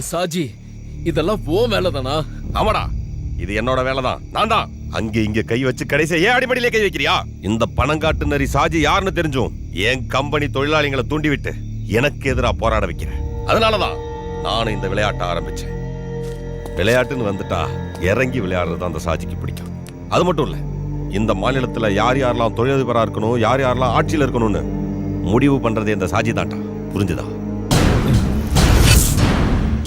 சாஜி, இதெல்லாம் ஓ வேலைதானா? ஆமாடா, இது என்னோட வேலைதான். நான் தான் அங்க இங்க கை வச்சு கடைசியா ஏன் அடிப்படையிலே கை வைக்கிறியா? இந்த பணங்காட்டு நரி சாஜி யாருன்னு தெரிஞ்சும் என் கம்பெனி தொழிலாளிகளை தூண்டிவிட்டு எனக்கு எதிரா போராட வைக்கிறேன். அதனாலதான் நானும் இந்த விளையாட்டை ஆரம்பிச்சேன். விளையாட்டுன்னு வந்துட்டா இறங்கி விளையாடுறது அந்த சாஜிக்கு பிடிக்கும். அது மட்டும் இல்ல, இந்த மாநிலத்துல யார் யாரெல்லாம் தொழிலதிபரா இருக்கணும், யார் யாரெல்லாம் ஆட்சியில் இருக்கணும்னு முடிவு பண்றது இந்த சாஜி தான்டா. புரிஞ்சுதா?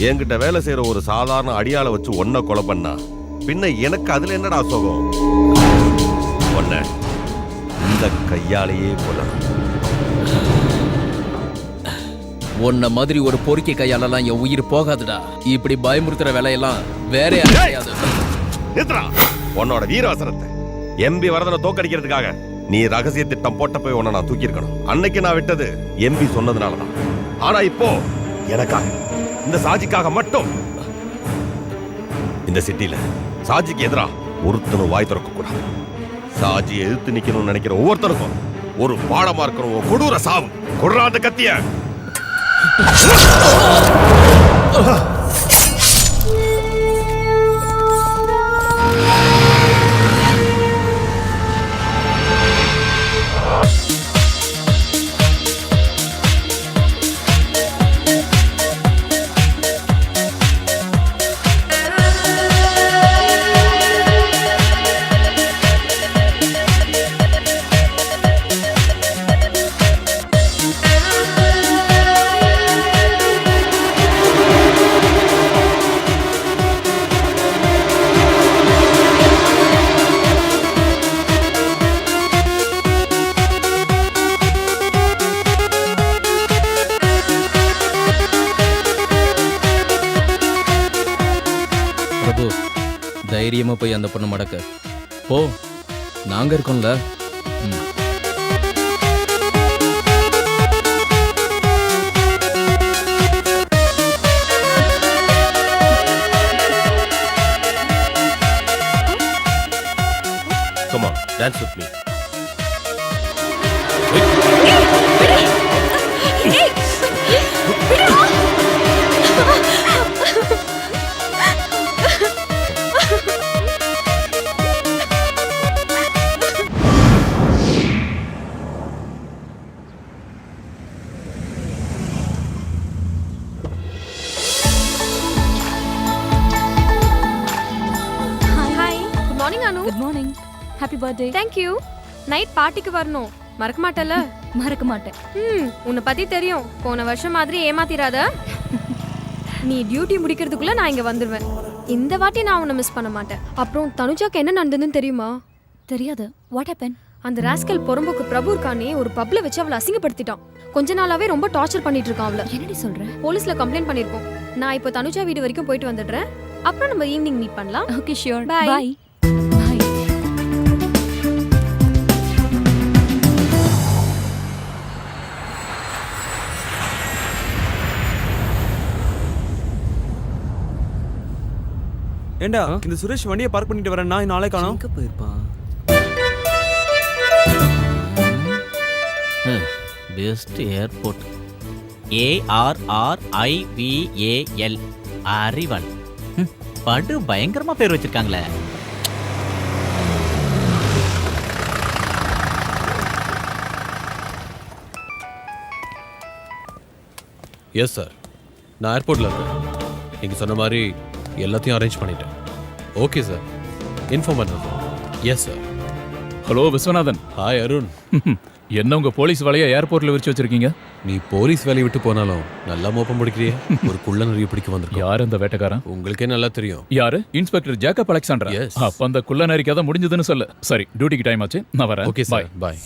என்கிட்ட வேலை செய்யற ஒரு சாதாரண அடியாளை வச்சு ஒன்ன கொலை பண்ணா பின்ன எனக்கு அதுல என்னடா சோகம்? ஒன்ன இந்த கையாலேயே கொல்லணும். உன்ன மாதிரி ஒரு பொறுக்கி கையாலலாம் என் உயிர் போகாதுடா. இப்படி பயமுறுத்துற வேலையெல்லாம் வேற யாரையாவது. உன்னோட வீரவசரத்தை எம்பி வரதனை தோக்கடிக்கிறதுக்காக நீ ரகசிய திட்டம் போட்ட போய் உன்னை நான் தூக்கி இருக்கணும். அன்னைக்கு நான் விட்டது எம்பி சொன்னதுனாலதான். ஆனா இப்போ எனக்காக, இந்த சாஜிக்காக மட்டும் இந்த சிட்டில சாஜிக்கு எதிரா ஒருத்தனும் வாய் திறக்க கூடாது. சாஜி எதிர்த்து நிக்கணும்னு நினைக்கிற ஒவ்வொருத்தருக்கும் ஒரு பாடமா இருக்கணும். கொடூர சாவு. கொடுறாத கத்திய. தைரியமா போய் அந்த பொண்ணு மடக்க போ, நாங்க இருக்கோம்ல. Come on, dance with me. Good morning. Happy birthday. Thank you. Night பார்ட்டிக்கு வரணும். மறக்க மாட்டல? மறக்க மாட்டேன். உன்னை பத்தி தெரியும். போன வருஷம் மாதிரி ஏமாத்திராத. நீ டியூட்டி முடிக்கிறதுக்குள்ள நான் இங்க வந்துருவேன். இந்த வாட்டி நான் உன்னை மிஸ் பண்ண மாட்டேன். அப்புறம் தனுஜாக்கு என்ன நடந்ததுன்னு தெரியுமா? தெரியாது. What happen? அந்த ராஸ்கல் பொறம்போக்கு பிரபு இருக்கானே, ஒரு பப்ல வச்சு அவளை அசிங்கப்படுத்திட்டான். கொஞ்ச நாளாவே ரொம்ப டார்ச்சர் பண்ணிட்டு இருக்கான் அவளை. என்னடி சொல்ற? போலீஸ்ல கம்ப்ளைண்ட் பண்ணிருக்கோம். நான் இப்போ தனுஜா வீடு வரைக்கும் போயிட்டு வந்துடுறேன். அப்புறம் நம்ம ஈவினிங் மீட் பண்ணலாம். Okay, sure. பை. பை. ஏண்டா இந்த சுரேஷ் வண்டியை பார்க் பண்ணிட்டு வரேன். நான் நாளை காணோம். எங்க போயிருப்பான்? Best airport ARRIVAL அறிவல். படு பயங்கரமா பேர் வச்சிருக்காங்களே. எஸ் சார், நான் ஏர்போர்ட்ல இருக்கேன். நீங்க சொன்ன மாதிரி எல்லாத்தையும் அரேஞ்ச் பண்ணிட்டேன். ஓகே சார், இன்ஃபார்ம் பண்ணுறேன். Yes sir. Hello Viswanathan. Hi Arun. என்ன உங்க போலீஸ் வேலையை ஏர்போர்ட்ல விரிச்சு வச்சிருக்கீங்க? நீ போலீஸ் வேலையை விட்டு போனாலும் நல்லா மோப்பம் பிடிக்கிறியே. ஒரு குள்ள நிறைய பிடிக்க வந்திருக்கோம். யார் அந்த வேட்டைக்காரன்? உங்களுக்கே நல்லா தெரியும். யாரு? Inspector Jacob Alexander. Yes. அப்ப அந்த குள்ள நரிக்காத முடிஞ்சதுன்னு சொல்லு. சரி, டியூட்டிக்கு டைம் ஆச்சு, நான் வரேன். ஓகே சார், பாய்.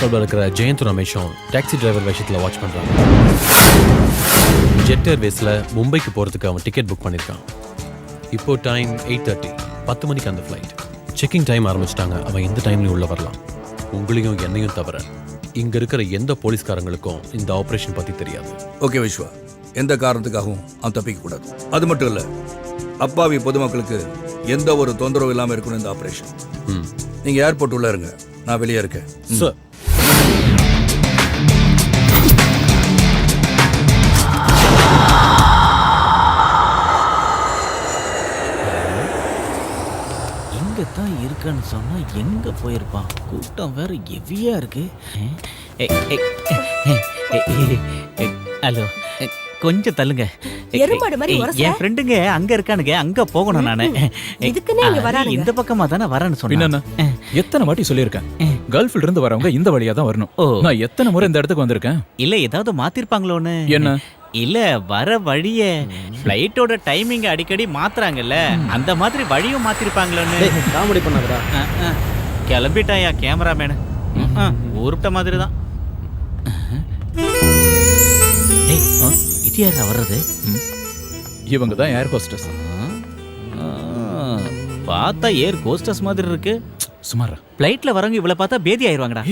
கிளப்ல இருக்கிற ஜெயந்த் ரமேஷும் டாக்ஸி டிரைவர் வேஷத்தில் வாட்ச் பண்ணுறாங்க. ஜெட் ஏர்வேஸில் மும்பைக்கு போகிறதுக்கு அவன் டிக்கெட் புக் பண்ணியிருக்கான். இப்போ டைம் 8:30, 10 மணிக்கு அந்த ஃப்ளைட். செக்கிங் டைம் ஆரம்பிச்சிட்டாங்க. அவன் எந்த டைம்லையும் உள்ளே வரலாம். உங்களையும் என்னையும் தவிர இங்கே இருக்கிற எந்த போலீஸ்காரங்களுக்கும் இந்த ஆப்ரேஷன் பற்றி தெரியாது. ஓகே விஸ்வா, எந்த காரணத்துக்காகவும் அவன் தப்பிக்க கூடாது. அது மட்டும் இல்லை, அப்பாவி பொதுமக்களுக்கு எந்த ஒரு தொந்தரவும் இல்லாமல் இருக்கணும் இந்த ஆப்ரேஷன். நீங்கள் ஏர்போர்ட் உள்ள இருங்க, நான் வெளியே இருக்கேன். சார், இங்கே தான் இருக்கான்னு சொன்னால் எங்கே போயிருப்பான்? கூட்டம் வேற ஹெவியா இருக்கு. ஹலோ, கொஞ்சம் தள்ளுங்க. எருமாடு மாதிரி உரசல. என் ஃப்ரெண்டுங்க அங்க இருக்கானுங்க, அங்க போகணும் நானு. இதுக்குன்னே இங்க வரானுங்க. இந்த பக்கமா தானே வரேன்னு சொன்னேன். பின்ன எத்தனை வாட்டி சொல்லியிருக்கேன், கல்ஃப்ல இருந்து வரவங்க இந்த வழியா தான் வரணும். நான் எத்தனை முறை இந்த இடத்துக்கு வந்திருக்கேன். இல்ல ஏதாவது மாத்திருப்பாங்களோன்னு. என்ன? இல்ல வர வழிய ஃப்ளைட்டோட டைமிங் அடிக்கடி மாத்துறாங்கல்ல, அந்த மாதிரி வழியும் மாத்திருப்பாங்களோன்னு. காமெடி பண்ணாதடா. கிளம்பிட்டாயா கேமராமேனு? ஊருட்ட மாதிரி தான். இது யாரா வர்றது? இவங்க தான் ஏர் ஹோஸ்டஸ். பார்த்தா ஏர் ஹோஸ்டஸ் மாதிரி இருக்கு. சுமாரா ஃப்ளைட்ல வரவங்க இவ்வளவு பார்த்தா பேதி ஆயிருவாங்கடா.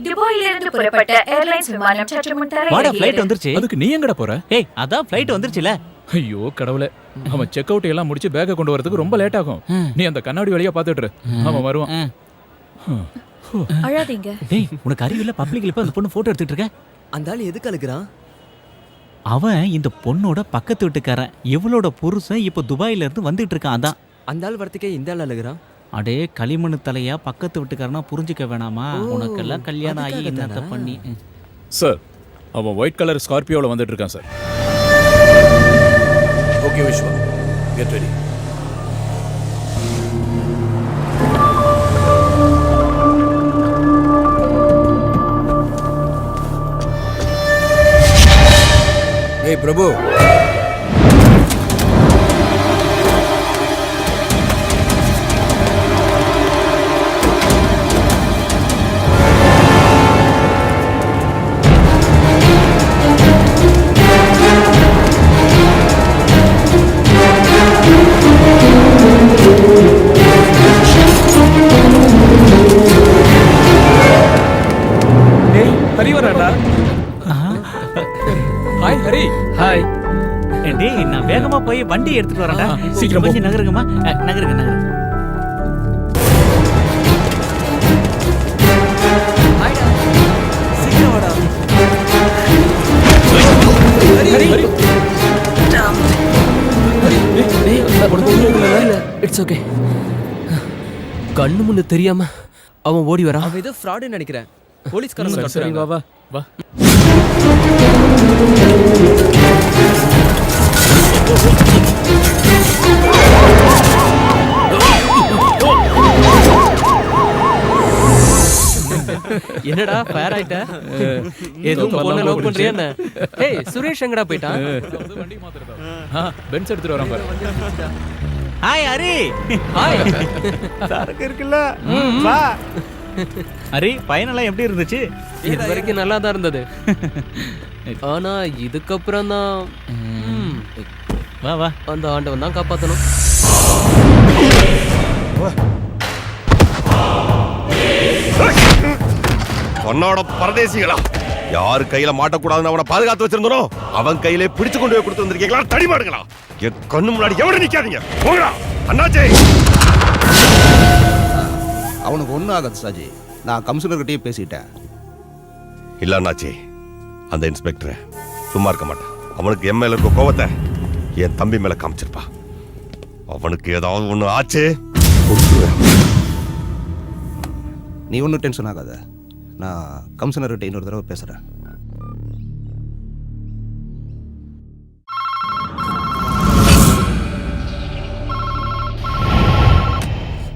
துபாயில இருந்து புறப்பட்ட ஏர்லைன்ஸ் விமானம் சற்று முன் வாடா, தரையிறங்கியது. ஃப்ளைட் வந்துருச்சு. அதுக்கு நீ எங்கடா போற? ஏய், அதான் ஃப்ளைட் வந்துருச்சுல. ஐயோ கடவுளே, அவன் செக் அவுட் எல்லாம் முடிச்சு பேக்கை கொண்டு வரதுக்கு ரொம்ப லேட் ஆகும். நீ அந்த கண்ணாடி வழியா பாத்துட்டு இரு. அவன் வருவான். அழாதீங்க. டேய், உனக்கு அறிவில்ல? பப்ளிக்ல போய் அந்த பொண்ணு போட்டோ எடுத்துட்டு இருக்க. அந்த ஆள் எதுக்கு அழுகுறான்? அவன் இந்த பொண்ணோட பக்கத்து வீட்டுக்காரன். இவளோட புருஷன் இப்ப துபாயில இருந்து வந்துட்டு இருக்கான். அதான் அந்த ஆள் வரத்துக்கே இந்த ஆள் அழுகுறான். அடே களிமண் தலையா, பக்கத்து வீட்டுக்காரனா புரிஞ்சுக்க வேணாமா? உனக்கெல்லாம் கல்யாணம் ஆகி என்னத்த பண்ணி. சார், அவன் ஒயிட் கலர் ஸ்கார்பியோல வந்துட்டு இருக்கான் sir. Okay Vishwa, get ready. ஏய் பிரபு, ஹரி வராடா. ஹாய் ஹரி. ஹாய். டேய், நான் வேகமா போய் வண்டி எடுத்துட்டு வரேன்டா. சீக்கிரம் போ. கொஞ்சம் நகருங்கம்மா. நகருங்க நகருங்க. சீக்கிரம் வாடா. It's okay. கண்ணு முன்னு தெரியாம அவன் ஓடி வரான். அவன் ஏதோ ஃப்ராடுன்னு நினைக்கிறேன். போலீஸ்காரங்க சரி, சரி, கத்துறாங்க. வா வா வா. என்னடா ஃபேர் ஆயிட்ட? எதுவும் பொண்ணை லவ் பண்றியா என்ன? ஏய், சுரேஷ் எங்கடா போயிட்டான்? வண்டி மாத்துறதா? பென்ஸ் எடுத்துட்டு வரான் பாரு. ஹாய் ஹரி. ஹாய். சரக்கு இருக்குல்ல, வா. ஹரி, பயனெல்லாம் எப்படி இருந்துச்சு? இது வரைக்கும் நல்லா தான் இருந்தது. ஆனா இதுக்கப்புறம் தான் வா வா. அந்த ஆண்டவன் தான் காப்பாத்தணும். உன்னோட பரதேசிகளா, யாரு கையில மாட்டக்கூடாதுன்னு அவனை பாதுகாத்து வச்சிருந்தனோ அவன் கையிலே பிடிச்சு கொண்டு போய் கொடுத்து வந்திருக்கீங்களா? தடிமாடுங்களா, என் கண்ணு முன்னாடி எவ்வளவு நிக்காதீங்க. போங்கடா அண்ணாச்சே. அவனுக்கு ஒன்றும் ஆகாது சாஜி, நான் கமிஷனர்கிட்டயே பேசிட்டேன். இல்ல அண்ணாச்சி, அந்த இன்ஸ்பெக்டர் சும்மா இருக்க மாட்டான். அவனுக்கு என் மேல இருக்க கோவத்தை என் தம்பி மேல காமிச்சிருப்பா. அவனுக்கு ஏதாவது ஒண்ணு ஆச்சு கொன்றுவேன். நீ ஒன்றும் டென்ஷன் ஆகாத, நான் கமிஷனர்கிட்ட இன்னொரு தடவை பேசுகிறேன்.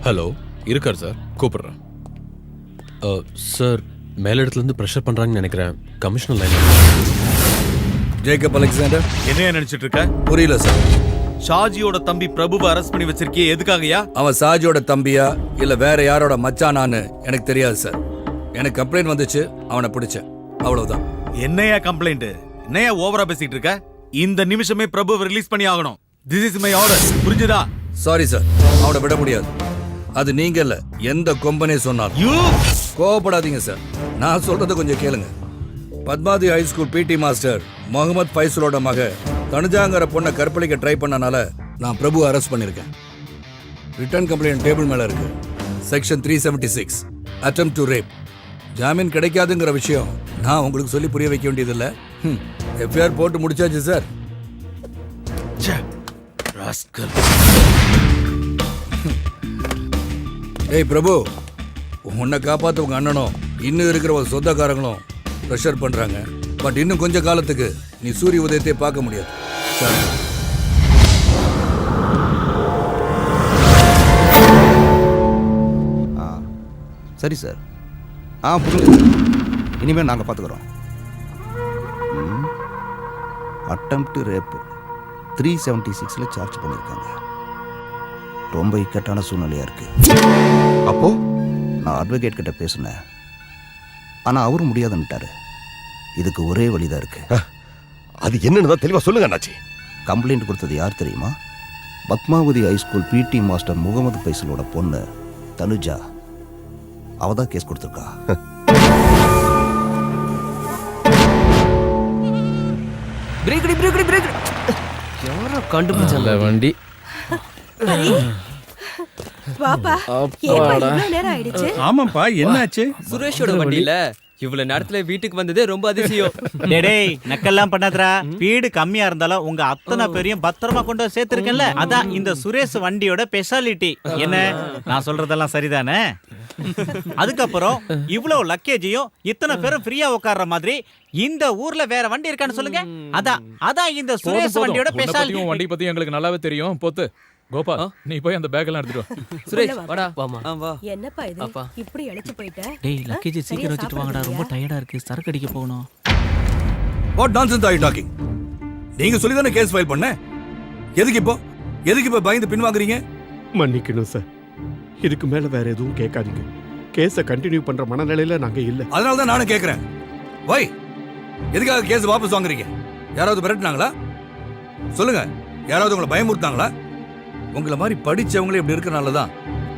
ஹலோ, இருக்கார் சார், கூப்பிடுறேன். சார், மேலிடத்துலேருந்து ப்ரெஷர் பண்ணுறாங்கன்னு நினைக்கிறேன். Commissioner line. Jacob Alexander. என்ன நினைச்சிட்டு இருக்க? புரியல சார். ஷாஜியோட தம்பி பிரபுவை அரெஸ்ட் பண்ணி வச்சிருக்கியே, எதுக்காகயா? அவன் சாஜியோட தம்பியா இல்ல வேற யாரோட மச்சானான்னு எனக்கு தெரியாது சார். எனக்கு கம்ப்ளைண்ட் வந்துச்சு, அவனை பிடிச்சேன், அவ்வளவுதான். என்னையா கம்ப்ளைண்ட்? என்னையா ஓவரா பேசிட்டு இருக்க? இந்த நிமிஷமே பிரபுவை ரிலீஸ் பண்ணி ஆகணும். This is my order. புரிஞ்சுதா? சாரி சார், அவனை விட முடியாது. அது நீங்க இல்ல, எந்த கொம்பனே சொன்னாலும். கோவப்படாதீங்க சார், நான் சொல்றத கொஞ்சம் கேளுங்க. Padmavathi high school PT master Mohammed ஃபைசலோட மக தனுஜாங்கிற பொண்ணை கற்பழிக்க ட்ரை பண்ணனால நான் பிரபு அரெஸ்ட் பண்ணிருக்கேன். ரிட்டர்ன் கம்ப்ளைண்ட் டேபிள் மேல இருக்கு. Section 376 attempt to rape. ஜாமீன் கிடைக்காதுங்கிற விஷயம் நான் உங்களுக்கு சொல்லி புரிய வைக்க வேண்டியதில்லை. எஃப்ஐஆர் போட்டு முடிச்சாச்சு சார். ஏய் பிரபு, உன்னை காப்பாற்ற உங்க அண்ணனும் இன்னும் இருக்கிற ஒரு சொந்தக்காரங்களும் ப்ரெஷர் பண்றாங்க. பட் இன்னும் கொஞ்ச காலத்துக்கு நீ சூரிய உதயத்தை பார்க்க முடியாது. சரி சார். புரியுது. இனிமேல் நாங்கள் பார்த்துக்குறோம். அட்டெம்ப்ட் ரேப் 376 சார்ஜ் பண்ணியிருக்காங்க. ரொம்ப இக்கட்டான சூழ்நிலையா இருக்கு. அப்போ நான் அட்வொகேட் கிட்ட பேசினேன், ஆனா அவரும் முடியாதுன்னுட்டாரு. இதுக்கு ஒரே வழிதான் இருக்கு. அது என்னன்னு தெளிவா சொல்லுங்க அண்ணாச்சி. கம்ப்ளைண்ட் கொடுத்தது யார் தெரியுமா? Padmavathi high school PT master Mohammed ஃபைசலோட பொண்ணு தனுஜா. அவதான் கேஸ் கொடுத்துருக்கா. யாரோ கண்டுபிடிச்சல வண்டி. ஆமாப்பா, என்னாச்சு? சுரேஷோட வண்டியில இவ்வளவு நேரத்துல வீட்டுக்கு வந்ததே ரொம்ப அதிசயம். டேய் நக்கெல்லாம் பண்ணாதடா. வீடு கம்மியா இருந்தாலும் உங்க அத்தனை பேரையும் பத்திரமா கொண்டு வந்து சேர்த்திருக்கேன்ல, அதான் இந்த சுரேஷ் வண்டியோட ஸ்பெஷாலிட்டி. என்ன நான் சொல்றதெல்லாம் சரிதானே? அதுக்கப்புறம் இவ்வளவு லக்கேஜையும் இத்தனை பேரும் ஃப்ரீயா உட்கார்ற மாதிரி இந்த ஊர்ல வேற வண்டி இருக்கான்னு சொல்லுங்க. அதான் இந்த சுரேஷ் வண்டியோட ஸ்பெஷாலிட்டி. வண்டி பத்தி எங்களுக்கு நல்லாவே தெரியும். போத்து கோபா, நீ போய் அந்த பேக் எல்லாம் எடுத்துட்டு வா. சுரேஷ் வாடா. வாமா. வா. என்னப்பா இது இப்படி அழைச்சு போயிட்ட? டேய் லக்கேஜ் சீக்கிரம் வச்சிட்டு வாங்கடா, ரொம்ப டயர்டா இருக்கு, சரக்கு அடிக்க போகணும். What nonsense are you talking? நீங்க சொல்லி தானே கேஸ் ஃபைல் பண்ண. எதுக்கு இப்போ பயந்து பின்வாங்குறீங்க? மன்னிக்கணும் சார், இதுக்கு மேல வேற எதுவும் கேட்காதீங்க. கேஸை கண்டினியூ பண்ற மனநிலையில நாங்க இல்ல. அதனால தான் நானும் கேட்கிறேன். வை, எதுக்காக கேஸ் வாபஸ் வாங்குறீங்க? யாராவது மிரட்டினாங்களா? சொல்லுங்க, யாராவது உங்களை பயமுறுத்தாங்களா? உங்களை மாதிரி படிச்சவங்களே இப்படி இருக்கனால தான்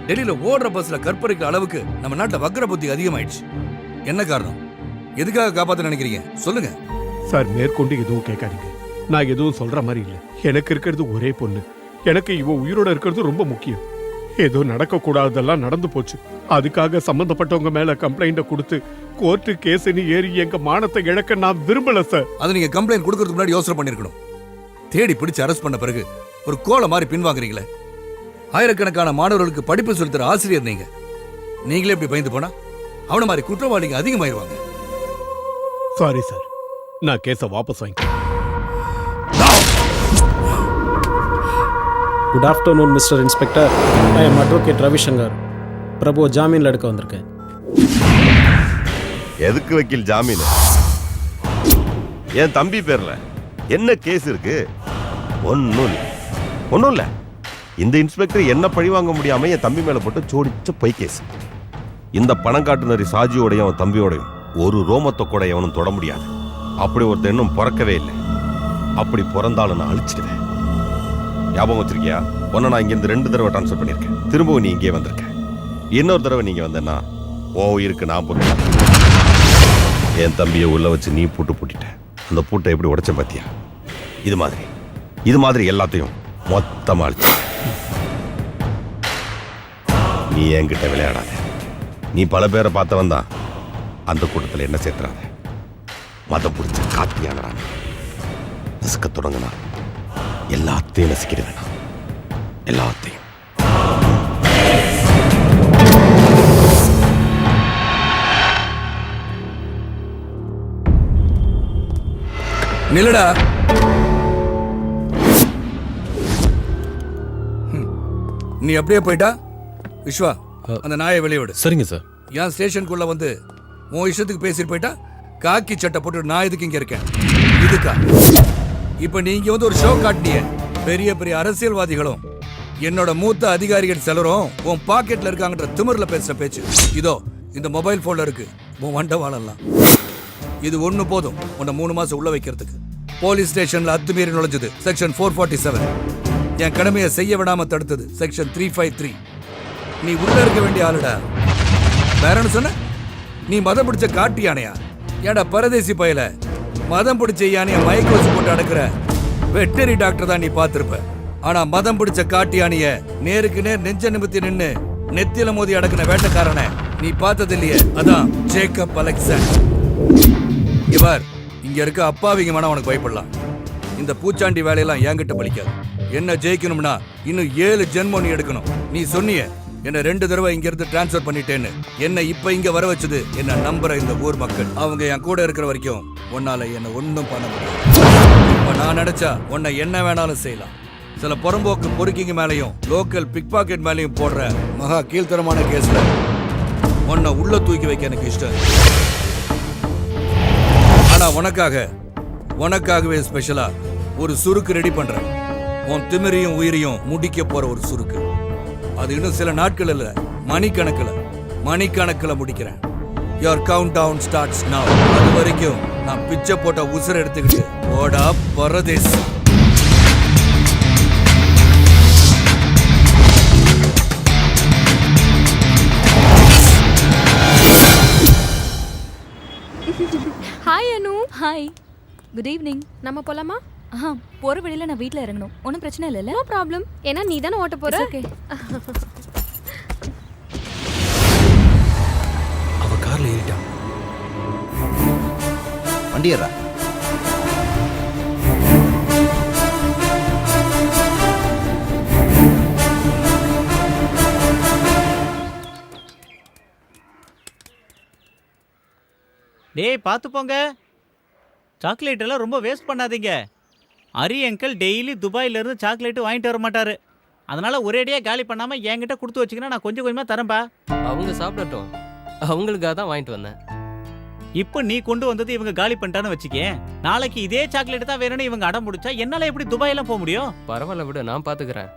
டெல்லியில ஓடுற பஸ்ல கற்பழிக்கிற அளவுக்கு நம்ம நாட்டுல வக்ர புத்தி அதிகமாயிடுச்சு. என்ன காரணம்? எதுக்காக காப்பாத்த நினைக்கிறீங்க? சொல்லுங்க சார். மேற்கொண்டு எதுவும் கேட்காதீங்க. நான் எதுவும் சொல்ற மாதிரி இல்ல. எனக்கு இருக்கிறது ஒரே பொண்ணு. எனக்கு இவ உயிரோட இருக்கிறது ரொம்ப முக்கியம். ஏதோ நடக்க கூடாதெல்லாம் நடந்து போச்சு. அதுக்காக சம்பந்தப்பட்டவங்க மேல கம்ப்ளைண்ட கொடுத்து கோர்ட்டு கேஸ்னு ஏறி எங்க மானத்தை இழக்க நான் விரும்பல சார். அது நீங்க கம்ப்ளைண்ட் கொடுக்கறதுக்கு முன்னாடி யோசனை பண்ணிருக்கணும். தேடி பிடிச்சு அரெஸ்ட் பண்ண பிறகு ஒரு கோலை மாதிரி பின்வாங்குறீங்களே. ஆயிரக்கணக்கான மாணவர்களுக்கு படிப்பு சொல்லித்தர ஆசிரியர் நீங்க. நீங்களே இப்படி பயந்து போனா அவன மாதிரி குற்றவாளிங்க அதிகமாயிருவாங்க. சாரி சார், நான் கேஸை வாபஸ் வாங்கிக்கிறேன். Good afternoon mister inspector. I am advocate Ravishankar. Prabhu ஜாமீன்ல எடுக்க வந்திருக்கேன். எதுக்கு வக்கீல் ஜாமீன்? என் தம்பி பேர்ல என்ன கேஸ் இருக்கு? ஒன்னும் இல்ல. இந்த இன்ஸ்பெக்டர் என்ன பழி வாங்க முடியாம என் தம்பி மேல போட்டு சோடிச்ச பொய் கேஸ். இந்த பணம் காட்டுனரி சாஜியோடையும் அவன் தம்பியோடையும் ஒரு ரோமத்தை கூட எவனும் தொட முடியாது. அப்படி ஒருத்தர் இன்னும் பிறக்கவே இல்லை. அப்படி பிறந்தாலும் நான் அழிச்சிடுவேன். ஞாபகம் வச்சிருக்கியா? ஒன்னு நான் இங்கிருந்து 2 தடவை டிரான்ஸ்ஃபர் பண்ணியிருக்கேன். திரும்பவும் நீ இங்கே வந்திருக்க. இன்னொரு தடவை நீங்க வந்தேன்னா ஓ இருக்கு நான் பொறுப்பேன். என் தம்பியை உள்ள வச்சு நீ பூட்டிட்ட. அந்த பூட்டை எப்படி உடைச்ச பாத்தியா? இது மாதிரி எல்லாத்தையும் மொத்தமா அழிச்சு. நீ என்கிட்ட விளையாடாத. நீ பல பேரை பார்த்தவன் தான். அந்த கூட்டத்தில் என்ன சேர்த்துறாத. மதம் பிடிச்ச காத்தியானறான். நசுக்க தொடங்கினா எல்லாத்தையும் நசுக்கிடுவேன். எல்லாத்தையும். நில்லடா. நீ அப்படியே போயிட்டா விஸ்வா, அந்த நாயை வெளியே விடு. சரிங்க சார். என் ஸ்டேஷனுக்குள்ள வந்து உன் இஷ்டத்துக்கு பேசிட்டு போயிட்டா காக்கி சட்டை போட்டு நான் இதுக்கு இங்க இருக்கேன். இதுக்கா இப்ப நீங்க வந்து ஒரு ஷோ காட்டினிய. பெரிய பெரிய அரசியல்வாதிகளும் என்னோட மூத்த அதிகாரிகள் சிலரும் உன் பாக்கெட்ல இருக்காங்கன்ற திமிர்ல பேசுற பேச்சு இதோ இந்த மொபைல் போன்ல இருக்கு. உன் வண்டவாளெல்லாம். இது ஒண்ணு போதும் உன்னை 3 மாசம் உள்ள வைக்கிறதுக்கு. போலீஸ் ஸ்டேஷன்ல அத்துமீறி நுழைஞ்சது செக்ஷன் 447. என் கடமையை செய்ய விடாம தடுத்தது செக்ஷன் 353. நீ உள்ள இருக்க வேண்டிய ஆளுடா. வேறன்னு சொன்ன? நீ மதம் பிடிச்ச காட்டு யானையா? ஏடா பரதேசி பயல, மதம் பிடிச்ச யானைய மயக்க வச்சு போட்டு அடக்குற வெட்டரி டாக்டர் தான் நீ பார்த்திருப்ப. ஆனா மதம் பிடிச்ச காட்டு யானைய நேருக்கு நேர் நெஞ்ச நிமித்தி நின்னு நெத்தியில மோதி அடக்குன வேட்டக்காரனை நீ பார்த்தது இல்லையே? அதான் ஜேக்கப் அலெக்சாண்டர். இவர் இங்க இருக்க அப்பாவிங்க மனம் உனக்கு பயப்படலாம். இந்த பூச்சாண்டி வேலையெல்லாம் என்கிட்ட பலிக்காது. என்ன ஜெயிக்கணும்னா இன்னும் 7 ஜென்மம் நீ எடுக்கணும். நீ சொன்னிய என்ன 2 தடவை இங்க இருந்து டிரான்ஸ்ஃபர் பண்ணிட்டேன்னு. என்ன இப்ப இங்க வர வச்சது என்ன நம்புற இந்த ஊர் மக்கள். அவங்க என் கூட இருக்கிற வரைக்கும் உன்னால என்ன ஒன்னும் பண்ண முடியாது. இப்ப நான் நினைச்சா உன்னை என்ன வேணாலும் செய்யலாம். சில புறம்போக்கு பொறுக்கிங்க மேலையும் லோக்கல் பிக் பாக்கெட் மேலையும் போடுற மகா கீழ்த்தரமான கேஸ்ல உன்னை உள்ள தூக்கி வைக்க எனக்கு இஷ்டம். ஆனா உனக்காகவே ஸ்பெஷலா ஒரு சுருக்கு ரெடி பண்றேன். உன் திமிரையும் உயிரையும் முடிக்க போற ஒரு சுருக்கு. அது இன்னும் சில நாட்கள் இல்ல, மணிக்கணக்கில் முடிக்கிறேன். Your countdown starts now. அது வரைக்கும் நான் பிச்சை போட்ட உசுரை எடுத்துக்கிட்டு ஓடா பரதேசி. Hi Anu. Hi, good evening. நம்ம போலாமா? போற வழியில நான் வீட்ல இறங்கணும். ஒன்றும் பிரச்சனை இல்லைல்ல? No problem. ஏன்னா நீ தானே ஓட்ட போற. ஓகே. அவ கார்ல ஏறிட்டா. வண்டி ஏறா. டேய் பார்த்து போங்க, சாக்லேட் எல்லாம் ரொம்ப வேஸ்ட் பண்ணாதீங்க. அரி அங்கிள் டெய்லி துபாயில இருந்து சாக்லேட் வாங்கிட்டு வர மாட்டாரு. அதனால ஒரேடியா காலி பண்ணாம என்கிட்ட கொடுத்து வச்சுக்கினா நான் கொஞ்சம் கொஞ்சமா தரேன்பா. அவங்க சாப்பிடட்டும், அவங்களுக்காக தான் வாங்கிட்டு வந்தேன். இப்போ நீ கொண்டு வந்தது இவங்க காலி பண்ணிட்டான்னு வச்சுக்கே, நாளைக்கு இதே சாக்லேட் தான் வேணும்னு இவங்க அடம் முடிச்சா என்னால எப்படி துபாயெல்லாம் போக முடியும்? பரவாயில்ல விடு, நான் பாத்துக்கிறேன்.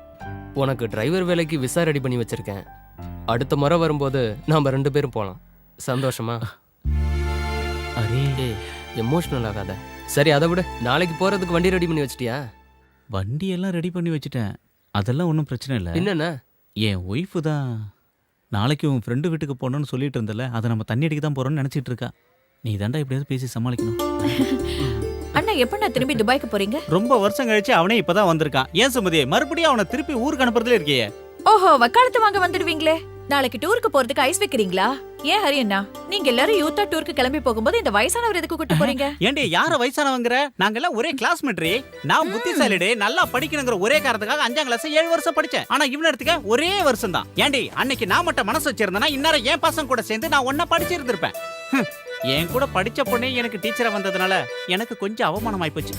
உனக்கு டிரைவர் வேலைக்கு விசா ரெடி பண்ணி வச்சிருக்கேன். அடுத்த முறை வரும்போது நாம 2 பேரும் போலாம். சந்தோஷமா? அரே எமோஷனல் ஆகாத. சரி அதை விட, நாளைக்கு போறதுக்கு வண்டி ரெடி பண்ணி வச்சிட்டியா? வண்டி எல்லாம் ரெடி பண்ணி வச்சுட்டேன், அதெல்லாம் ஒன்றும் பிரச்சனை இல்லை. என்னென்ன? என் ஒய்ஃபு தான் நாளைக்கு உன் ஃப்ரெண்டு வீட்டுக்கு போகணும்னு சொல்லிட்டு இருந்தல, அதை நம்ம தண்ணி அடிக்க தான் போறோம்னு நினைச்சிட்டு இருக்கா. நீ தாண்டா எப்படியாவது பேசி சமாளிக்கணும். அண்ணா எப்ப நான் திரும்பி துபாய்க்கு போறீங்க? ரொம்ப வருஷம் கழிச்சு அவனே இப்பதான் வந்திருக்கான். ஏன் சுமதி மறுபடியும் அவனை திருப்பி ஊருக்கு அனுப்புறதுல இருக்கியே? ஓஹோ, வக்காலத்து வாங்க வந்துடுவீங்களே. நாளைக்கு டூருக்கு போறதுக்கு ஐஸ் வைக்கிறீங்களா? ஏன் ஹரி அண்ணா, நீங்க எல்லாரும் யூத்தா டூருக்கு கிளம்பி போகும்போது இந்த வயசானவர் எதுக்கு கூட்டு போறீங்க? ஏண்டி யார வயசானவங்கற? நாங்க எல்லாம் ஒரே கிளாஸ்மேட்ரி. நான் புத்திசாலிடே, நல்லா படிக்கணுங்கிற ஒரே காரணத்துக்காக 5ஆம் கிளாஸ் 7 வருஷம் படிச்சேன். ஆனா இவன எடுத்துக்க ஒரே வருஷம் தான். ஏண்டி அன்னைக்கு நான் மட்டும் மனசு வச்சிருந்தேனா இன்னார என் பசங்க கூட சேர்ந்து நான் ஒண்ணா படிச்சிருந்திருப்பேன். என் கூட படிச்ச பொண்ணே எனக்கு டீச்சரா வந்ததுனால எனக்கு கொஞ்சம் அவமானம் ஆயிப்போச்சு.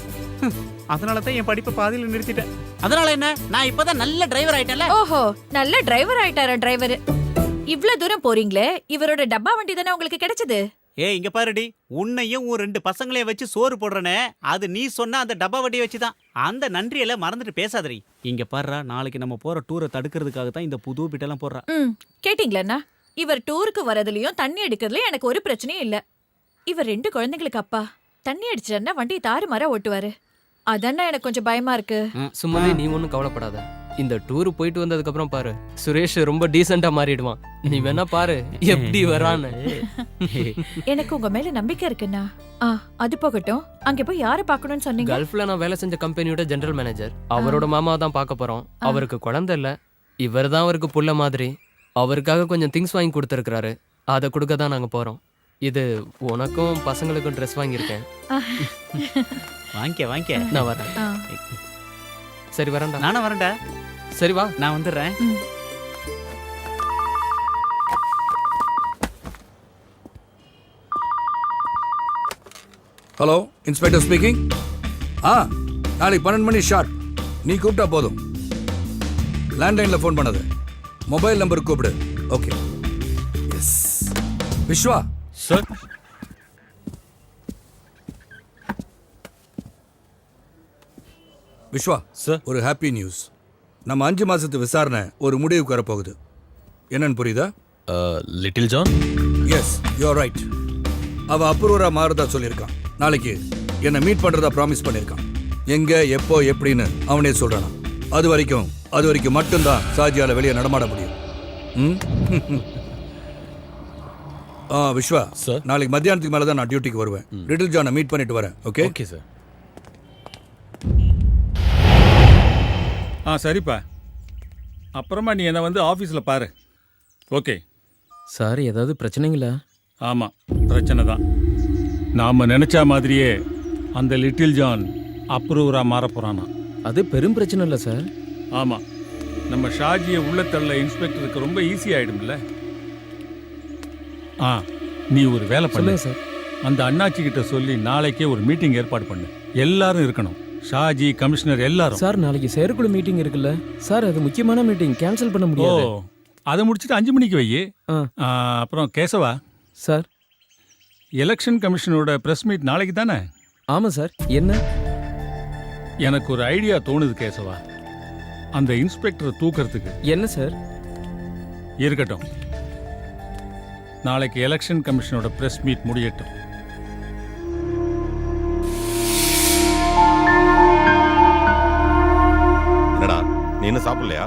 அதனால தான் என் படிப்பை பாதியில நிறுத்திட்டேன். அதனால என்ன, நான் இப்பதான் நல்ல டிரைவர் ஆயிட்டேன்ல. ஓஹோ, நல்ல டிரைவர் ஆயிட்டாரா டிரைவர்? இவ்ளோ தூரம் போறீங்களே, இவரோட டப்பா வண்டி தானே உங்களுக்கு கிடைச்சது? ஏய் இங்க பாருடி, உன்னையும் உன் 2 பசங்களையும் வச்சு சோறு போடுறனே, அது நீ சொன்ன அந்த டப்பா வண்டியை வச்சுதான். அந்த நன்றியெல்லாம் மறந்துட்டு பேசாதடி. இங்க பாருடா, நாளைக்கு நம்ம போற டூரை தடுக்கிறதுக்காக தான் இந்த புது பிட்டெல்லாம் போடுறா. கேட்டீங்களா? இவர் டூருக்கு வரதுலயும் தண்ணி அடிக்கிறதுலயும் எனக்கு ஒரு பிரச்சனையும் இல்ல. இவர் 2 குழந்தைங்களுக்கு அப்பா. தண்ணி அடிச்சிட்டா வண்டி தாறுமாறா ஓட்டுவாரு. அதானே எனக்கு கொஞ்சம் பயமா இருக்கு. சும்மாவே நீ ஒன்றும் கவலைப்படாத. இந்த டூர் போயிட்டு வந்ததுக்கு அப்புறம் பாரு, சுரேஷ் ரொம்ப டீசெண்டா மாறிடுவான். நீ வேணா பாரு எப்படி வரான்னு. எனக்கு உங்க மேல நம்பிக்கை இருக்குண்ணா. அது போகட்டும், அங்க போய் யாரை பார்க்கணும்னு சொன்னீங்க? கல்ஃப்ல நான் வேலை செஞ்ச கம்பெனியோட ஜெனரல் மேனேஜர். அவரோட மாமா தான் பார்க்க போறோம். அவருக்கு குழந்தை இல்ல, இவர் தான் அவருக்கு புள்ள மாதிரி. அவருக்காக கொஞ்சம் திங்ஸ் வாங்கி கொடுத்துருக்காரு, அதை கொடுக்க தான் நாங்க போறோம். இது உனக்கும் பசங்களுக்கும் ட்ரெஸ் வாங்கியிருக்கேன். வாங்கிக்க. நான் வரேன். சரி வரேன்டா. நானும் வரேன்டா. சரி வா, நான் வந்துடுறேன். Hello, inspector speaking. நாளைக்கு 12 மணி ஷார்ட். நீ கூப்பிட்டா போதும். லேண்ட்லைன்ல ஃபோன் பண்ணது, மொபைல் நம்பர் கூப்பிடு. Okay. Yes. Vishwa sir. Vishwa sir, ஒரு ஹாப்பி நியூஸ். நம்ம 5 மாசத்து விசாரணை ஒரு முடிவுக்கு வரப்போகுது. என்னன்னு புரியுதா? Little John. Yes, you are right. அவன் அப்ரூவரா மாறதா சொல்லியிருக்கான். நாளைக்கு என்னை மீட் பண்றதா ப்ராமிஸ் பண்ணியிருக்கான். எங்க எப்போ எப்படின்னு அவனே சொல்றானா. அது வரைக்கும் மட்டும்தான் சாஜியால வெளியே நடமாட முடியும். விஸ்வா சார், நாளைக்கு மத்தியானத்துக்கு மேல தான் நான் டியூட்டிக்கு வருவேன். லிட்டில் ஜானை மீட் பண்ணிட்டு வரேன். ஓகே? Okay sir. சரிப்பா, அப்புறமா நீ என்னை வந்து ஆஃபீஸில் பாரு. ஓகே சார், ஏதாவது பிரச்சனைங்களா? ஆமாம், பிரச்சனை தான். நாம் நினச்ச மாதிரியே அந்த லிட்டில் ஜான் அப்ரூவராக மாற போகிறானா. அது பெரும் பிரச்சனை இல்லை சார். ஆமாம், நம்ம ஷாஜியை உள்ளத்தள்ள இன்ஸ்பெக்டருக்கு ரொம்ப ஈஸி ஆகிடும்ல. நீ ஒரு வேலை பண்ணு சார். அந்த அண்ணாச்சி கிட்ட சொல்லி நாளைக்கே ஒரு மீட்டிங் ஏற்பாடு பண்ணு. எல்லாரும் இருக்கணும், ஷாஜி, கமிஷனர் எல்லாரும். சார், நாளைக்கு செயற்குழு மீட்டிங் இருக்குல்ல சார், அது முக்கியமான மீட்டிங், கேன்சல் பண்ண முடியாது. அதை முடிச்சுட்டு 5 மணிக்கு வை. அப்புறம் கேசவா சார், எலெக்ஷன் கமிஷனோட பிரஸ் மீட் நாளைக்கு தானே? ஆமாம் சார். என்ன? எனக்கு ஒரு ஐடியா தோணுது கேசவா, அந்த இன்ஸ்பெக்டரை தூக்கிறதுக்கு. என்ன சார்? இருக்கட்டும், நாளைக்கு எலெக்ஷன் கமிஷனோட பிரஸ் மீட் முடியட்டும். என்னடா நீ இன்னும் சாப்பிடலையா?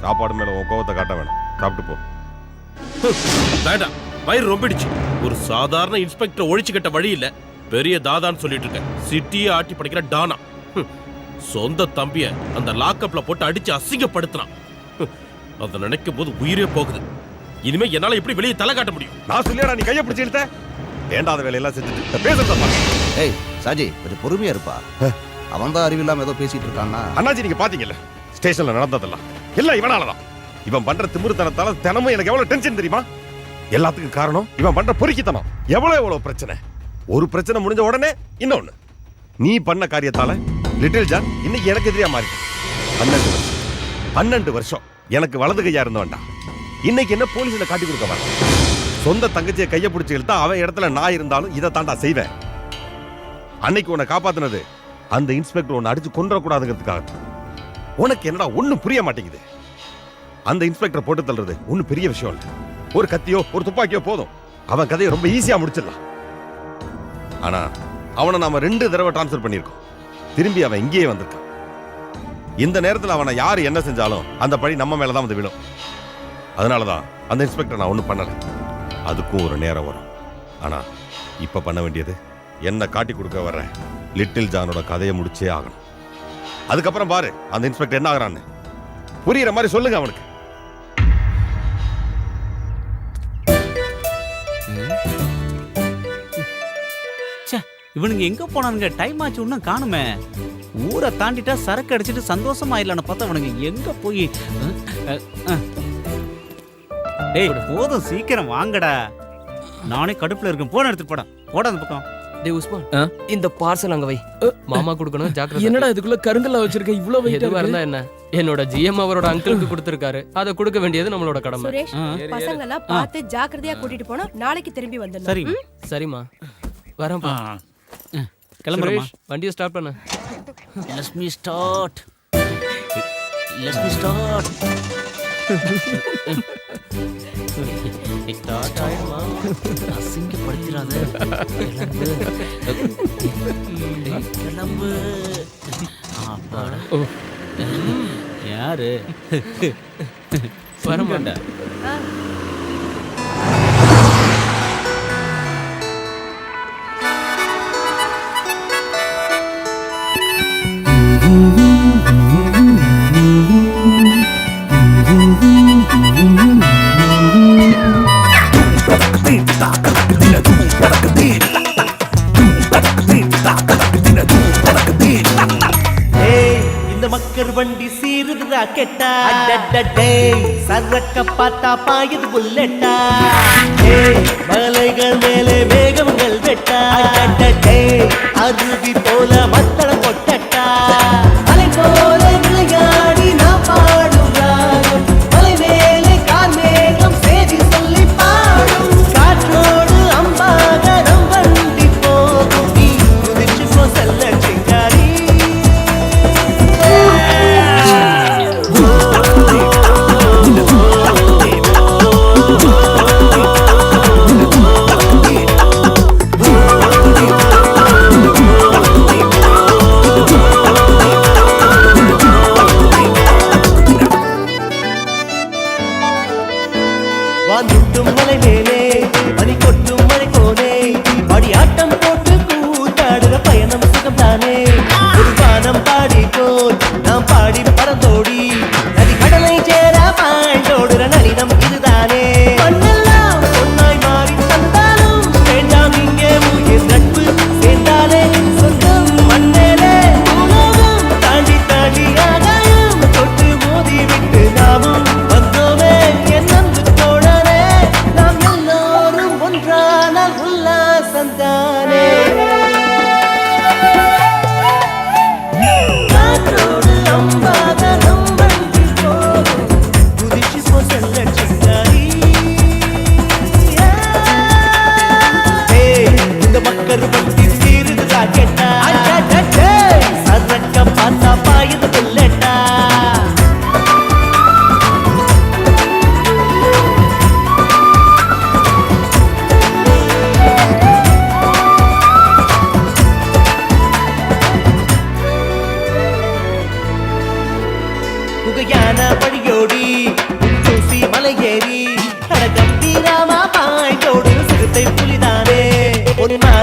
சாப்பாடு மேல உன் கோவத்தை காட்ட வேணாம், சாப்பிட்டு போ. வேண்டாம், வயிறு ரொம்பிடுச்சு. ஒரு சாதாரண இன்ஸ்பெக்டர் ஒழிச்சு கட்ட வழி இல்ல, பெரிய தாதான்னு சொல்லிட்டு இருக்கேன். சிட்டியை ஆட்டி படிக்கிற டானா. சொந்த தம்பிய அந்த லாக்அப்ல போட்டு அடிச்சு அசிங்கப்படுத்தினான். அதை நினைக்கும் போது உயிரே போகுது. இனிமே என்னால எப்படி வெளியே தலை காட்ட முடியும்? நான் சொல்லியாடா நீ கையை பிடிச்சி இழுத்த? வேண்டாத வேலையெல்லாம் செஞ்சுட்டு பேசுறதா? ஏய் சாஜி, கொஞ்சம் பொறுமையா இருப்பா. அவன் தான் அறிவில்லாம ஏதோ பேசிட்டு இருக்கான்னா. அண்ணாச்சி, நீங்க பாத்தீங்கல்ல ஸ்டேஷன்ல நடந்ததெல்லாம் எல்லாம் இவனாலதான். இவன் பண்ற திமிருத்தனத்தால தினமும் எனக்கு எவ்வளவு டென்ஷன் தெரியுமா? எல்லாத்துக்கும் காரணம் இவன் பண்ற பொறுக்கித்தனம். எவ்வளவு பிரச்சனை. ஒரு பிரச்சனை முடிஞ்ச உடனே இன்னொன்னு. நீ பண்ண காரியத்தால லிட்டில் ஜான் இன்னைக்கு எனக்கு எதிரியா மாறி 12 வருஷம் எனக்கு வலது கையா இருந்தவன்டா. இன்னைக்கு என்ன போலீஸ்ல காட்டி கொடுக்க வர? சொந்த தங்கச்சியை கையை பிடிச்சி இழுத்தா அவன் இடத்துல நான் இருந்தாலும் இதை தாண்டா செய்வேன். அன்னைக்கு உன்னை காப்பாத்தினது அந்த இன்ஸ்பெக்டர் உன்னை அடிச்சு கொன்றக்கூடாதுங்கிறதுக்காக. உனக்கு என்னடா ஒன்னும் புரிய மாட்டேங்குது. அந்த இன்ஸ்பெக்டர் போட்டு தள்ளுறது ஒன்னும் பெரிய விஷயம் இல்லை. ஒரு கத்தியோ ஒரு துப்பாக்கியோ போதும், அவன் கதையை ரொம்ப ஈஸியா முடிச்சிடலாம். ஆனா அவனை நாம 2 தடவை டிரான்ஸ்ஃபர் பண்ணியிருக்கோம். திரும்பி அவன் இங்கேயே வந்திருக்கான். இந்த நேரத்தில் அவனை யாரு என்ன செஞ்சாலும் அந்த பழி நம்ம மேலதான் வந்து விழும். அதனாலதான் அந்த இன்ஸ்பெக்டர் நான் ஒன்றும் பண்ணல. அதுக்கும் ஒரு நேரம் வரும். ஆனா இப்ப பண்ண வேண்டியது என்ன காட்டி கொடுக்க வர்ற லிட்டில் ஜானோட கதையை முடிச்சே ஆகணும். அதுக்கப்புறம் பாரு அந்த இன்ஸ்பெக்டர் என்ன ஆகுறான்னு. புரியுற மாதிரி சொல்லுங்க அவனுக்கு. இவனுங்க எங்க போனானுங்க? டைம் ஆச்சு, இன்னும் காணுமே. ஊரை தாண்டிட்டா சரக்கு அடிச்சுட்டு சந்தோஷமாயிடலான்னு பார்த்தா அவனுங்க எங்க போய். டேய் போதும், சீக்கிரம் வாங்கடா. நானே கடுப்புல இருக்கேன். போன எடுத்துட்டு போடா அந்த பக்கம். டேய் உஸ்மான், இந்த பார்சல் அங்க வை. மாமா கொடுக்கணும், ஜாக்கிரதை. என்னடா இதுக்குள்ள கருங்கல்ல வச்சிருக்க? இவ்வளவு வெயிட்டா எதுவா இருந்தா என்ன? என்னோட ஜிஎம் அவரோட அங்கிளுக்கு கொடுத்திருக்காரு. அதை கொடுக்க வேண்டியது நம்மளோட கடமை. சுரேஷ், பசங்க எல்லாம் பார்த்து ஜாக்கிரதையா கூட்டிட்டு போனா நாளைக்கு திரும்பி வந்துடலாம். சரி சரிம்மா, வரேன்ப்பா. கிளம்புறேன். வண்டியை ஸ்டார்ட் பண்ணு. Let me start. ஸ்டார்ட் ஆயிடுமா? அசிங்கப்படுத்திடாத. கிளம்பு. யாரு வரமாட்டா? இந்த மக்கர் வண்டி சீருது ராக்கெட்டா. சரக்க பார்த்தா பாயுது புல்லெட்டா. மலைகள் மேலே மேகங்கள் வெட்டா. அருவி போல மத்தள கொட்டட்டா. அலை போல விளையாடி நான் பாடும் ராகம். மலை மேலே கார் மேகம் சேதி சொல்லி பாடும். காற்றோடு அம்பாக நம் வண்டி போகும். நீ குதிச்சு போ செல்ல சிங்காரி.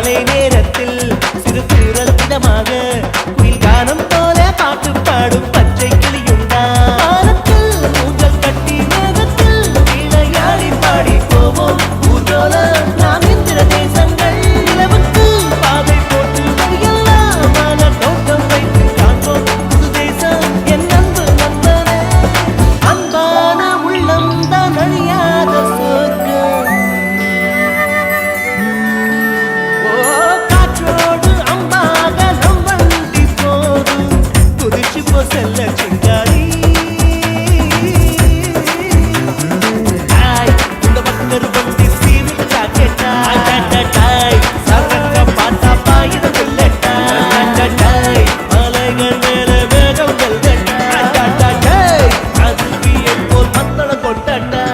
மாலை நேரத்தில் சிறு தூரல் இதமாக குயில் கானம் போல பாட்டு பாடும் பச்சை கிளியுண்டா வானத்தில் ஊஞ்சல் கட்டி மேகத்தில் விளையாடி பாடி போவோம் ஊர்வலம் நாம் இந்திர தேசங்கள் நிலவுக்கு பாதை போட்டு வழியெல்லாம் மலர் தோட்டம் வைத்து காண்போம் புது தேசம் என் அன்பு நண்பனே அன்பான உள்ளம் தான் அழியாத சொர்க்கம் ஓ காற்றோடு அம்பாக நம் வண்டி போகும் குதிச்சு போ செல்ல சிங்காரி இந்த பக்கர் வண்டி சீவில் ஜாக்கெட்டா சரக்க பாட்டா பாயிட சொல்லட்டா மலைகள் மேல வேகம் வெல்கட்டா அதுவியல் போல் மத்தள கொட்டட்டா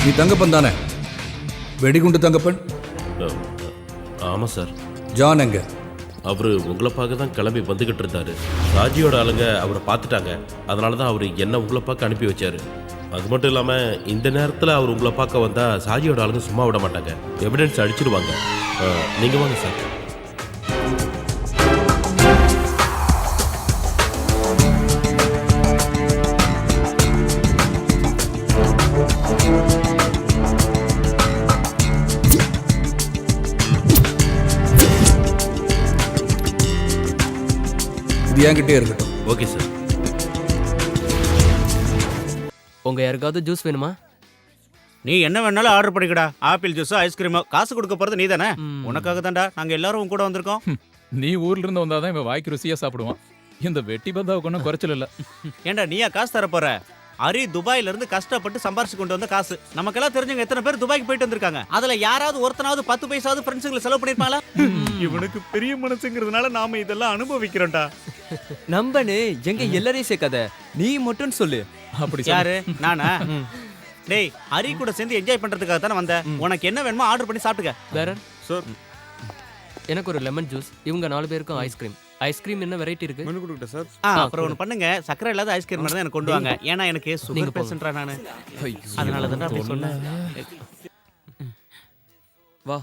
நீ தங்கப்பன் தானே? வெடிகுண்டு தங்கப்பன்? ஆமா சார். ஜான் எங்க? அவரு உங்களை பார்க்க தான் கிளம்பி வந்துகிட்டு இருந்தாரு. ராஜியோட ஆளுங்க அவரை பார்த்துட்டாங்க. அதனால தான் அவர் என்ன உங்களை பார்க்க அனுப்பி வச்சாரு. அது மட்டும் இல்லாம இந்த நேரத்தில் அவர் உங்களை பார்க்க வந்தா சாஜியோட ஆளுங்க சும்மா விட மாட்டாங்க, எவிடன்ஸ் அடிச்சிடுவாங்க. நீங்க வாங்க சார். இது என்கிட்டே இருக்கட்டும். Okay sir. உங்க யாருக்காவது ஜூஸ் வேணுமா? நீ என்ன வேணாலும் ஆர்டர் பண்ணிக்கடா. ஆப்பிள் ஜூஸோ ஐஸ்கிரீமோ. காசு கொடுக்க போறது நீ தானே. உனக்காக தான்டா நாங்க எல்லாரும் உன் கூட வந்திருக்கோம். நீ ஊர்ல இருந்து வந்தாதான் இவன் வாய்க்கு ருசியா சாப்பிடுவான். இந்த வெட்டி பந்தாவுக்கு ஒன்றும் குறைச்சல் இல்ல. ஏண்டா நீயா காசு தர போற? அரி துபாயில இருந்து கஷ்டப்பட்டு சம்பாரிச்சு கொண்டு வந்த காசு. நமக்கெல்லாம் தெரிஞ்சவங்க எத்தனை பேர் துபாய்க்கு போயிட்டு வந்திருக்காங்க. அதுல யாராவது ஒருத்தனாவது 10 பைசாவது ஃப்ரெண்ட்ஸுங்களை செலவு பண்ணிருப்பாங்களா? இவனுக்கு பெரிய மனசுங்கிறதுனால நாம இதெல்லாம் அனுபவிக்கிறோம்டா. நம்பனே எங்க எல்லாரையும் சேர்க்காத, நீ மட்டும் சொல்லு. அப்படி யாரு? நானா? டேய் அரி கூட சேர்ந்து என்ஜாய் பண்றதுக்காக தானே வந்த. உனக்கு என்ன வேணுமோ ஆர்டர் பண்ணி சாப்பிட்டுக்க. வேற சார் எனக்கு ஒரு லெமன் ஜூஸ். இவங்க 4 பேருக்கும் ஐஸ்கிரீம். ஐஸ்கிரீம் என்ன வெரைட்டி இருக்கு? மெனு கொடுங்க சார். அப்புறம் ஒன்று பண்ணுங்க, சக்கரை இல்லாத ஐஸ்கிரீம் மட்டும் தான் எனக்கு கொண்டு வாங்க. ஏன்னா எனக்கு சுகர் பேஷண்ட்ரா நானு. அதனால தான் அப்படி சொன்னேன். வா.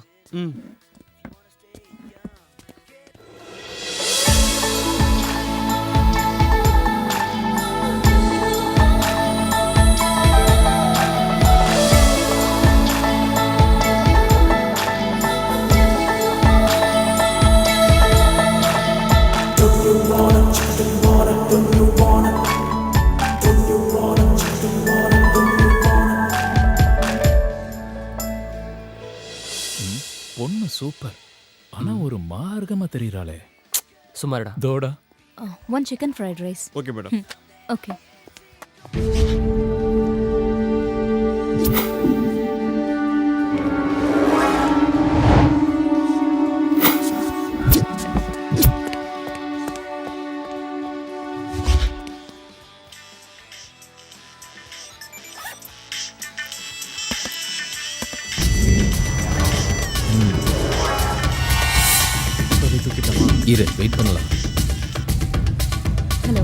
பொண்ணு சூப்பர். ஆனா ஒரு மார்க்கமா தெரியறாளே. சுமாரடா. தோடா. 1 chicken fried rice. Okay madam. Okay. இரு, வெயிட் பண்ணலாம். ஹலோ.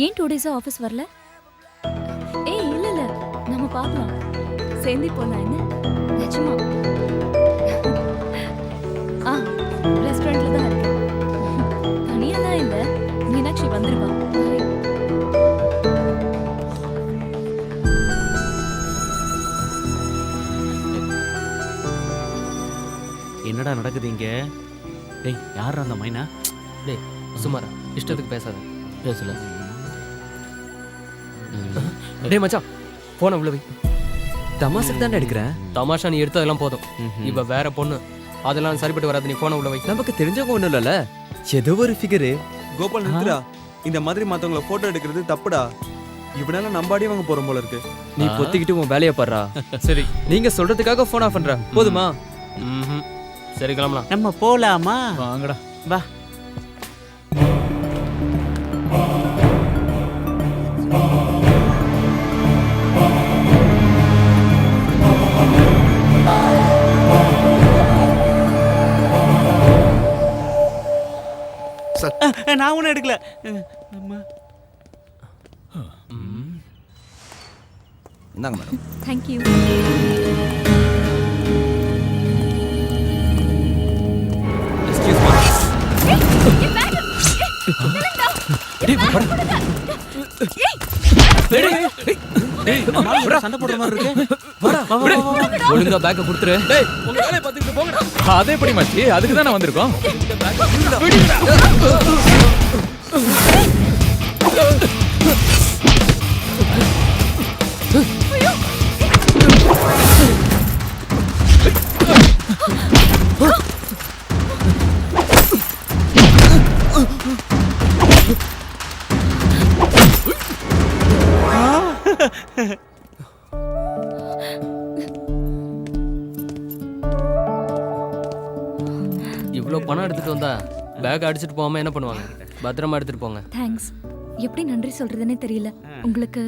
ஏன் 2 days ஆஃபீஸ் வரல? ஏய் இல்ல இல்ல, நம்ம பார்க்கலாம். சேர்ந்து போலாம் என்ன? நிஜமா? ரெஸ்டாரண்ட்ல தான் இருக்கேன். தனியாலாம் இல்ல, மீனாட்சி வந்துருவா. என்னடா நடக்குது இங்க? டேய் யாரா அந்த மைனா? டேய் சுமாரா, இஷ்டத்துக்கு பேசாத. பேசல. டேய் மச்சான், போன உள்ள வை. தமாசுக்கு தானே எடுக்கிறேன். தமாஷா நீ எடுத்ததெல்லாம் போதும். இவ வேற பொண்ணு, அதெல்லாம் சரிப்பட்டு வராது. நீ போன உள்ள வை. நமக்கு தெரிஞ்சவங்க ஒண்ணும் இல்லல, ஏதோ ஒரு ஃபிகரு. கோபால் நிறுத்துடா. இந்த மாதிரி மத்தவங்கள போட்டோ எடுக்கிறது தப்புடா. இவனால நம்பாடி வாங்க போறோம் போல இருக்கு. நீ பொத்திக்கிட்டு உன் வேலையை பாடுறா. சரி, நீங்க சொல்றதுக்காக போன் ஆஃப் பண்ற போதுமா? சரி கிளம்பலாம். நம்ம போலாமா? வாங்கடா. வா. டேய் மச்சான், போன உள்ள வை. டேய் யாரா அந்த மைனா? டேய் யாரா அந்த மைனா? பேசல. டேய் மச்சான், போன உள்ள வை. பேசல. டேய் மச்சான், போன உள்ள வை. நம்ம போலாமா? வா. நான் ஒன்றும் எடுக்கல. அம்மா. இந்தாங்க மேடம். தேங்க்யூ. சண்டை போடுற மாதிரி இருக்கு. ஒழுங்கா பேக்க கொடுத்துரு. உங்க வேலையை பார்த்துக்கிட்டு போங்கடா. அதே எப்படி மச்சி, அதுக்கு தான் வந்திருக்கோம். இவ்வளோ பணம் எடுத்துட்டு வந்தா பேக் அடிச்சுட்டு போகாம என்ன பண்ணுவாங்க? பத்திரமா எடுத்துட்டு போங்க. தேங்க்ஸ். எப்படி நன்றி சொல்றதுன்னே தெரியல. உங்களுக்கு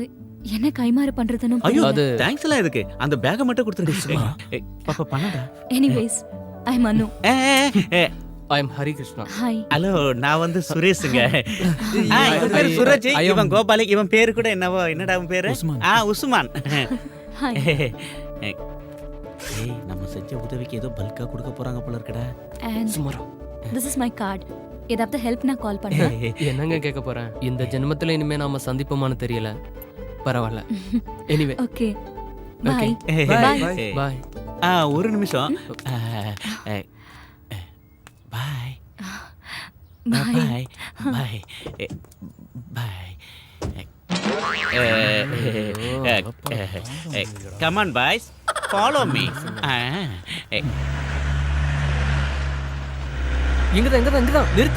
என்ன கைமாறு பண்றதுன்னு ஐயோ, அது தேங்க்ஸ் எல்லாம் எதுக்கு? அந்த பேக்கை மட்டும் கொடுத்துருங்க. பாப்பா பண்ணடா. Anyways I am Anu. I am Hari Krishna. Hi. Hello, நான் வந்து சுரேஷுங்க. இவன் பேரு சுரஜ், இவன் கோபாலிக், இவன் பேரு கூட என்னவோ, என்னடா உன் பேரு? உஸ்மான். ஹாய். ஏய், நம்ம செஞ்ச உதவிக்கு ஏதோ பல்கா கொடுக்க போறாங்க போல இருக்குடா. And this is my card. ஏதாவது ஹெல்ப்னா கால் பண்ணுங்க. என்னங்க கேட்க போறேன்? இந்த ஜென்மத்துல இனிமே நாம சந்திப்போமான்னு தெரியல. பரவாயில்ல. Anyway okay. Okay. Bye. Bye. ஒரு நிமிஷம். பாய். பாய். பாய். பாய். Come on, boys. Follow me. இங்கதான்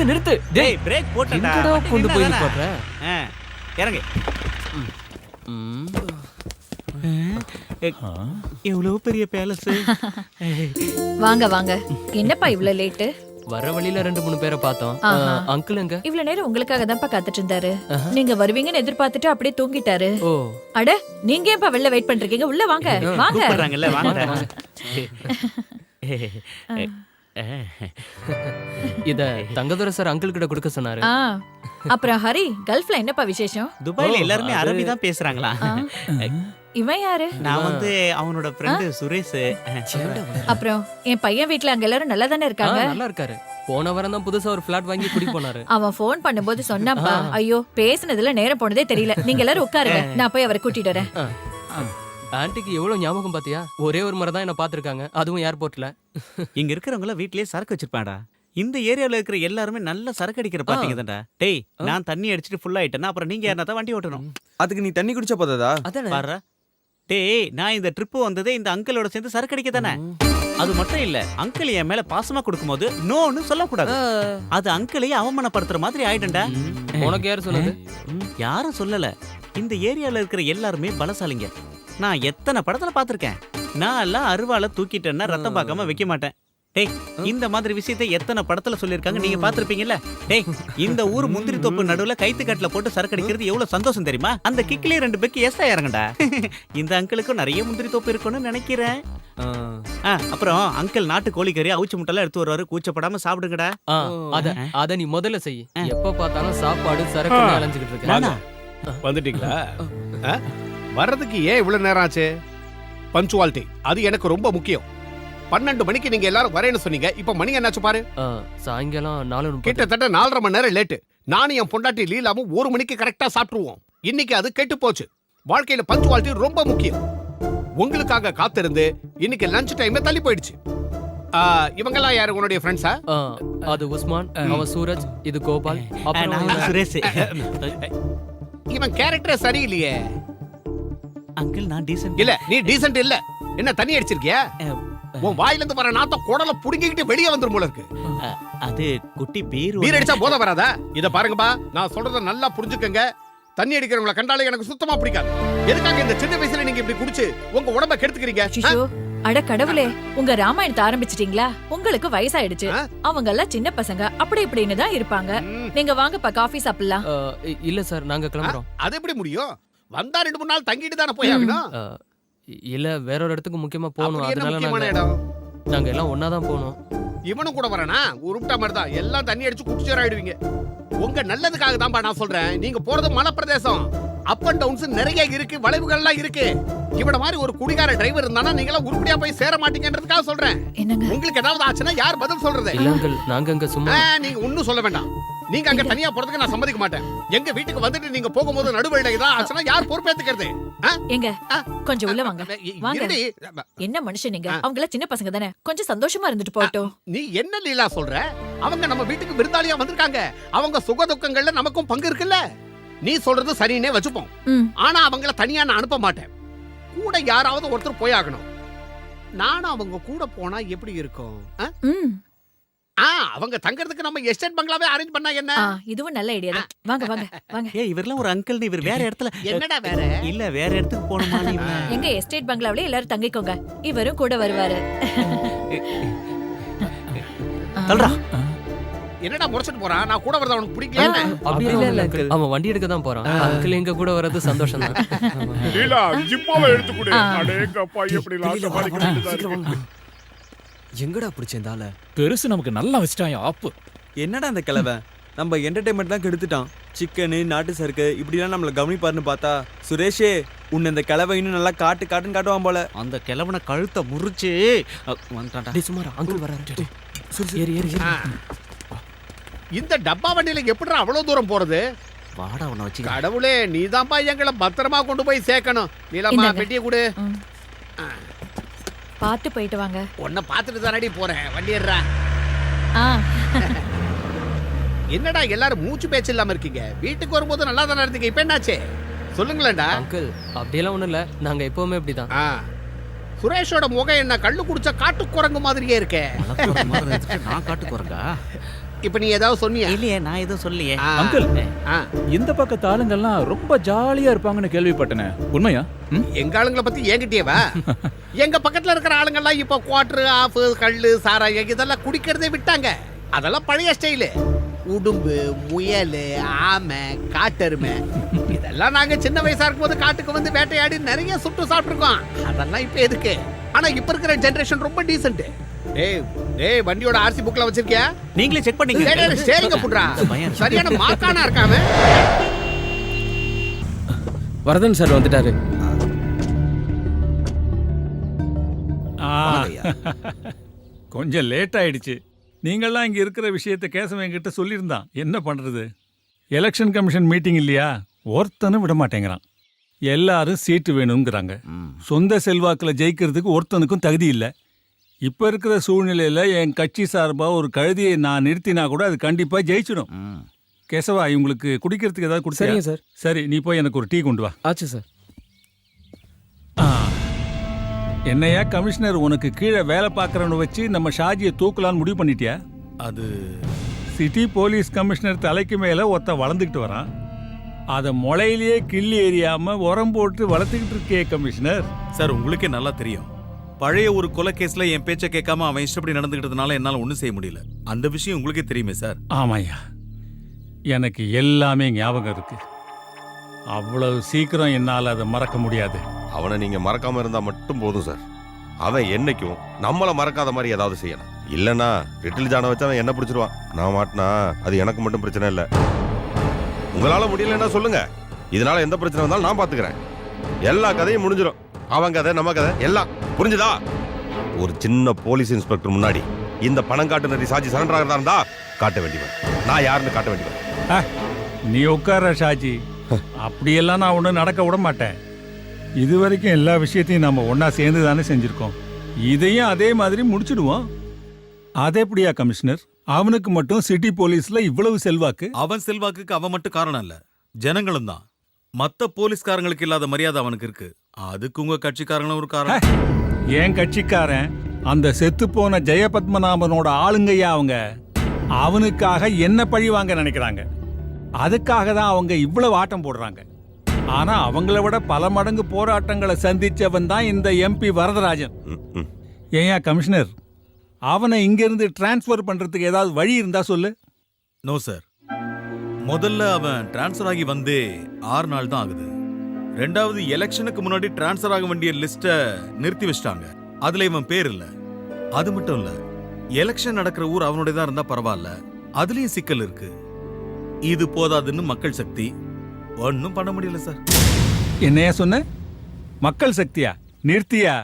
நிறுத்து. டேய், பிரேக் போட்டடா. எங்கடா கொண்டு போய் நிப்பாட்ற? இறங்கு. எவ்வளவு பெரிய பேலஸ். வாங்க வாங்க. என்னப்பா இவ்ளோ லேட்டு? வர வழியில 2-3 பேரை பார்த்தோம். அங்கிள் எங்க? இவ்ளோ நேரம் உங்களுக்காக தான்ப்பா காத்துட்டு இருந்தாரு. நீங்க வருவீங்கன்னு எதிர்பார்த்துட்டு அப்படியே தூங்கிட்டாரு. ஓ, அட, நீங்க ஏன்ப்பா வெளில வெயிட் பண்றீங்க? உள்ள வாங்க. வாங்க. கூப்பிடுறாங்கல்ல, வாங்க. இத தங்கதுரை சார் அங்கிள் கிட்ட கொடுக்க சொன்னாரு. அப்புறம் ஹரி, கல்ஃப்ல என்னப்பா விசேஷம்? துபாயில எல்லாருமே அரபி தான் பேசுறாங்களா? இவன் யாரு? நான் வந்து அவனோட ஃப்ரெண்ட் சுரேஷ். அப்புறம் என் பையன் வீட்ல அங்க எல்லாரும் நல்லா தானே இருக்காங்க? நல்லா இருக்காரு. போன வாரம் தான் புதுசா ஒரு ஃபிளாட் வாங்கி குடி போனாரு. அவன் ஃபோன் பண்ணும்போது சொன்னாப்பா. ஐயோ, பேசுனதுல நேரம் போனதே தெரியல. நீங்க எல்லாரும் உட்காருங்க, நான் போய் அவரை கூட்டிட்டு வரேன். ஆன்ட்டிக்கு எவ்வளவு ஞாபகம் பாத்தியா? ஒரே ஒரு முறை தான் என்ன பாத்துருக்காங்க, அதுவும் ஏர்போர்ட்ல. இங்க இருக்கிறவங்க வீட்லயே சரக்கு வச்சிருப்பாடா. இந்த ஏரியால இருக்கிற எல்லாருமே நல்ல சரக்கு அடிக்கிற பாத்தீங்க தான்டா. டேய், நான் தண்ணி அடிச்சிட்டு ஃபுல் ஆயிட்டேன்னா அப்புறம் நீங்க யாரா தான் வண்டி ஓட்டணும். அதுக்கு நீ தண்ணி குடிச்சா போதாதா? பாரு. டேய், நான் இந்த ட்ரிப் வந்ததே இந்த அங்கிளோட சேர்ந்து சரக்கு அடிக்க தானே. அது மட்டும் இல்ல, அங்கிள் என் மேல பாசமா கொடுக்கும்போது நோன்னு சொல்லக்கூடாது. அது அங்கிளையே அவமானப்படுத்துற மாதிரி ஆயிடும்டா. உனக்கு யாரு சொன்னது? யாரும் சொல்லல. இந்த ஏரியால இருக்கிற எல்லாருமே பலசாலிங்க. நான் எத்தனை படத்துல பாத்திருக்கேன். நான் எல்லாம் அருவால தூக்கிட்டேன்னா ரத்தம் பார்க்காம வைக்க மாட்டேன். டேய், இந்த மாதிரி விஷயத்தை எத்தனை படத்துல சொல்லிருக்காங்க, நீங்க பாத்திருப்பீங்கல்ல. டேய், இந்த ஊர் முந்திரி தோப்பு நடுவுல கைத்துக்கட்டுல போட்டு சரக்கு அடிக்கிறது எவ்வளவு சந்தோஷம் தெரியுமா? அந்த கிக்லயே 2 பெக்கு எஸ்டா இறங்கடா. இந்த அங்கிளுக்கும் நிறைய முந்திரி தோப்பு இருக்கும்னு நினைக்கிறேன். அப்புறம் அங்கிள் நாட்டு கோழிக்கறி அவிச்சு முட்டெல்லாம் எடுத்து வருவாரு. கூச்சப்படாம சாப்பிடுங்கடா. அத நீ முதல்ல செய். எப்ப பார்த்தாலும் சாப்பாடு சரக்கு அலைஞ்சுக்கிட்டு இருக்க. வந்துட்டீங்களா? வர்றதுக்கு ஏன் இவ்வளவு நேரம் ஆச்சு? பஞ்சுவாலிட்டி அது எனக்கு ரொம்ப முக்கியம். 12 மணிக்கு நீங்க எல்லாரும் வரேன்னு சொன்னீங்க. இப்ப மணி என்னாச்சு பாரு. சாயங்காலம் 4:30. கிட்டத்தட்ட 4.5 மணி நேரம் லேட்டு. நானும் என் பொண்டாட்டி லீலாவும் 1 மணிக்கு கரெக்டா சாப்பிட்டுருவோம். இன்னைக்கு அது கெட்டு போச்சு. வாழ்க்கையில பஞ்சுவாலிட்டி ரொம்ப முக்கியம். உங்களுக்காக காத்திருந்து இன்னைக்கு லஞ்ச் டைம் தள்ளி போயிடுச்சு. இவங்கெல்லாம் யாரு உன்னுடைய ஃப்ரெண்ட்ஸா? அது உஸ்மான், அவன் சூரஜ், இது கோபால், அப்புறம் சுரேஷ். இவன் கேரக்டர் சரியில்லையே. அங்கிள், நான் டீசன்ட் இல்ல. நீ டீசன்ட் இல்ல. என்ன தண்ணி அடிச்சிருக்கியா? உன் வாயில இருந்து வர நாத்த குடல புடுங்கிக்கிட்டு வெளியே வந்துரும் போல இருக்கு. அது குட்டி பீர். பீர் அடிச்சா போத வராதா? இத பாருங்கப்பா, நான் சொல்றத நல்லா புரிஞ்சுக்கங்க. தண்ணி அடிக்கிறவங்கள கண்டாலே எனக்கு சுத்தமா பிடிக்காது. எதுக்காக இந்த சின்ன வயசுல நீங்க இப்படி குடிச்சு உங்க உடம்ப கெடுத்துக்கிறீங்க? அட கடவுளே, உங்க ராமாயணத்தை ஆரம்பிச்சிட்டீங்களா? உங்களுக்கு வயசாயிடுச்சு. அவங்க எல்லாம் சின்ன பசங்க, அப்படி இப்படின்னு தான் இருப்பாங்க. நீங்க வாங்கப்பா, காஃபி சாப்பிடலாம். இல்ல சார், நாங்க கிளம்புறோம். அது எப்படி முடியும்? வந்தா 2-3 நாள் தங்கிட்டு தானே போய் ஆகணும். இல்ல, வேற ஒரு இடத்துக்கு முக்கியமா போகணும். அதனால முக்கியமான இடம் நாங்க எல்லாம் ஒன்னா தான் போனோம். இவனும் கூட வரனா உருப்பிட்ட மாதிரி தான் எல்லாம் தண்ணி அடிச்சு குடிச்சேராயிடுவீங்க. உங்க நல்லதுக்காக தான்ப்பா நான் சொல்றேன். நீங்க போறது மலை பிரதேசம், அப் அண்ட் டவுன்ஸ் நிறைய இருக்கு, வளைவுகள்லாம் இருக்கு. இவட மாதிரி ஒரு குடிகார டிரைவர் இருந்தானா நீங்க உருப்படியா போய் சேர மாட்டீங்கன்றதுக்காக சொல்றேன். உங்களுக்கு ஏதாவது ஆச்சுன்னா யார் பதில் சொல்றது? இல்ல அங்கிள், நாங்க அங்க சும்மா நீங்க ஒன்னும் சொல்ல வேண்டாம். நீங்க அங்க தனியா போறதுக்கு நான் சம்மதிக்க மாட்டேன். எங்க வீட்டுக்கு வந்துட்டு நீங்க போகும்போது நடுவழியில ஏதாவது ஆச்சுன்னா யார் பொறுப்பேத்துக்கிறது? எங்க கொஞ்சம் உள்ள வாங்க. வாங்க. என்ன மனுஷன் நீங்க? அவங்கள சின்ன பசங்க தானே, கொஞ்சம் சந்தோஷமா இருந்துட்டு போட்டோம். நீ என்ன லீலா சொல்ற? அவங்க நம்ம வீட்டுக்கு விருந்தாளியா வந்திருக்காங்க. அவங்க சுக துக்கங்கள்ல நமக்கும் பங்கு இருக்குல்ல. நீ சொல்றது சரின்னே வச்சுப்போம். ஆனா அவங்கள தனியா நான் அனுப்ப மாட்டேன். கூட யாராவது ஒருத்தர் போய் ஆகணும். நானும் அவங்க கூட போனா எப்படி இருக்கும்? அவங்க தங்கறதுக்கு நம்ம எஸ்டேட் பங்களாவே அரேஞ்ச் பண்ணா என்ன? இதுவும் நல்ல ஐடியா தான். வாங்க வாங்க வாங்க. ஏய், இவர்லாம் ஒரு அங்கிள், இவர் வேற இடத்துல. என்னடா வேற? இல்ல வேற இடத்துக்கு போணுமா நீ? எங்க எஸ்டேட் பங்களாவிலே எல்லாரும் தங்கிக்கோங்க. இவரும் கூட வருவாரு. தல்றா. என்னடா முறைச்சிட்டு போறான்? நான் கூட வரத அவனுக்கு பிடிக்கல. அப்படி இல்ல அங்கிள், அவன் வண்டி எடுக்க தான் போறான். அங்கிள் எங்க கூட வர்றது சந்தோஷம் தான். லீலா ஜிப்பாவை எடுத்து கொடு. அடேங்கப்பா எப்படி லாஸ்ட் பாலிக்கு எங்கடா பிடிச்சேந்தால பெருசு நமக்கு நல்லா வச்சிட்டான் ஆப்பு. என்னடா அந்த கிழவை நம்ம என்டர்டைன்மெண்ட் தான் கெடுத்துட்டான். சிக்கனு, நாட்டு சருக்கு இப்படிலாம் நம்மள கவனிப்பாருன்னு பார்த்தா சுரேஷே உன்னை இந்த கிழவை இன்னும் நல்லா காட்டுன்னு காட்டுவான் போல. அந்த கிழவனை கழுத்தை முறிச்சு வந்துட்டான்டா. டேய் சுமாரா, அங்கிள் வராரு. ஏறி ஏறி. இந்த டப்பா வண்டியில எப்படிடா அவ்வளவு தூரம் போறது? வாடா உன்னை வச்சு. கடவுளே, நீதான்ப்பா எங்களை பத்திரமா கொண்டு போய் சேர்க்கணும். நீலம்மா பெட்டியை கொடு. பார்த்து போயிட்டு வாங்க. உன்னை பார்த்துட்டு தானடி போறேன். வண்டி ஏறா. என்னடா எல்லாரும் மூச்சு பேச்சு இல்லாம இருக்கீங்க? வீட்டுக்கு வரும்போது நல்லா தானே இருந்தீங்க, இப்ப என்னாச்சு சொல்லுங்களேன்டா. அங்கிள் அப்படியெல்லாம் ஒண்ணும் இல்ல, நாங்க எப்பவுமே இப்படிதான். சுரேஷோட முகம் என்ன கள்ளு குடிச்ச காட்டு குரங்கு மாதிரியே இருக்கே. நான் காட்டு குரங்கா? இப்ப நீ ஏதாவது சொன்னியா? இல்லையே, நான் எதுவும் சொல்லியே. அங்கிள், இந்த பக்கத்து ஆளுங்கெல்லாம் ரொம்ப ஜாலியா இருப்பாங்கன்னு கேள்விப்பட்டனே, உண்மையா? எங்க ஆளுங்களை பத்தி என்கிட்டயேவா? எங்க பக்கத்துல இருக்கிற ஆளுங்கெல்லாம் இப்ப குவார்டர், ஆஃப், கள்ளு, சாராயம் இதெல்லாம் குடிக்கிறதே விட்டாங்க. அதெல்லாம் பழைய ஸ்டைலு. உடும்பு, முயல், ஆமை, காட்டெருமை இதெல்லாம் நாங்க சின்ன வயசா இருக்கும்போது காட்டுக்கு வந்து வேட்டையாடி நிறைய சுட்டு சாப்பிட்டுருக்கோம். அதெல்லாம் இப்ப எதுக்கு? ஆனா இப்ப இருக்கிற ஜெனரேஷன் ரொம்ப டீசென்ட். டேய் வண்டியோட ஆர்சி புக்ல வச்சிருக்கியா? நீங்களே செக் பண்ணீங்க. ஸ்டேரிங்க புட்றா. சரியான மாக்கானா இருக்காம. வரதன் சார் வந்துட்டாரு. கொஞ்சம் லேட் ஆயிடுச்சு. நீங்கள்லாம் இங்கே இருக்கிற விஷயத்தை கேசவன் என்கிட்ட சொல்லியிருந்தான். என்ன பண்ணுறது? எலெக்ஷன் கமிஷன் மீட்டிங் இல்லையா, ஒருத்தனும் விட மாட்டேங்கிறான். எல்லாரும் சீட்டு வேணுங்கிறாங்க. சொந்த செல்வாக்கில் ஜெயிக்கிறதுக்கு ஒருத்தனுக்கும் தகுதி இல்லை. இப்போ இருக்கிற சூழ்நிலையில் என் கட்சி சார்பாக ஒரு கழுதியை நான் நிறுத்தினா கூட அது கண்டிப்பாக ஜெயிச்சிடும். கேசவா, இவங்களுக்கு குடிக்கிறதுக்கு ஏதாவது கொடுத்து? சரிங்க சார். சரி, நீ போய் எனக்கு ஒரு டீ கொண்டு வா. ஆச்சு சார். என்னையா கமிஷனர், உனக்கு கீழே வேலை பார்க்குறவனை வச்சு நம்ம ஷாஜியை தூக்கலான்னு முடிவு பண்ணிட்டியா? அது சிட்டி போலீஸ் கமிஷனர் தலைக்கு மேலே ஒருத்த வளர்ந்துக்கிட்டு வரான். அதை முளையிலேயே கிள்ளி எறியாமல் உரம் போட்டு வளர்த்துக்கிட்டு இருக்கே கமிஷனர். சார், உங்களுக்கே நல்லா தெரியும், பழைய ஒரு கொலை கேஸ்ல என் பேச்சை கேட்காம அவன் இஷ்டப்படி நடந்துக்கிட்டதுனால என்னால ஒன்றும் செய்ய முடியல. அந்த விஷயம் உங்களுக்கே தெரியுமே சார். ஆமாய்யா, எனக்கு எல்லாமே ஞாபகம் இருக்கு. அவ்வளவு சீக்கிரம் என்னால் அதை மறக்க முடியாது. அவனை நீங்க மறக்காம இருந்தா மட்டும் போதும் சார். அவன் என்னைக்கும் நம்மள மறக்காத மாதிரி ஏதாவது செய்யணும். இல்லைன்னா லிட்டில் ஜானை வச்சு அவன் என்ன பிடிச்சிருவான். நான் மாட்டினா அது எனக்கு மட்டும் பிரச்சனை இல்லை. உங்களால முடியலன்னா சொல்லுங்க, இதனால எந்த பிரச்சனை வந்தாலும் நான் பாத்துக்கிறேன். எல்லா கதையும் முடிஞ்சிடும். அவன் கதை, நம்ம கதை எல்லாம் புரிஞ்சுதா? ஒரு சின்ன போலீஸ் இன்ஸ்பெக்டர் முன்னாடி இந்த பணம் காட்டு நரி சாட்சி சரண்டர் ஆகிறதா இருந்தா காட்ட வேண்டியவன். நான் யாருன்னு காட்ட வேண்டியவன். நீ உட்கார ஷாஜி, அப்படியெல்லாம் நான் ஒன்றும் நடக்க விட மாட்டேன். இது வரைக்கும் எல்லா விஷயத்தையும் நம்ம ஒன்னா சேர்ந்து தானே செஞ்சிருக்கோம். இதையும் அதே மாதிரி முடிச்சிடுவோம். அது எப்படியா கமிஷனர்? அவனுக்கு மட்டும் சிட்டி போலீஸ்ல இவ்வளவு செல்வாக்கு? அவன் செல்வாக்குக்கு அவன் மட்டும் காரணம் இல்ல, ஜனங்களும் தான். மத்த போலீஸ்காரங்களுக்கு இல்லாத மரியாதை அவனுக்கு இருக்கு. அதுக்கு உங்க கட்சிக்காரங்களும் ஒரு காரணம். என் கட்சிக்காரன் அந்த செத்து போன ஜெயபத்மநாபனோட ஆளுங்கய்யா அவங்க. அவனுக்காக என்ன பழி வாங்க நினைக்கிறாங்க. அதுக்காக தான் அவங்க இவ்வளவு ஆட்டம் போடுறாங்க. ஆனா அவங்கள விட பல மடங்கு போராட்டங்களை சந்திச்சவன் தான் இந்த எம்பி வரதராஜன். ஏயா கமிஷனர், அவனை இங்கிருந்து டிரான்ஸ்பர் பண்றதுக்கு ஏதாவது வழி இருந்தா சொல்லு. நோ சார், முதல்ல அவன் டிரான்ஸ்பர் ஆகி வந்தே 6 நாள் தான் ஆகுது. ரெண்டாவது, எலெக்ஷனுக்கு முன்னாடி டிரான்ஸ்பர் ஆக வேண்டிய லிஸ்ட நிறுத்தி வச்சிட்டாங்க. அதுல இவன் பேர் இல்ல. அது மட்டும் இல்ல, எலெக்ஷன் நடக்கிற ஊர் அவனுடைய தான் இருந்தா பரவாயில்ல, அதுலயும் சிக்கல் இருக்கு. இது போதாதுன்னு மக்கள் சக்தி ஒன்னும் பண்ண முடியல சார். என்னையா சொன்ன? மக்கள் சக்தியா? நிறுத்தியா?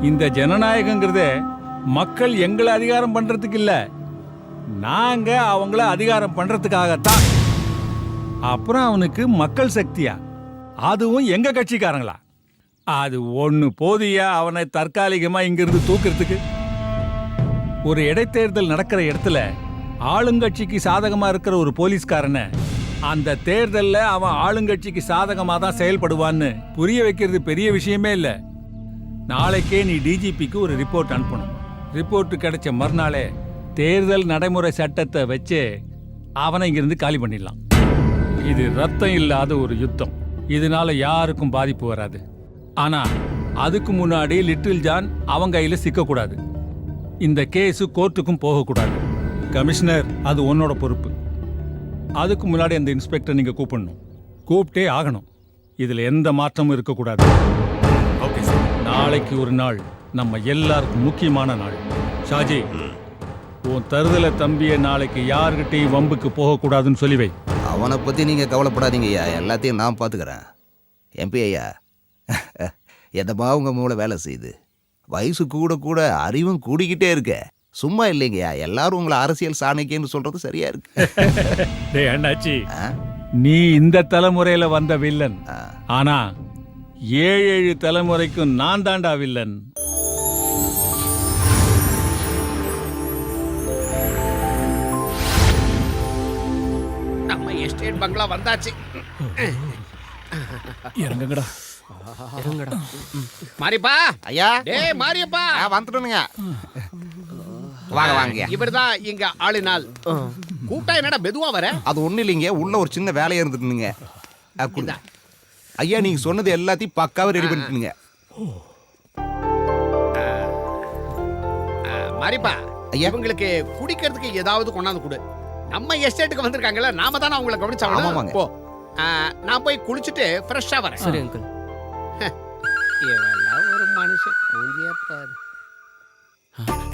இந்த ஜனநாயகங்கிறதே மக்கள் எங்களை அதிகாரம் பண்றதுக்கு இல்ல, நாங்க அவங்கள அதிகாரம் பண்றதுக்காகத்தான். அப்புறம் அவனுக்கு மக்கள் சக்தியா? அதுவும் எங்க கட்சிக்காரங்களா? அது ஒண்ணு போதியா அவனை தற்காலிகமா இங்கிருந்து தூக்கிறதுக்கு? ஒரு இடைத்தேர்தல் நடக்கிற இடத்துல ஆளுங்கட்சிக்கு சாதகமா இருக்கிற ஒரு போலீஸ்காரனை அந்த தேர்தல்ல அவன் ஆளுங்கட்சிக்கு சாதகமா தான் செயல்படுவான்னு புரிய வைக்கிறது பெரிய விஷயமே இல்ல. நாளைக்கே நீ டிஜிபிக்கு ஒரு ரிப்போர்ட் அனுப்பணும். ரிப்போர்ட் கிடைச்ச மறுநாளே தேர்தல் நடைமுறை சட்டத்தை வச்சு அவனை இங்கிருந்து காலி பண்ணிடலாம். இது ரத்தம் இல்லாத ஒரு யுத்தம். இதனால யாருக்கும் பாதிப்பு வராது. ஆனா அதுக்கு முன்னாடி லிட்டில் ஜான் அவங்க கையில சிக்கக்கூடாது. இந்த கேஸு கோர்ட்டுக்கும் போகக்கூடாது. கமிஷனர், அது உன்னோட பொறுப்பு. அதுக்கு முன்னாடி அந்த இன்ஸ்பெக்டர் நீங்க கூப்பிடணும், கூப்பிட்டே ஆகணும். இதுல எந்த மாற்றமும் இருக்கக்கூடாது. Okay sir. நாளைக்கு ஒரு நாள் நம்ம எல்லாருக்கும் முக்கியமான நாள். ஷாஜி, உன் தருதல தம்பிய நாளைக்கு யாருக்கிட்டையும் வம்புக்கு போகக்கூடாதுன்னு சொல்லி வை. அவனை பத்தி நீங்க கவலைப்படாதீங்க ஐயா, எல்லாத்தையும் நான் பாத்துக்கிறேன். எம்பி ஐயா, எதமா உங்க மூளை வேலை செய்யுது. வயசு கூட கூட அறிவும் கூடிக்கிட்டே இருக்க. சும்மா இல்லைங்கய்யா, எல்லாரும் உங்களை அரசியல் சாணக்கியன்னு சொல்றது சரியா இருக்கு. டேய் அண்ணாச்சி, நீ இந்த தலைமுறையில வந்த வில்லன். ஆனா 7 தலைமுறைக்கும் நான் தாண்டா வில்லன். நம்ம எஸ்டேட் பங்களா வந்தாச்சு. இறங்குங்கடா. இறங்குடா. மாரியப்பா ஐயா. டேய் மாரியப்பா, வந்துட்டேனுங்க. வாங்க வாங்க. இவர்தான் இங்க ஆளினால். கூட்டா என்னடா மெதுவா வர? அது ஒண்ணு இல்லைங்க, உள்ள ஒரு சின்ன வேலையா இருந்துட்டுங்க. ஐயா, நீங்க சொன்னது எல்லாத்தையும் பக்காவா ரெடி பண்ணிட்டுங்க. மாரியப்பா, இவங்களுக்கு குடிக்கிறதுக்கு ஏதாவது கொண்டாந்து கொடு. நம்ம எஸ்டேட்டுக்கு வந்திருக்காங்கல்ல, நாம தானே அவங்களை கவனிச்சாங்க. போ, நான் போய் குளிச்சுட்டு ஃப்ரெஷ்ஷா வரேன். சரி அங்கிள். இவெல்லாம் ஒரு மனுஷன்.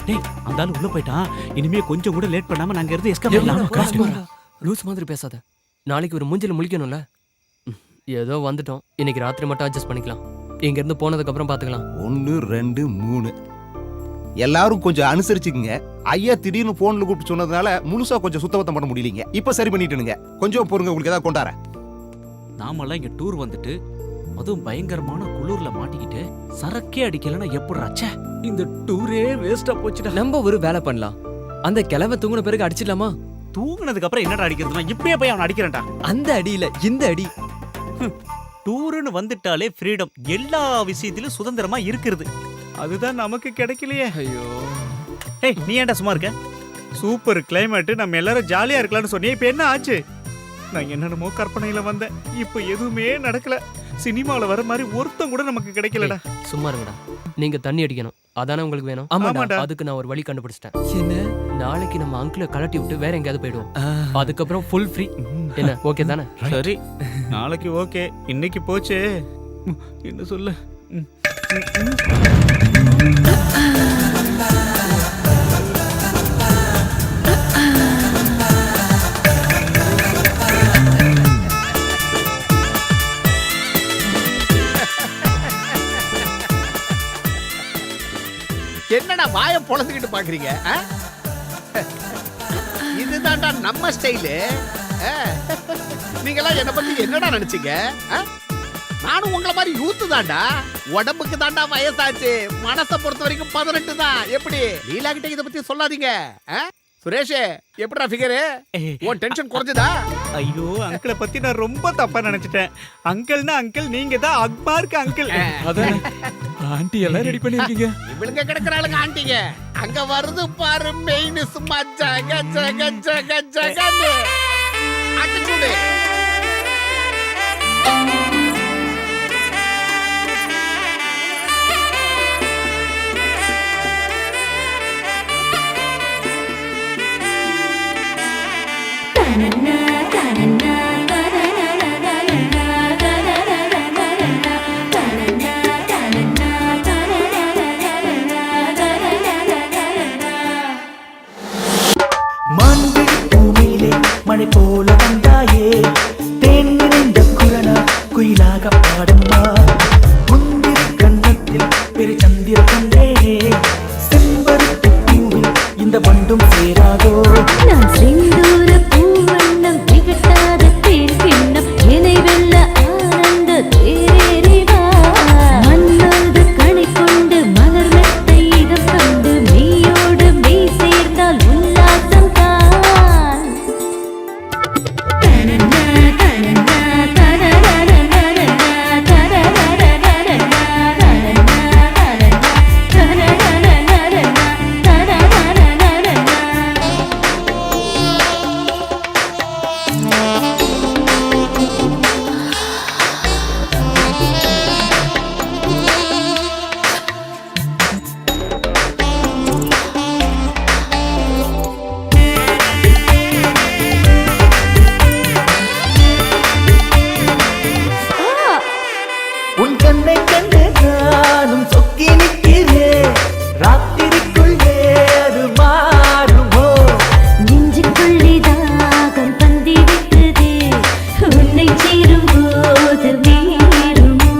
டேய், அந்த ஆளு உள்ள போயிட்டான். இனிமே கொஞ்சம் கூட லேட் பண்ணாம நாங்க இருந்து எஸ்கேப் பண்ணலாம். லூஸ் மாதிரி பேசாத. நாளைக்கு ஒரு மூஞ்சில முழிக்கணும்ல. ஏதோ வந்துட்டோம், இன்னைக்கு ராத்திரி மட்டும் அட்ஜஸ்ட் பண்ணிக்கலாம். இங்க இருந்து போனதுக்கு அப்புறம் பாத்துக்கலாம். 1 2 3 எல்லாரும் கொஞ்சம் அனுசரிச்சுக்குங்க. ஐயா திடீர்னு போன்ல கூப்பிட்டு சொன்னதுனால முழுசா கொஞ்சம் சுத்தபத்தம் பண்ண முடியலீங்க. இப்ப சரி பண்ணிட்டுனுங்க. கொஞ்சம் பொறுங்க, உங்களுக்கு ஏதாவது கொண்டார. நாமெல்லாம் இங்க டூர் வந்துட்டு அதுவும் பயங்கரமான குளூர்ல மாட்டிக்கிட்டு சரக்கே அடிக்கலன்னா எப்படிராச்சே? இந்த டூரே வேஸ்டா போச்சுடா. நம்ம ஒரு வேலை பண்ணலாம். அந்த கிழவை தூங்குன பிறகு அடிச்சிடலாமா? தூங்குனதுக்கு அப்புறம் என்னடா அடிக்கிறதுனா? இப்பயே போய் அவனை அடிக்கிறேன்டா. அந்த அடியில இந்த அடி. டூருன்னு வந்துட்டாலே ஃப்ரீடம், எல்லா விஷயத்திலும் சுதந்திரமா இருக்கிறது. அதுதான் நமக்கு கிடைக்கலையே. ஐயோ. டேய், நீ ஏன்டா சும்மா இருக்க? சூப்பர் கிளைமேட், நம்ம எல்லாரும் ஜாலியா இருக்கலாம்னு சொன்னே. இப்ப என்ன ஆச்சு? நான் என்னென்னமோ கற்பனையில வந்தேன், இப்ப எதுவுமே நடக்கல. சினிமால வர மாதிரி ஒருத்தம் கூட நமக்கு கிடைக்கலடா. சும்மா இருங்கடா. நீங்க தண்ணி அடிக்கணும், அதானே உங்களுக்கு வேணும்? ஆமாடா. அதுக்கு நான் ஒரு வழி கண்டுபிடிச்சிட்டேன். என்ன? நாளைக்கு நம்ம அங்கிளை கலட்டி விட்டு வேற எங்கேயாவது போயிடுவோம். அதுக்கப்புறம் ஃபுல் ஃப்ரீ. என்ன, ஓகே தானே? சரி, நாளைக்கு ஓகே. இன்னைக்கு போச்சு, என்ன சொல்ல? என்னடா வாயை பொளந்துக்கிட்டு பாக்குறீங்க? இதுதான்டா நம்ம ஸ்டைலு. நீங்களாம் என்ன பத்தி என்னடா நினைச்சீங்க? நானும் உங்களை மாதிரி யூத்து தான்டா. உடம்புக்கு தான்டா வயசாச்சு, மனசை பொறுத்த வரைக்கும் 18 தான். எப்படி லீலா கிட்ட இதை பத்தி சொல்லாதீங்க. சுரேஷ், எப்படிடா ஃபிகரு? உன் டென்ஷன் குறைஞ்சதா? ஐயோ, அங்கிளை பத்தி நான் ரொம்ப தப்பா நினைச்சிட்டேன். அங்கிள்னா அங்கிள், நீங்க தான் அக்மார்க்கு அங்கிள். அதான் ஆண்டி எல்லாம் ரெடி பண்ணிருக்கீங்க. இவளுங்க கிடக்குறாளுங்க ஆண்டிங்க. அங்க வருது பாரு மெயின், சும்மா ஜக ஜக ஜக ஜகன்னு அடிச்சுடு. பாடம்மா முந்திரி கண்ணத்தில் பெரு சந்திர கண்டே செம்பருத்தி பூவில் இந்த வண்டும் சேராதோ நான் செந்தூர பூவண்ணம் திகட்டாத தேன் கிண்ணம் இணை வெல்ல ஆனந்த தேரேறிவா மன்னோடு கணை கொண்டு மலர் மெத்தை இதம் கண்டு மெய்யோடு மெய் சேர்ந்தால் உல்லாசம் தான் தனனா தனனா தனனா உன் கண்ணை கண்டு நானும் சொக்கி நிற்கிறேன் ராத்திரிக்குள்ளே அது மாறுமோ நெஞ்சுக்குள்ளே தாகம் பந்தி விட்டதே உன்னை சேரும் போது நேருமோ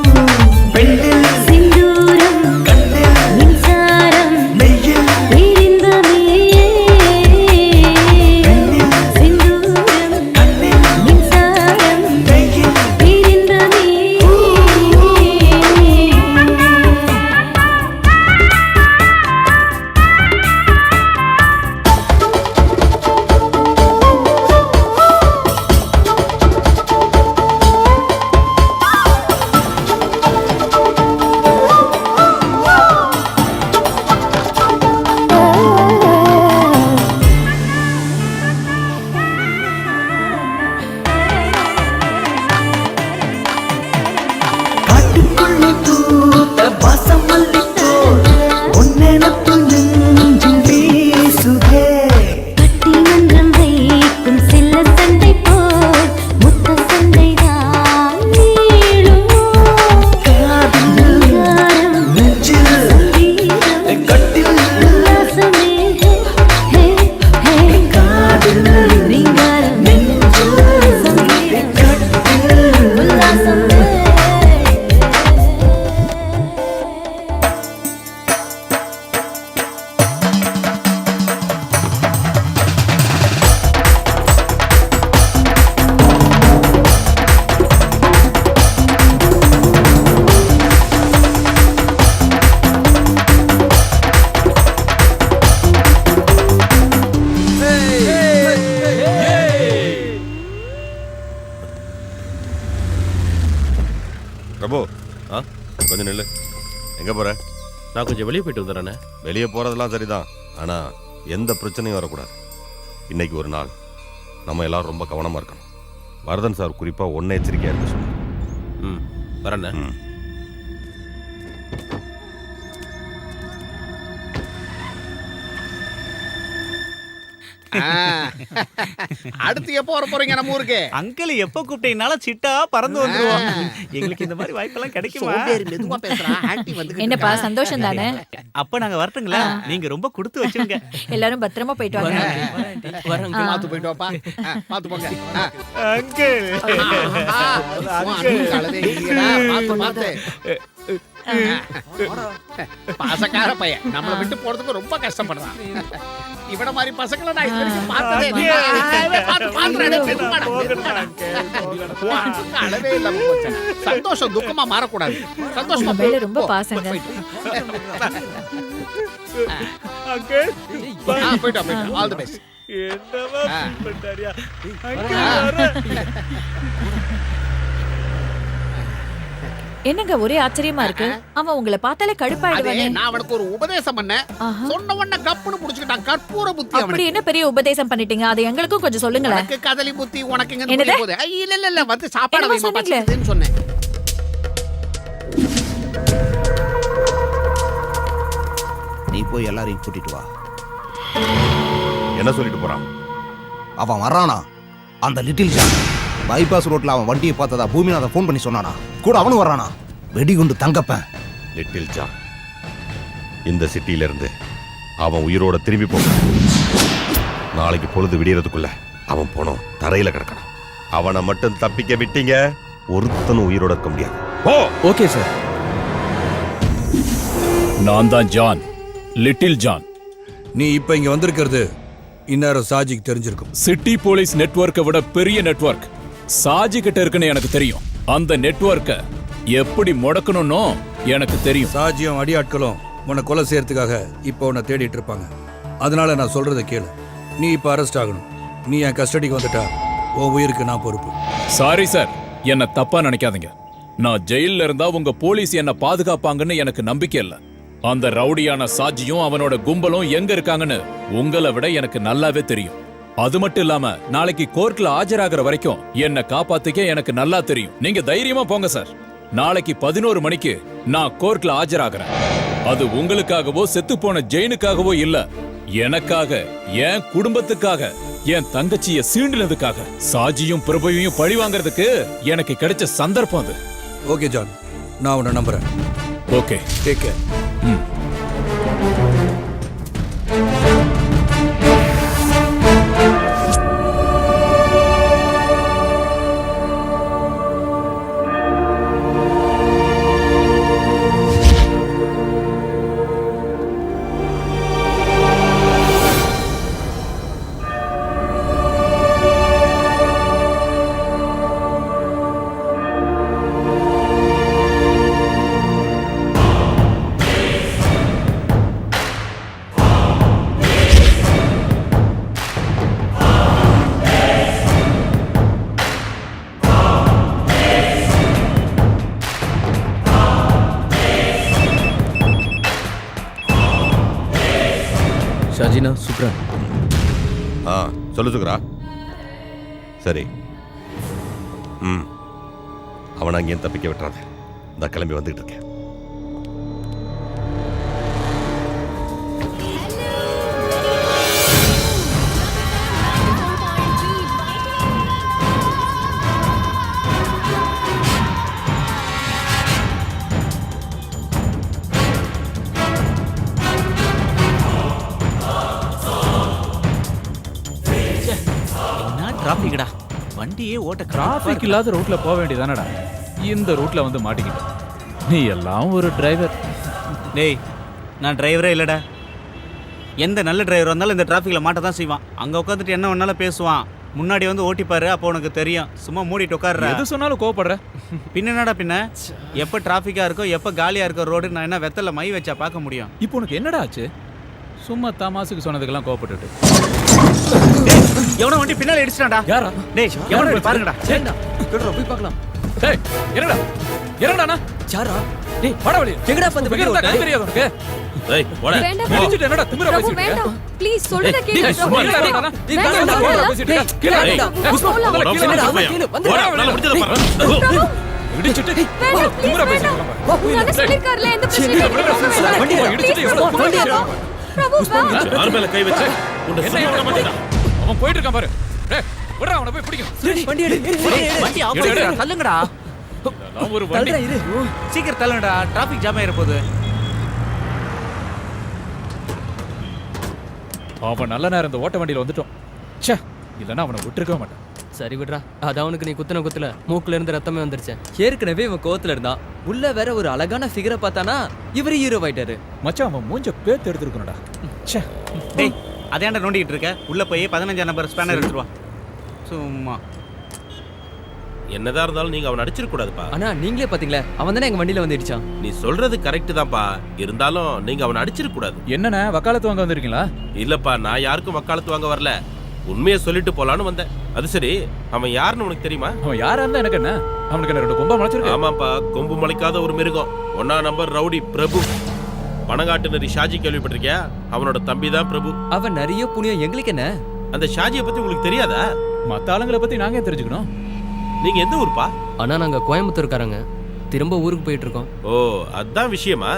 பெண்ணில் சிந்தூரம் கண்ணில் மின்சாரம் மெய்யில் பேரின்பமே சிந்தூரம் கண்ணில் மின்சாரம் மெய்யில் பேரின்பமே காட்டுக்குள்ளே பூத்த வாசம் மல்லித்தோல் உன்னெனப்பு நெஞ்சில் வீசுதே பட்டிமன்றம் வைக்கும் செல்ல சண்டை போல் முத்த சண்டைதான் நீளுமோ காதில் நெஞ்சில் கட்டில் உல்லாசமே ஹே ஹே காதில் ரீங்காரம் நெஞ்சில் கட்டில் உல்லாசமே பிரபு கொஞ்சம் நில்லு. எங்க போற? நான் கொஞ்சம் வெளியே போயிட்டு வந்துடுறேண்ணே. வெளியே போறதெல்லாம் சரிதான், ஆனா எந்த பிரச்சனையும் வரக்கூடாது. இன்னைக்கு ஒரு நாள் நம்ம எல்லாரும் ரொம்ப கவனமா இருக்கணும். வரதன் சார் குறிப்பா ஒன்ன எச்சரிக்கையா இருக்க சொன்னார். வரேண்ணே. அடுத்து எப்போ வர போறீங்க நம்ம ஊருக்கு? அங்கிள் எப்ப கூப்பிட்டீங்கனாலும் சிட்டா பறந்து வந்துருவோம். எங்களுக்கு இந்த மாதிரி வாய்ப்பெல்லாம் கிடைக்குமா? சோம்பேறி மெதுவா பேசுறா. ஆன்ட்டி வந்து என்னப்பா சந்தோஷம் தானே? அப்ப நாங்க வரட்டுங்களா? நீங்க ரொம்ப கொடுத்து வச்சுங்க. எல்லாரும் பத்திரமா போயிட்டு வாங்க. பார்த்து போயிட்டு வாப்பா. பார்த்து போங்க. அங்கிள் பார்த்து பார்த்து. பாசக்கார பையன் நம்மளை விட்டு போறதுக்கு ரொம்ப கஷ்டப்படுறான். இவட மாதிரி பசங்களை நான் இது வரைக்கும் பார்த்ததே இல்லை. அளவே இல்லாம போச்சு. சந்தோஷம் துக்கமா மாறக்கூடாது. சந்தோஷமா மேல ரொம்ப பாசங்க. போயிட்டு ஆல் தி பெஸ்ட். என்னங்க ஒரே ஆச்சரியமா இருக்கு. அவன் உங்களை பார்த்தாலே கடுப்பாயிடுவானே. நான் அவனுக்கு ஒரு உபதேசம் பண்ணேன். சொன்ன உடனே கப்புன்னு புடிச்சுக்கிட்டான். கற்பூர புத்தி அவனுக்கு. அப்படி என்ன பெரிய உபதேசம் பண்ணிட்டீங்க? அது எங்களுக்கும் கொஞ்சம் சொல்லுங்களேன். எனக்கு கதலி புத்தி, உனக்கு எங்க என்னது? புத்தி போகுது? இல்ல இல்ல வந்து சாப்பாடு என்னமோ வைமா சொன்னீங்களே. பச்சிதுன்னு சொன்னேன். நீ போய் எல்லாரையும் கூட்டிட்டு வா. என்ன சொல்லிட்டு போறான்? அவன் வர்றானா? அந்த லிட்டில் ஜான் பைபாஸ் ரோட்ல அவன் வண்டியை பார்த்ததா பூமிநாத ஃபோன் பண்ணி சொன்னானா? கூட அவனும் வர்றானா? வெடிகுண்டு தங்கப்பேன். லிட்டில் ஜான் இந்த சிட்டியில இருந்து அவன் உயிரோட திரும்பி போக நாளைக்கு பொழுது விடியறதுக்குள்ள அவன் போனோம் தரையில கிடக்கணும். அவனை மட்டும் தப்பிக்க விட்டீங்க, ஒருத்தனும் உயிரோட இருக்க முடியாது. போ. Okay sir. நான் தான் ஜான், லிட்டில் ஜான். நீ இப்ப இங்க வந்திருக்கிறது இந்நேரம் சாஜிக்கு தெரிஞ்சிருக்கும். சிட்டி போலீஸ் நெட்வொர்க்கை விட பெரிய நெட்வொர்க் சாஜி கிட்ட இருக்குன்னு எனக்கு தெரியும். அந்த நெட்வொர்க்கை எப்படி முடக்கணும்னு எனக்கு தெரியும். சாஜியும் அடியாட்களும் உன்னை கொலை செய்யறதுக்காக இப்போ உன்னை தேடிட்டு இருப்பாங்க. அதனால நான் சொல்றதை கேளு. நீ இப்போ அரெஸ்ட் ஆகணும். நீ என் கஸ்டடிக்கு வந்துட்டா உன் உயிருக்கு நான் பொறுப்பு. சாரி சார், என்ன தப்பா நினைக்காதீங்க. நான் ஜெயில்ல இருந்தா உங்க போலீஸ் என்ன பாதுகாப்பாங்கன்னு எனக்கு நம்பிக்கை இல்ல. அந்த ரவுடியான சாஜியும் அவனோட கும்பலும் எங்க இருக்காங்கன்னு உங்களை விட எனக்கு நல்லாவே தெரியும். அது மட்டும் இல்லாம நாளைக்கு கோர்ட்ல ஆஜராகிற வரைக்கும் என்ன காப்பாத்திக்க எனக்கு நல்லா தெரியும். நீங்க தைரியமா போங்க சார். நாளைக்கு 11 மணிக்கு நான் கோர்ட்ல ஆஜராகிறேன். அது உங்களுக்காகவோ செத்து போன ஜெயினுக்காகவோ இல்ல, எனக்காக, என் குடும்பத்துக்காக, என் தங்கச்சிய சீண்டினதுக்காக. சாஜியும் பிரபுவையும் பழி வாங்குறதுக்கு எனக்கு கிடைச்ச சந்தர்ப்பம் அது. ஓகே ஜான், நான் உன்னை நம்புறேன். Okay, take care. Shajina, Shukra. சொல்லு சுக்ரா. சரி. அவனை அங்கேயும் தப்பிக்க விட்டுறாத. இந்த கிளம்பி வந்துட்டு இருக்கேன். டிராபிக்டா, வண்டியே ஓட்ட. டிராபிக் இல்லாத ரூட்ல போக வேண்டியதானடா. இந்த ரூட்ல வந்து மாட்டிக்கிட்ட. நீ எல்லாம் ஒரு டிரைவர். டேய், நான் டிரைவரே இல்லடா. எந்த நல்ல டிரைவர் வந்தாலும் இந்த டிராஃபிக்ல மாட்ட தான் செய்வான். அங்க உட்காந்துட்டு என்ன வேணாலும் பேசுவான். முன்னாடி வந்து ஓட்டிப்பாரு, அப்போ உனக்கு தெரியும். சும்மா மூடிட்டு உட்கார்ற. எது சொன்னாலும் கோவப்படுற. பின்ன என்னடா பின்ன? எப்போ டிராஃபிக்கா இருக்கோ, எப்போ காலியா இருக்கோ ரோடு, நான் என்ன வெத்தல மை வச்சா பார்க்க முடியும்? இப்போ உனக்கு என்னடா ஆச்சு? சும்மா தமாசுக்கு சொன்னதுக்கெல்லாம் கோவப்பட்டுட்டு. எவனோ வண்டி பின்னால இடிச்சிட்டான்டா. யாரா? டேய், எவனோ பாருங்கடா. சரிடா, போய் பார்க்கலாம். டேய், என்னடா? என்னடானா? சாரா, டேய், வாடா வெளிய. எங்கடா வந்து பக்கத்துல கை தெரியாது உனக்கு? டேய், போடா. இடிச்சிட்டு என்னடா திமிரா பிரபு பேசிட்டு? வேண்டாம், ப்ளீஸ் சொல்றத கேளு. டேய், சும்மா இருடா. வேண்டாம், பேசிட்டு. கீழ டேய், இடிச்சிட்டு வேண்டாம், திமிரா ப்ளீஸ் பேசிட்டு. வேண்டாம். நான் சொல்லிருக்கார்ல, எந்த பிரச்சனையும் இல்ல. வண்டி இடிச்சிட்டு எவ்வளவு பிரபு வா. யார் மேல கை வச்சு உன்னை சும்மா விட மாட்டேடா. அவன் போயிட்டு இருக்கான் பாரு. டேய், விடுடா, அவனை போய் பிடிக்கும். வண்டி எடு. வண்டி ஆஃப் பண்ணுடா, தள்ளுங்கடா. நான் ஒரு வண்டி. சீக்கிரம் தள்ளுங்கடா, டிராஃபிக் ஜாம் ஆயிர போகுது. அவன் நல்ல நேரம் இந்த ஓட்ட வண்டியில வந்துட்டோம். ச்சே, இல்லைன்னா அவனை விட்டுருக்க மாட்டான். சரி விடுறா, அது அவனுக்கு நீ குத்துன குத்துல மூக்குல இருந்து ரத்தமே வந்துருச்சு. ஏற்கனவே இவன் கோவத்துல இருந்தான். உள்ள வேற ஒரு அழகான ஃபிகரை பார்த்தானா இவரு ஹீரோ ஆயிட்டாரு. மச்சான், அவன் மூஞ்ச பேத்து எடுத்துருக்கணும்டா. ச்சே. டேய், அதேண்டா நோண்டிட்டு இருக்க. உள்ள போய் 15 நம்பர் ஸ்பேனர் எடுத்துருவா. சும்மா என்னதான் இருந்தாலும் நீங்க அவன் அடிச்சிருக்க கூடாதுப்பா. ஆனா நீங்களே பாத்தீங்களா, அவன் தானே எங்க வண்டியில வந்து இடிச்சான். நீ சொல்றது கரெக்ட் தான்ப்பா. இருந்தாலும் நீங்க அவன் அடிச்சிருக்க கூடாது. என்னண்ணே, வக்காலத்து வாங்க வந்திருக்கீங்களா? இல்லப்பா, நான் யாருக்கும் வக்காலத்து வாங்க வரல. உண்மையை சொல்லிட்டு போலான்னு வந்தேன். அது சரி, அவன் யாருன்னு உனக்கு தெரியுமா? அவன் யாரா இருந்தா எனக்கு என்ன? அவனுக்கு என்ன 2 கொம்பா முளைச்சிருக்கு? ஆமாப்பா, கொம்பு முளைக்காத ஒரு மிருகம். 1 நம்பர் ரவுடி பிரபு. பணங்காட்டு நரி ஷாஜி கேள்விப்பட்டிருக்கியா? அவனோட தம்பி தான் பிரபு. அவன் நிறைய புண்ணியம், எங்களுக்கு என்ன? அந்த ஷாஜியை பத்தி உங்களுக்கு தெரியாதா? மத்த ஆளுங்களை பத்தி நாங்க ஏன் தெரிஞ்சுக்கணும்? நீங்க எந்த ஊர்ப்பா? ஆனா நாங்க கோயம்புத்தூர்காரங்க. திரும்ப ஊருக்கு போயிட்டு இருக்கோம். ஓ, அதான் விஷயமா?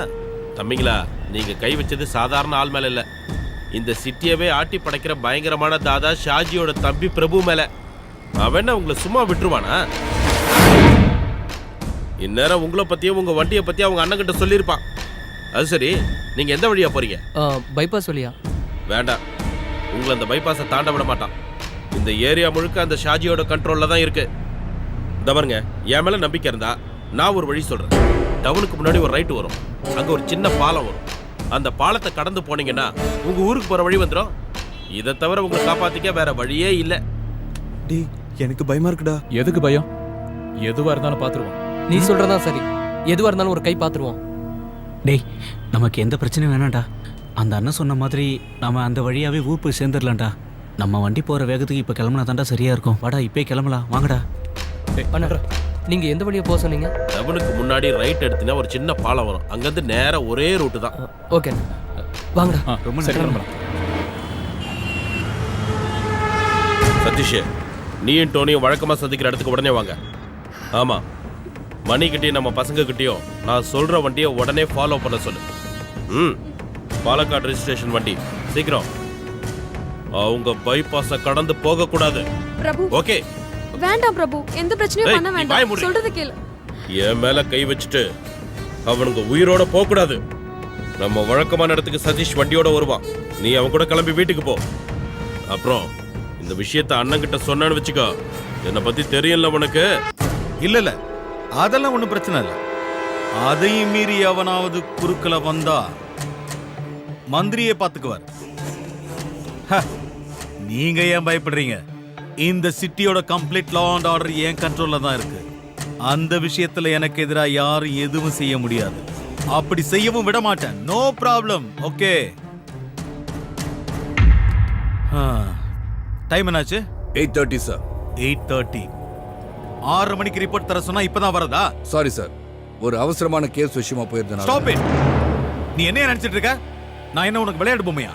தம்பிங்களா, நீங்க கை வச்சது சாதாரண ஆள் மேல இல்ல. இந்த சிட்டியவே ஆட்டி படைக்கிற பயங்கரமான தாதா ஷாஜியோட தம்பி பிரபு மேல. அவன் உங்களை சும்மா விட்டுருவானா? இந்நேரம் உங்களை பத்தியும் உங்க வண்டியை பத்தி அவங்க அண்ணன் கிட்ட சொல்லியிருப்பான். அது சரி, நீங்க எந்த வழியா போறீங்க? பைபாஸ் வழியா? வேண்டாம், உங்களை அந்த பைபாஸை தாண்ட விட மாட்டான். இந்த ஏரியா முழுக்க அந்த ஷாஜியோட கண்ட்ரோல்ல தான் இருக்கு. இந்த பாருங்க, என் மேல நம்பிக்கை இருந்தா நான் ஒரு வழி சொல்றேன். டவுனுக்கு முன்னாடி ஒரு ரைட் வரும், அங்க ஒரு சின்ன பாலம் வரும். அந்த பாலத்தை கடந்து போனீங்கன்னா உங்க ஊருக்கு போற வழி வந்துடும். இதை தவிர உங்களை காப்பாத்திக்க வேற வழியே இல்ல. டேய் எனக்கு பயமா இருக்குடா. எதுக்கு பயம்? எதுவா இருந்தாலும் பாத்துருவோம். நீ சொல்றதா சரி, எதுவா இருந்தாலும் ஒரு கை பாத்துருவோம். டேய் நமக்கு எந்த பிரச்சனையும் வேணாம்டா. அந்த அண்ணன் சொன்ன மாதிரி நாம அந்த வழியாவே ஊர் போய் சேர்ந்துடலாம்டா. நம்ம வண்டி போற வேகத்துக்கு இப்ப கிளம்புனா தாண்டா சரியா இருக்கும். வாடா இப்பே கிளம்பலாம், வாங்கடா. அண்ணா நீங்க எந்த வழியா போக சொன்னீங்க? டவுனுக்கு முன்னாடி ரைட் எடுத்தீங்கன்னா ஒரு சின்ன பாலம் வரும், அங்கிருந்து நேரா ஒரே ரூட்டு தான். ஓகே வாங்கடா. ரொம்ப சரி. சதீஷ், நீயும் டோனியும் வழக்கமா சந்திக்கிற இடத்துக்கு உடனே வாங்க. ஆமா, மணிக்கிட்டையும் நம்ம பசங்க கிட்டயும் நான் சொல்ற வண்டியை உடனே ஃபாலோ பண்ண சொல்லு. பாலக்காடு ரெஜிஸ்ட்ரேஷன் வண்டி, சீக்கிரம். அவங்க பைபாஸ கடந்து போக கூடாது. பிரபு ஓகே? வேண்டாம் பிரபு, எந்த பிரச்சனையும் ஏய், பண்ண நீ வேண்டாம். வாய மூடு. சொல்றது கேளு. என் மேல கை வச்சுட்டு அவனுங்க உயிரோட போக கூடாது. நம்ம வழக்கமான இடத்துக்கு சதீஷ் வண்டியோட வருவான். நீ அவன் கூட கிளம்பி வீட்டுக்கு போ. அப்புறம் இந்த விஷயத்த அண்ணன் கிட்ட சொன்னான்னு வச்சுக்கோ, என்னை பத்தி தெரியல உனக்கு. இல்ல அதெல்லாம் ஒண்ணும் பிரச்சனை இல்ல. அதையும் மீறி அவனாவது குறுக்கல வந்தா மந்திரியே பாத்துக்குவார். நீங்க ஏன் பயப்படுறீங்க? இந்த சிட்டியோட கம்ப்ளீட் லா அண்ட் ஆர்டர் என் கண்ட்ரோல்ல தான் இருக்கு. அந்த விஷயத்துல எனக்கு எதிராக யாரும் எதுவும் செய்ய முடியாது. அப்படி செய்யவும் விட மாட்டேன். No problem. ஓகே, டைம் என்னாச்சு? 8:30 சார். 8:30. 6 மணிக்கு ரிப்போர்ட் தர சொன்னா இப்பதான் வரதா? சாரி சார், ஒரு அவசரமான கேஸ் விஷயமா போயிருந்தேன். Stop it. நீ என்ன நினைச்சிட்டு இருக்க? நான் என்ன உனக்கு விளையாடு பொம்மையா?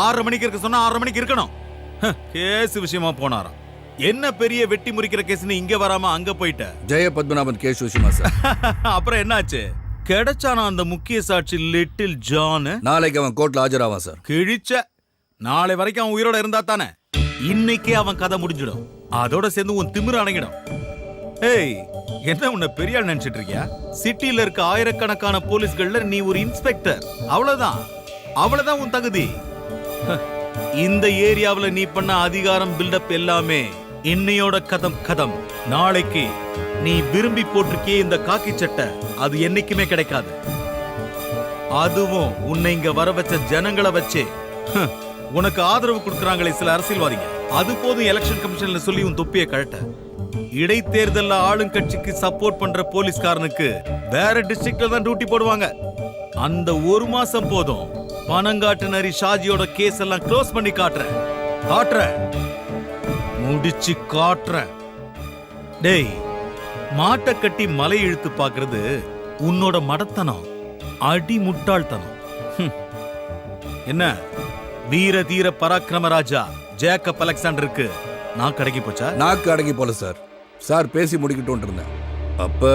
6 மணிக்கு இருக்க சொன்னா 6 மணிக்கு இருக்கணும். கேஸ் விஷயமா போனாராம். என்ன பெரிய வெட்டி முறிக்கிற கேஸ்னு இங்க வராம அங்க போயிட்ட? ஜெய பத்மநாபன் கேஸ் விஷயமா சார். அப்புறம் என்னாச்சு? கிடைச்சானா அந்த முக்கிய சாட்சி லிட்டில் ஜான்? நாளைக்கு அவன் கோர்ட்ல ஆஜராவான் சார். கிழிச்ச. நாளை வரைக்கும் அவன் உயிரோட இருந்தா தானே இன்னைக்கே அவன் கதை முடிஞ்சிடும். அதோட சேர்ந்து உன் திமிரு அடங்கிடும். ஏய், என்ன உன்னை பெரிய ஆள் நினைச்சிட்டு இருக்கியா? சிட்டில இருக்க ஆயிரக்கணக்கான போலீஸ்கள்ல நீ ஒரு இன்ஸ்பெக்டர். அவ்வளவுதான், அவ்வளவுதான் உன் தகுதி. இந்த ஏரியாவுல நீ பண்ண அதிகாரம் பில்டப் எல்லாமே இன்னையோட கதம். நாளைக்கு நீ விரும்பி போட்டிருக்கே இந்த காக்கி சட்டை, அது என்னைக்குமே கிடைக்காது. அதுவும் உன்னை இங்க வர வச்ச ஜனங்களை வச்சே உனக்கு ஆதரவு கொடுக்கறாங்களே சில அரசியல்வாதிங்க, அது போதும் எலெக்ஷன் கமிஷன்ல சொல்லி உன் தொப்பியை கழட்ட. இடைத்தேர்தல்ல ஆளுங்கட்சிக்கு சப்போர்ட் பண்ற போலீஸ்காரனுக்கு வேற டிஸ்ட்ரிக்ட்ல தான் டியூட்டி போடுவாங்க. அந்த ஒரு மாசம் போதும். பனங்காட்டு நரி ஷாஜியோட கேஸ் எல்லாம் க்ளோஸ் பண்ணி காட்டுறேன். முடிச்சு காட்டுறேன். டேய், மாட்டை கட்டி மலை இழுத்து பாக்குறது உன்னோட மடத்தனம், அடி முட்டாள்தனம். என்ன வீர தீர பராக்கிரம ராஜா ஜேக்கப் அலெக்சாண்டருக்கு நான் அடங்கி போச்சா? நாக்கு அடங்கி போல சார். சார் பேசி முடிக்கட்டும் இருந்தேன். அப்ப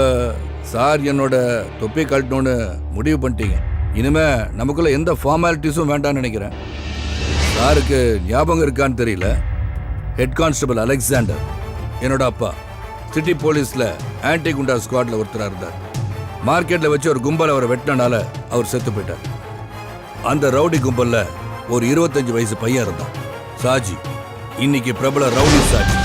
சார் என்னோட தொப்பி கழட்டணும்னு முடிவு பண்ணிட்டீங்க. இனிமே நமக்குள்ள எந்த ஃபார்மாலிட்டிஸும் வேண்டாம்னு நினைக்கிறேன். சாருக்கு ஞாபகம் இருக்கான்னு தெரியல, ஹெட் கான்ஸ்டபிள் அலெக்சாண்டர் என்னோட அப்பா. சிட்டி போலீஸ்ல ஆன்டி குண்டா ஸ்குவாட்ல ஒருத்தரா இருந்தார். மார்க்கெட்ல வச்சு ஒரு கும்பல் அவரை வெட்டினால அவர் செத்து போயிட்டார். அந்த ரவுடி கும்பல்ல ஒரு 25 வயசு பையன் இருந்தான், சாஜி. இன்னைக்கு பிரபல ரவுடி சாஜி.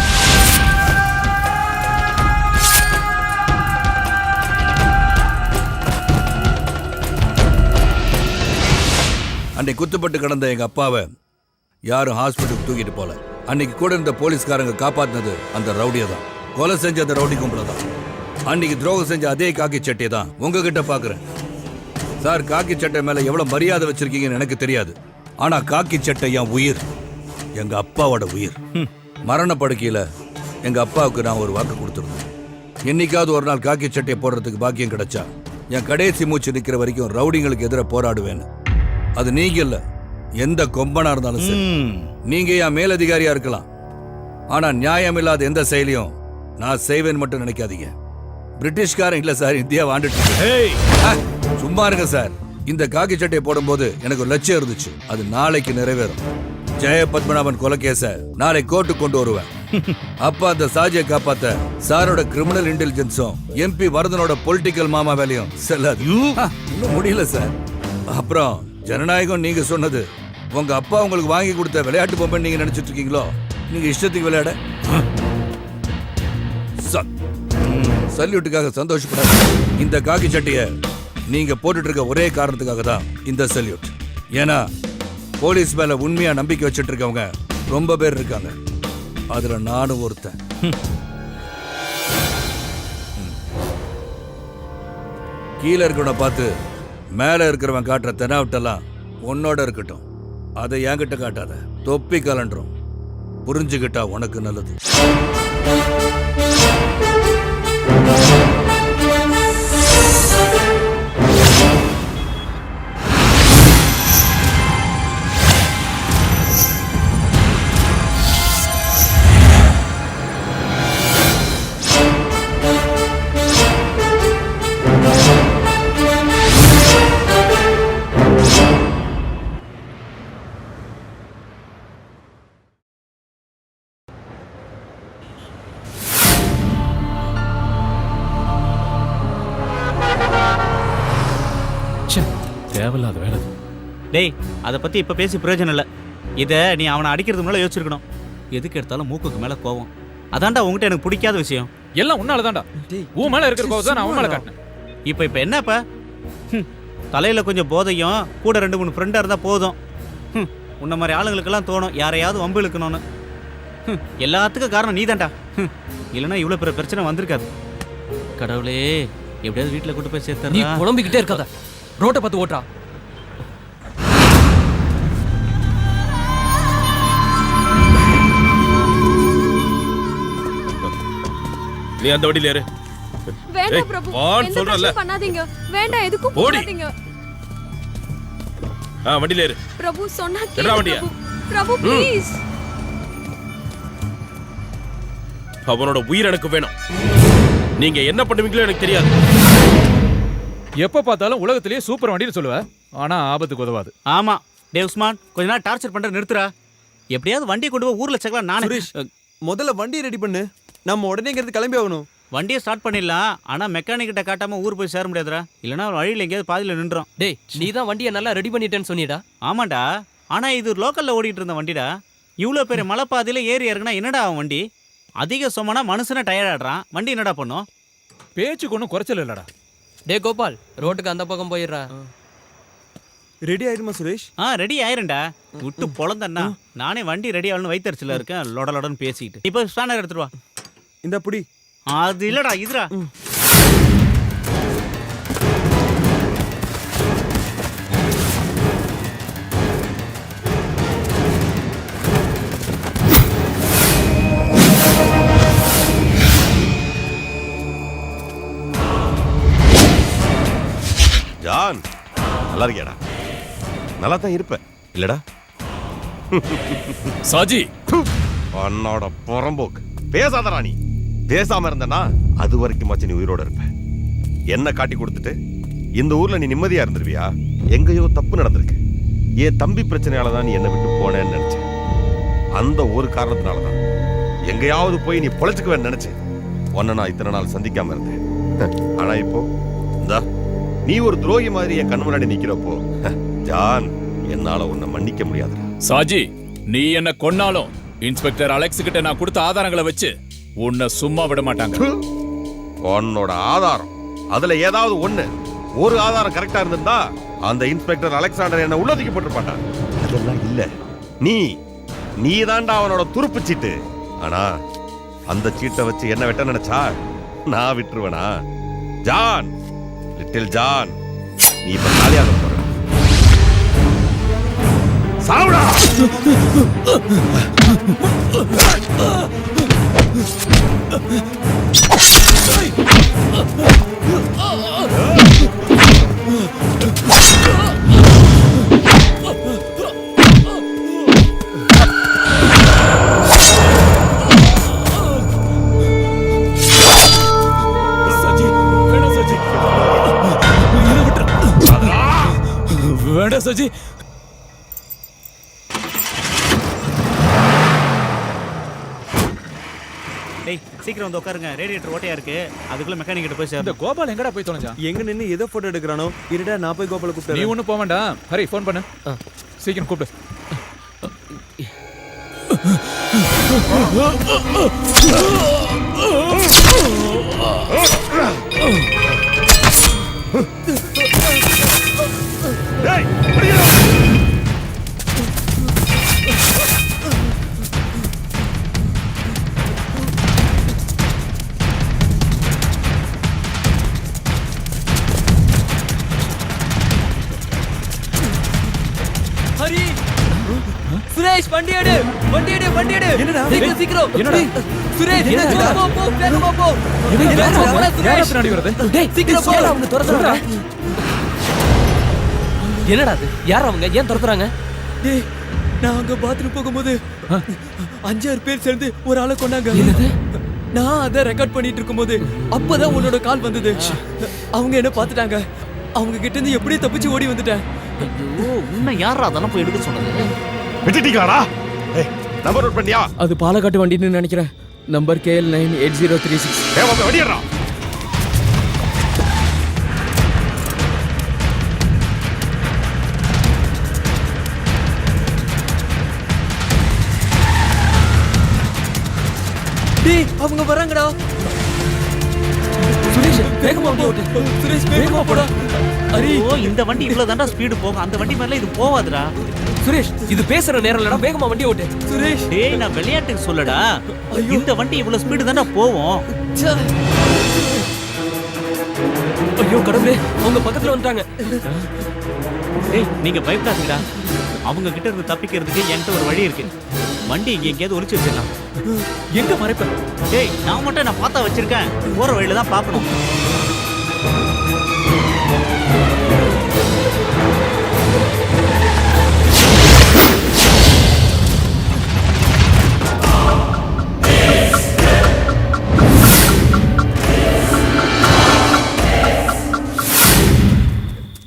அன்னைக்கு குத்துப்பட்டு கிடந்த எங்க அப்பாவை யாரும் ஹாஸ்பிட்டலுக்கு தூக்கிட்டு போல. அன்னைக்கு கூட இருந்த போலீஸ்காரங்க காப்பாத்தினது அந்த ரவுடியை தான். கொலை செஞ்ச அந்த ரவுடி கும்பல தான். அன்னைக்கு துரோகம் செஞ்ச அதே காக்கி சட்டை தான் உங்ககிட்ட பாக்குறேன். சார், காக்கி சட்டை மேல எவ்வளவு மரியாதை வச்சிருக்கீங்கன்னு எனக்கு தெரியாது. ஆனா காக்கி சட்டை என் உயிர், எங்க அப்பாவோட உயிர். மரண படுக்கையில எங்க அப்பாவுக்கு நான் ஒரு வாக்கு கொடுத்துருந்தேன். என்னைக்காவது ஒரு நாள் காக்கி சட்டையை போடுறதுக்கு பாக்கியம் கிடைச்சா என் கடைசி மூச்சு நிக்கிற வரைக்கும் ரவுடிங்களுக்கு எதிராக போராடுவேன்னு. அது நீங்க இல்ல, எந்த கொம்பனா இருந்தாலும் சரி. நீங்க என் மேலதிகாரியா இருக்கலாம், ஆனா நியாயம் இல்லாத எந்த செயலையும் நான் செய்வேன் மட்டும் நினைக்காதீங்க. பிரிட்டிஷ்காரன் இல்ல சார், இந்தியா வாண்டுட்டு. சும்மா இருங்க சார். இந்த காக்கி சட்டையை போடும்போது எனக்கு ஒரு லட்சியம் இருந்துச்சு, அது நாளைக்கு நிறைவேறும். ஜெய பத்மநாபன் கொலைகேச நாளை கோர்ட்டு கொண்டு வருவேன். அப்ப அந்த சாஜியை காப்பாத்த சாரோட கிரிமினல் இன்டெலிஜென்ஸும் எம்பி வரதனோட பொலிட்டிக்கல் மாமா வேலையும் செல்லாது. இன்னும் முடியல சார். அப்புறம் ஜனநாயகம் நீங்க சொன்னது உங்க அப்பா உங்களுக்கு வாங்கி கொடுத்த விளையாட்டு பொம்மை நீங்க நினைச்சிட்டு இருக்கீங்களோ? நீங்க இஷ்டத்துக்கு விளையாட சல்யூட்டுக்காக சந்தோஷப்படாது. இந்த காக்கி சட்டைய நீங்க போட்டுட்டு இருக்க ஒரே காரணத்துக்காக தான் இந்த சல்யூட். ஏன்னா போலீஸ் மேல உண்மையா நம்பிக்கை வச்சுட்டு இருக்கவங்க ரொம்ப பேர் இருக்காங்க. அதுல நானும் ஒருத்தன். கீழே இருக்கிறவனை பார்த்து மேல இருக்கிறவன் காட்டுற தெனாவட்டெல்லாம் உன்னோட இருக்கட்டும். அதை என்கிட்ட காட்டாத. தொப்பி கலண்டுரும். புரிஞ்சுக்கிட்டா உனக்கு நல்லது. தேவையில்லாத வேலை. டேய் அதை பத்தி இப்ப பேசி பிரயோஜனம் இல்லை. இதை நீ அவனை அடிக்கிறது மேல யோசிச்சிருக்கணும். எதுக்கு எடுத்தாலும் மூக்குக்கு மேல கோவம். அதான்டா உங்ககிட்ட எனக்கு பிடிக்காத விஷயம். எல்லாம் உன்னால தான்டா. உன் மேல இருக்கிற கோவம் தான் நான் அவன் மேல காட்டினேன். இப்ப என்னப்பா தலையில கொஞ்சம் போதையும் கூட 2-3 ஃப்ரெண்டா இருந்தா போதும். உன்ன மாதிரி ஆளுங்களுக்கெல்லாம் தோணும் யாரையாவது வம்பு இழுக்கணும்னு. எல்லாத்துக்கும் காரணம் நீ தான்டா. இல்லைன்னா இவ்வளவு பெரிய பிரச்சனை வந்திருக்காது. கடவுளே எப்படியாவது வீட்டுல கூட்டு போய் நீ சேர்த்து புலம்பிக்கிட்டே இருக்காத. ரோட்டை பார்த்து ஓட்டுறா. நீ அந்த வண்டியில ஏறு. வேண்டாம் பிரபு, எந்த பிரச்சனையும் பண்ணாதீங்க. வேண்டாம், எதுக்கும் போகாதீங்க. வண்டியில ஏறு. பிரபு சொன்னா எட்ரா வண்டியா? பிரபு ப்ளீஸ். அவனோட உயிர் எனக்கு வேணும். நீங்க என்ன பண்ணுவீங்களோ எனக்கு தெரியாது. எப்ப பார்த்தாலும் உலகத்திலேயே சூப்பர் வண்டின்னு சொல்லுவ, ஆனா ஆபத்துக்கு உதவாது. ஆமா டேய் உஸ்மான், கொஞ்ச நாள் டார்ச்சர் பண்ற நிறுத்துறா. எப்படியாவது வண்டியை கொண்டு போய் ஊர்ல சேர்க்கலாம். நானே சுரேஷ் முதல்ல வண்டியை ரெடி பண்ணு. நம்ம உடனே இங்கிருந்து கிளம்பி ஆகணும். வண்டியை ஸ்டார்ட் பண்ணிடலாம். ஆனா மெக்கானிக் கிட்ட காட்டாம ஊர் போய் சேர முடியாதுடா. இல்லைன்னா வழியில் எங்கேயாவது பாதியில் நின்றோம். டேய் நீ தான் வண்டியை நல்லா ரெடி பண்ணிட்டேன்னு சொன்னிடா. ஆமாண்டா, ஆனா இது லோக்கல்ல ஓடிட்டு இருந்த வண்டிடா. இவ்வளோ பெரிய மலைப்பாதையில ஏறி இறங்கினா என்னடா அவன் வண்டி? அதிக சுமனா மனுஷனை டயர்ட் ஆடுறான். வண்டி என்னடா பண்ணும்? பேச்சுக்கு ஒன்றும் குறைச்சல் இல்லடா. டே கோபால், ரோட்டுக்கு அந்த பக்கம் போயிடுறா. ரெடி ஆயிடுமா சுரேஷ்? ரெடி ஆயிரும்டா. விட்டு பொழந்தண்ணா. நானே வண்டி ரெடி ஆகணும்னு வைத்தறிச்சல இருக்கேன். லொடலொடன்னு பேசிக்கிட்டு. இப்போ ஸ்பேனர் எடுத்துட்டு வா. இந்த புடி. அது இல்லடா, இதுடா. ஜான், நல்லா இருக்கியாடா? நல்லா தான் இருப்ப இல்லடா? சாஜி உன்னோட புறம்போக்கு. பேசாதடா. நீ பேசாம இருந்தனா அது வரைக்கும் மச்சி நீ உயிரோட இருப்ப. என்ன காட்டி கொடுத்துட்டு இந்த ஊர்ல நீ நிம்மதியா இருந்துருவியா? எங்கேயோ தப்பு நடந்திருக்கு. என் தம்பி பிரச்சனையால தான் நீ என்ன விட்டு போனேன்னு நினைச்சேன். அந்த ஒரு காரணத்தினாலதான் எங்கேயாவது போய் நீ பொழைச்சுக்குவேன்னு நினைச்சேன். உன்னை நான் இத்தனை நாள் சந்திக்காம இருந்தேன். ஆனா இப்போ இந்தா நீ ஒரு துரோகி மாதிரி என் கண் முன்னாடி நிக்கிறப்போ ஜான், என்னால உன்னை மன்னிக்க முடியாது. சாஜி, நீ என்ன கொன்னாலும் இன்ஸ்பெக்டர் அலெக்ஸ் கிட்ட நான் கொடுத்த ஆதாரங்களை வச்சு உன்னை சும்மா விட மாட்டாங்க. உன்னோட ஆதாரம் அதுல ஏதாவது ஒரு ஆதாரம் கரெக்டா இருந்திருந்தா அந்த இன்ஸ்பெக்டர் அலெக்சாண்டர் என்ன உள்ளதுக்கு போட்டுருப்பான். அதெல்லாம் இல்ல. நீ தாண்டா அவனோட துருப்பு சீட்டு. ஆனா அந்த சீட்டை வச்சு என்ன வெட்ட நினைச்சா நான் விட்டுருவேனா? ஜான், லிட்டில் ஜான், நீ இப்ப காலியாக போற. சாவுடா! வேண்டாம் சஜி. டேய் சீக்கிரம் வந்து உட்காருங்க. ரேடியேட்டர் ஓட்டையா இருக்கு. அதுக்குள்ள மெக்கானிக் கிட்ட போய் சேர். இந்த கோபால் எங்கடா போய் தொலைஞ்சான்? எங்க நின்னு ஏதோ போட்டோ எடுக்கறானோ? இருடா, நான் போய் கோபால கூப்பிடுறேன். நீ ஒண்ணு போக வேண்டாம். ஹரி ஃபோன் பண்ணு. சீக்கிரம் கூப்பிடு. ஹரி சுரேஷ் வண்டி எடு வண்டி எடு வண்டி எடு என்னடா சீக்கிரம் சீக்கிரம் என்னடா சுரேஷ் என்னடா? போ போ வேகமா போ யாரா பின்னாடி வருது? டேய் சீக்கிரம் போ அவங்க துரத்துறாங்க என்னடா அது யார் அவங்க ஏன் துரத்துறாங்க டேய் நான் அங்க பாத்ரூம் போகும்போது 5-6 பேர் சேர்ந்து ஒரு ஆளை கொண்டாங்க. என்னது? நான் அதை ரெக்கார்ட் பண்ணிட்டு இருக்கும்போது அப்பதான் உன்னோட கால் வந்தது. அவங்க என்ன பார்த்துட்டாங்க. அவங்க கிட்ட இருந்து எப்படியே தப்பிச்சு ஓடி வந்துட்டேன். ஐயோ உன்னை யாரா அதெல்லாம் போய் எடுக்க சொன்னது? விட்டுட்டீங்களாடா? ஏய் நம்பர் நோட் பண்ணியா? அது பாலக்காட்டு வண்டின்னு நினைக்கிறேன். Number KL 98036. ஏய் வண்டியறா. டேய் அவங்க வராங்கடா. சுரேஷ் வேகமா போ சுரேஷ் வேகமா போடா. ஹரி இந்த வண்டி இவ்வளவு தாண்டா ஸ்பீடு போகும். அந்த வண்டி மேல இது போவாதுடா. சுரேஷ் இது பேசுற நேரம் இல்லடா வேகமா வண்டி ஓட்டு சுரேஷ் டேய் நான் விளையாட்டுக்கு சொல்லடா. இந்த வண்டி இவ்வளவு ஸ்பீடு தாண்டா போவோம். ஐயோ கடவுளே அவங்க பக்கத்துல வந்துட்டாங்க. டேய் நீங்க பயப்படாதீங்கடா. அவங்க கிட்ட இருந்து தப்பிக்கிறதுக்கு என்கிட்ட ஒரு வழி இருக்கு. வண்டி இங்க எங்கேயாவது ஒளிச்சு வச்சிடலாம். எங்க மறைப்பேன்? டேய் நான் மட்டும் நான் பார்த்தா வச்சிருக்கேன். போற வழியில தான் பார்க்கணும்.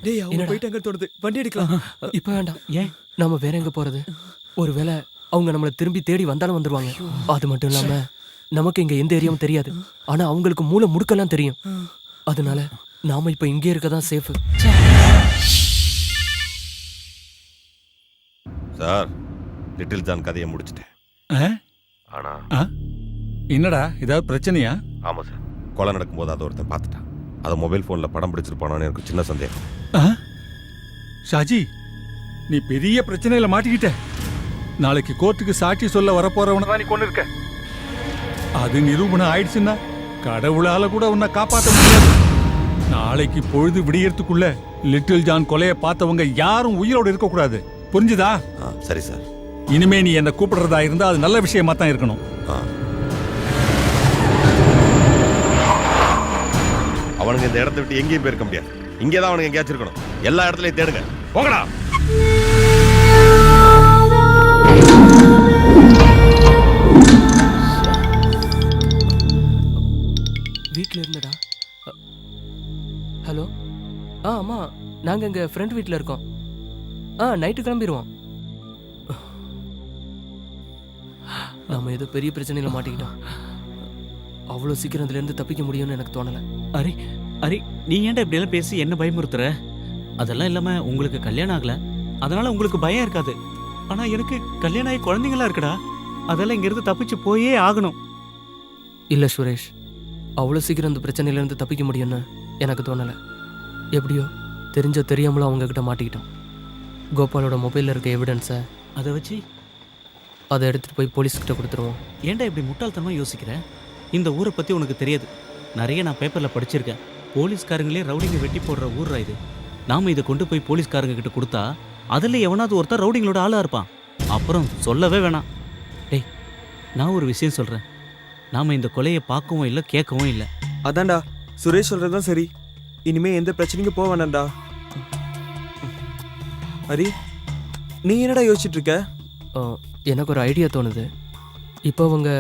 டேய் அவங்க போயிட்டாங்க தோணுது. வண்டி எடுக்கலாம். இப்ப வேண்டாம். ஏன் நாம வேற எங்க போறது? ஒருவேளை அவங்க நம்மள திரும்பி தேடி வந்தாலும் வந்துருவாங்க. அது மட்டும் இல்லாம நமக்கு இங்க எந்த ஏரியாவும் தெரியாது. ஆனா அவங்களுக்கு மூளை முடுக்கெல்லாம் தெரியும். அதனால நாம இப்ப இங்கே இருக்கதான் சேஃப். சார் லிட்டில் ஜான் கதையை முடிச்சிட்டேன். ஆனா என்னடா ஏதாவது பிரச்சனையா? ஆமா சார், கொலை நடக்கும்போது அதை ஒருத்தன் பார்த்துட்டான். அதை மொபைல் ஃபோனில் படம் பிடிச்சிருப்பானோன்னு எனக்கு சின்ன சந்தேகம். ஷாஜி நீ பெரிய பிரச்சனையில மாட்டிக்கிட்ட. நாளைக்கு கோர்ட்டுக்கு சாட்சி சொல்ல வரப்போறவன தான் நீ கொண்டு இருக்க. அது நிரூபணம் ஆயிடுச்சுன்னா கடவுளால கூட உன்னை காப்பாற்ற முடியாது. நாளைக்கு பொழுது விடியறதுக்குள்ள லிட்டில் ஜான் கொலையை பார்த்தவங்க யாரும் உயிரோடு இருக்கக்கூடாது. புரிஞ்சுதா? சரி சார். இனிமே நீ என்ன கூப்பிடுறதா இருந்தா அது நல்ல விஷயமா தான் இருக்கணும். அவனுங்க இந்த இடத்தை விட்டு எங்கேயும் போயிருக்க முடியாது. இங்கே தான் அவனுங்க எங்கேயாச்சும் இருக்கணும். எல்லா இடத்துலையும் தேடுங்க. போங்கடா. வீட்ல இருந்தடா. ஹலோ ஆமா நாங்க எங்க ஃப்ரெண்ட் வீட்ல இருக்கோம். நைட்டு கிளம்பிடுவோம். நாம ஏதோ பெரிய பிரச்சனையில மாட்டிக்கிட்டோம். அவ்வளவு சீக்கிரம் இதுல இருந்து தப்பிக்க முடியும்னு எனக்கு தோணல. அரி அரி நீ ஏன்டா இப்படி எல்லாம் பேசி என்ன பயமுறுத்துற? அதெல்லாம் இல்லாம உங்களுக்கு கல்யாணம் ஆகல, அதனால உங்களுக்கு பயம் இருக்காது. ஆனா எனக்கு கல்யாணம் ஆகி குழந்தைங்களா இருக்குடா. அதெல்லாம் இங்க இருந்து தப்பிச்சு போயே ஆகணும். இல்ல சுரேஷ், அவ்வளவு சீக்கிரம் இந்த பிரச்சனையில இருந்து தப்பிக்க முடியும்னு எனக்கு தோணல. எப்படியோ தெரிஞ்சோ தெரியாமலோ அவங்க கிட்ட மாட்டிக்கிட்டோம். கோபாலோட மொபைல்ல இருக்க எவிடன்ஸை அதை வச்சு அதை எடுத்துட்டு போய் போலீஸ்கிட்ட கொடுத்துருவோம். ஏன்டா இப்படி முட்டாள்தனமா யோசிக்கிற? இந்த ஊரை பத்தி உனக்கு தெரியாது. நிறைய நான் பேப்பர்ல படிச்சிருக்கேன். போலீஸ்காரங்களே ரவுடிங்க வெட்டி போடுற ஊர்ரா இது. நாம இதை கொண்டு போய் போலீஸ்காரங்க கிட்ட கொடுத்தா அதுல எவனாவது ஒருத்தர் ரவுடிங்களோட ஆளா இருப்பான். அப்புறம் சொல்லவே வேணாம். டேய் நான் ஒரு விஷயம் சொல்றேன். நாம இந்த கொலையை பார்க்கவும் இல்லை கேட்கவும் இல்லை. அதான்டா சுரேஷ் சொல்றதுதான் சரி. இனிமே எந்த பிரச்சனைக்கும் போக வேண்டாம்டா. ஹரி நீ என்னடா யோசிச்சுட்டு இருக்க? எனக்கு ஒரு ஐடியா தோணுது. இப்போ அவங்க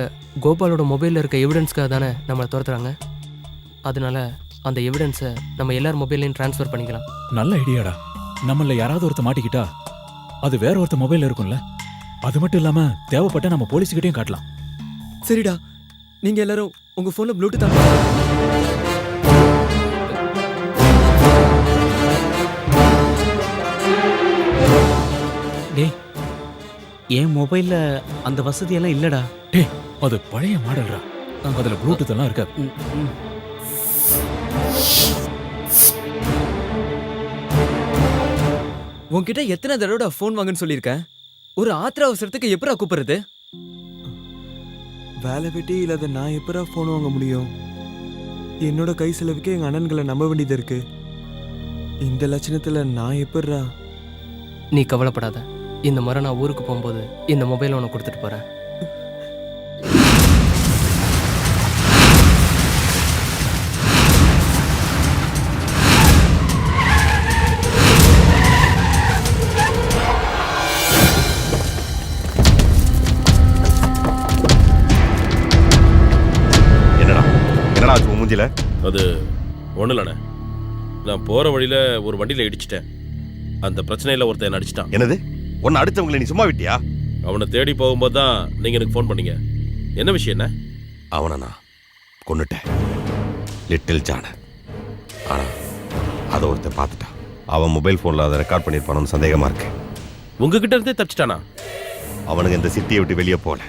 கோபாலோட மொபைலில் இருக்க எவிடன்ஸ்க்காக தானே நம்மளை துரத்துறாங்க. அதனால அந்த எவிடன்ஸை நம்ம எல்லார் மொபைல்லையும் ட்ரான்ஸ்ஃபர் பண்ணிக்கலாம். நல்ல ஐடியாடா. நம்மள யாராவது ஒருத்த மாட்டிக்கிட்டா அது வேற ஒருத்த மொபைல் இருக்கும்ல. அது மட்டும் இல்லாம தேவைப்பட்ட நம்ம போலீஸ்கிட்டையும் காட்டலாம். சரிடா, நீங்க எல்லாரும் உங்க போன்ல ப்ளூடூத் ஆன் டேய் என் மொபைல்ல அந்த வசதியெல்லாம் இல்லடா. டேய் அது பழைய மாடல்ரா, அதுல ப்ளூடூத் எல்லாம் இருக்காது. உன்கிட்ட எத்தனை தடவை ஃபோன் வாங்கன்னு சொல்லியிருக்கேன். ஒரு ஆத்திர அவசரத்துக்கு எப்படா கூப்பிடுறது? வேலை வெட்டி இல்லாத நான் எப்படா ஃபோன் வாங்க முடியும்? என்னோட கை செலவுக்கு எங்க அண்ணன்களை நம்ப வேண்டியது இருக்கு. இந்த லட்சணத்துல நான் எப்படா? நீ கவலைப்படாத, இந்த முறை நான் ஊருக்கு போகும்போது இந்த மொபைல் உனக்கு கொடுத்துட்டு போறேன். அது ஒன்றும் இல்லைண்ணே, நான் போகிற வழியில் ஒரு வண்டியில் இடிச்சிட்டேன். அந்த பிரச்சனையில் ஒருத்தன் என்ன அடிச்சிட்டான். என்னது? ஒன்று அடித்தவங்களை நீ சும்மா விட்டியா? அவனை தேடி போகும்போது தான் நீங்கள் எனக்கு ஃபோன் பண்ணீங்க. என்ன விஷயம் என்ன? அவனை நான் கொன்னுட்டேன், லிட்டில் ஜான. ஆனால் அதை ஒருத்தன் பார்த்துட்டான். அவன் மொபைல் ஃபோனில் அதை ரெக்கார்ட் பண்ணியிருப்பானு சந்தேகமாக இருக்கு. உங்ககிட்ட இருந்தே தப்பிச்சிட்டானா? அவனுங்க இந்த சிட்டியை விட்டு வெளியே போகல,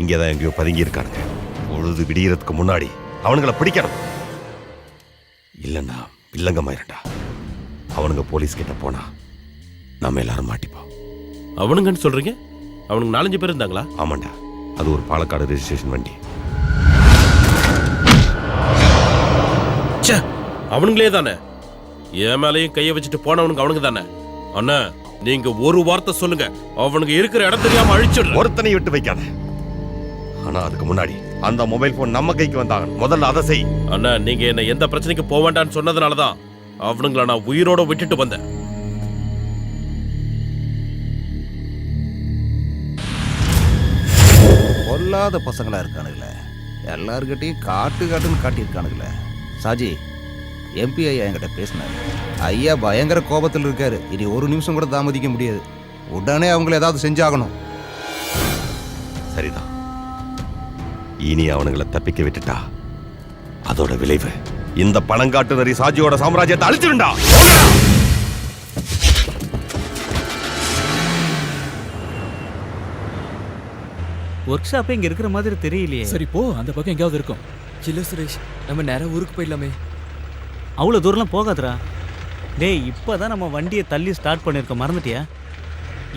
இங்கே தான் எங்கேயோ பதுங்கி இருக்கானுங்க. பொழுது விடியறதுக்கு முன்னாடி அவனுங்களை பிடிக்கணும், இல்லைன்னா வில்லங்கமாயிருண்டா. அவனுங்க போலீஸ் கிட்ட போனா நம்ம எல்லாரும் மாட்டிப்போம். அவனுங்கன்னு சொல்றீங்க? அவனுக்கு 4-5 பேர் இருந்தாங்களா? ஆமாண்டா, அது ஒரு பாலக்காடு ரெஜிஸ்ட்ரேஷன் வண்டி. அவனுங்களே தானே என் மேலையும் கையை வச்சுட்டு போனவனுங்க அவனுங்க தானே. அண்ணா நீங்க ஒரு வார்த்தை சொல்லுங்க, அவனுங்க இருக்கிற இடம் தெரியாம அழிச்சிடு. ஒருத்தனை விட்டு வைக்காத. ஆனா அதுக்கு முன்னாடி அந்த மொபைல் போன் நம்ம கைக்கு வந்தாங்க, முதல்ல அதை செய். அண்ணா நீங்க என்ன எந்த பிரச்சனைக்கு போக வேண்டாம்னு சொன்னதுனாலதான் அவனுங்கள நான் உயிரோட விட்டுட்டு வந்தேன். பொல்லாத பசங்களா இருக்கானுங்களே, எல்லாருக்கிட்டையும் காட்டுன்னு காட்டியிருக்கானுங்களே. சாஜி, எம்பி ஐயா என்கிட்ட பேசினாரு. ஐயா பயங்கர கோபத்தில் இருக்காரு. இனி ஒரு நிமிஷம் கூட தாமதிக்க முடியாது. உடனே அவங்கள ஏதாவது செஞ்சாகணும். சரிதான், இனி அவனுங்களை தப்பிக்க விட்டுட்டா அதோட விளைவு இந்த பணங்காட்டு நரி சாஜியோட சாம்ராஜ்யத்தை அழிச்சிருண்டா. ஒர்க் ஷாப்பே இங்க இருக்கிற மாதிரி தெரியலையே. சரி போ, அந்த பக்கம் எங்கேயாவது இருக்கும். சில்ல சுரேஷ், நம்ம நேரம் ஊருக்கு போயிடலாமே. அவ்வளோ தூரம்லாம் போகாதரா. டேய் இப்போதான் நம்ம வண்டியை தள்ளி ஸ்டார்ட் பண்ணியிருக்கோம், மறந்துட்டியா?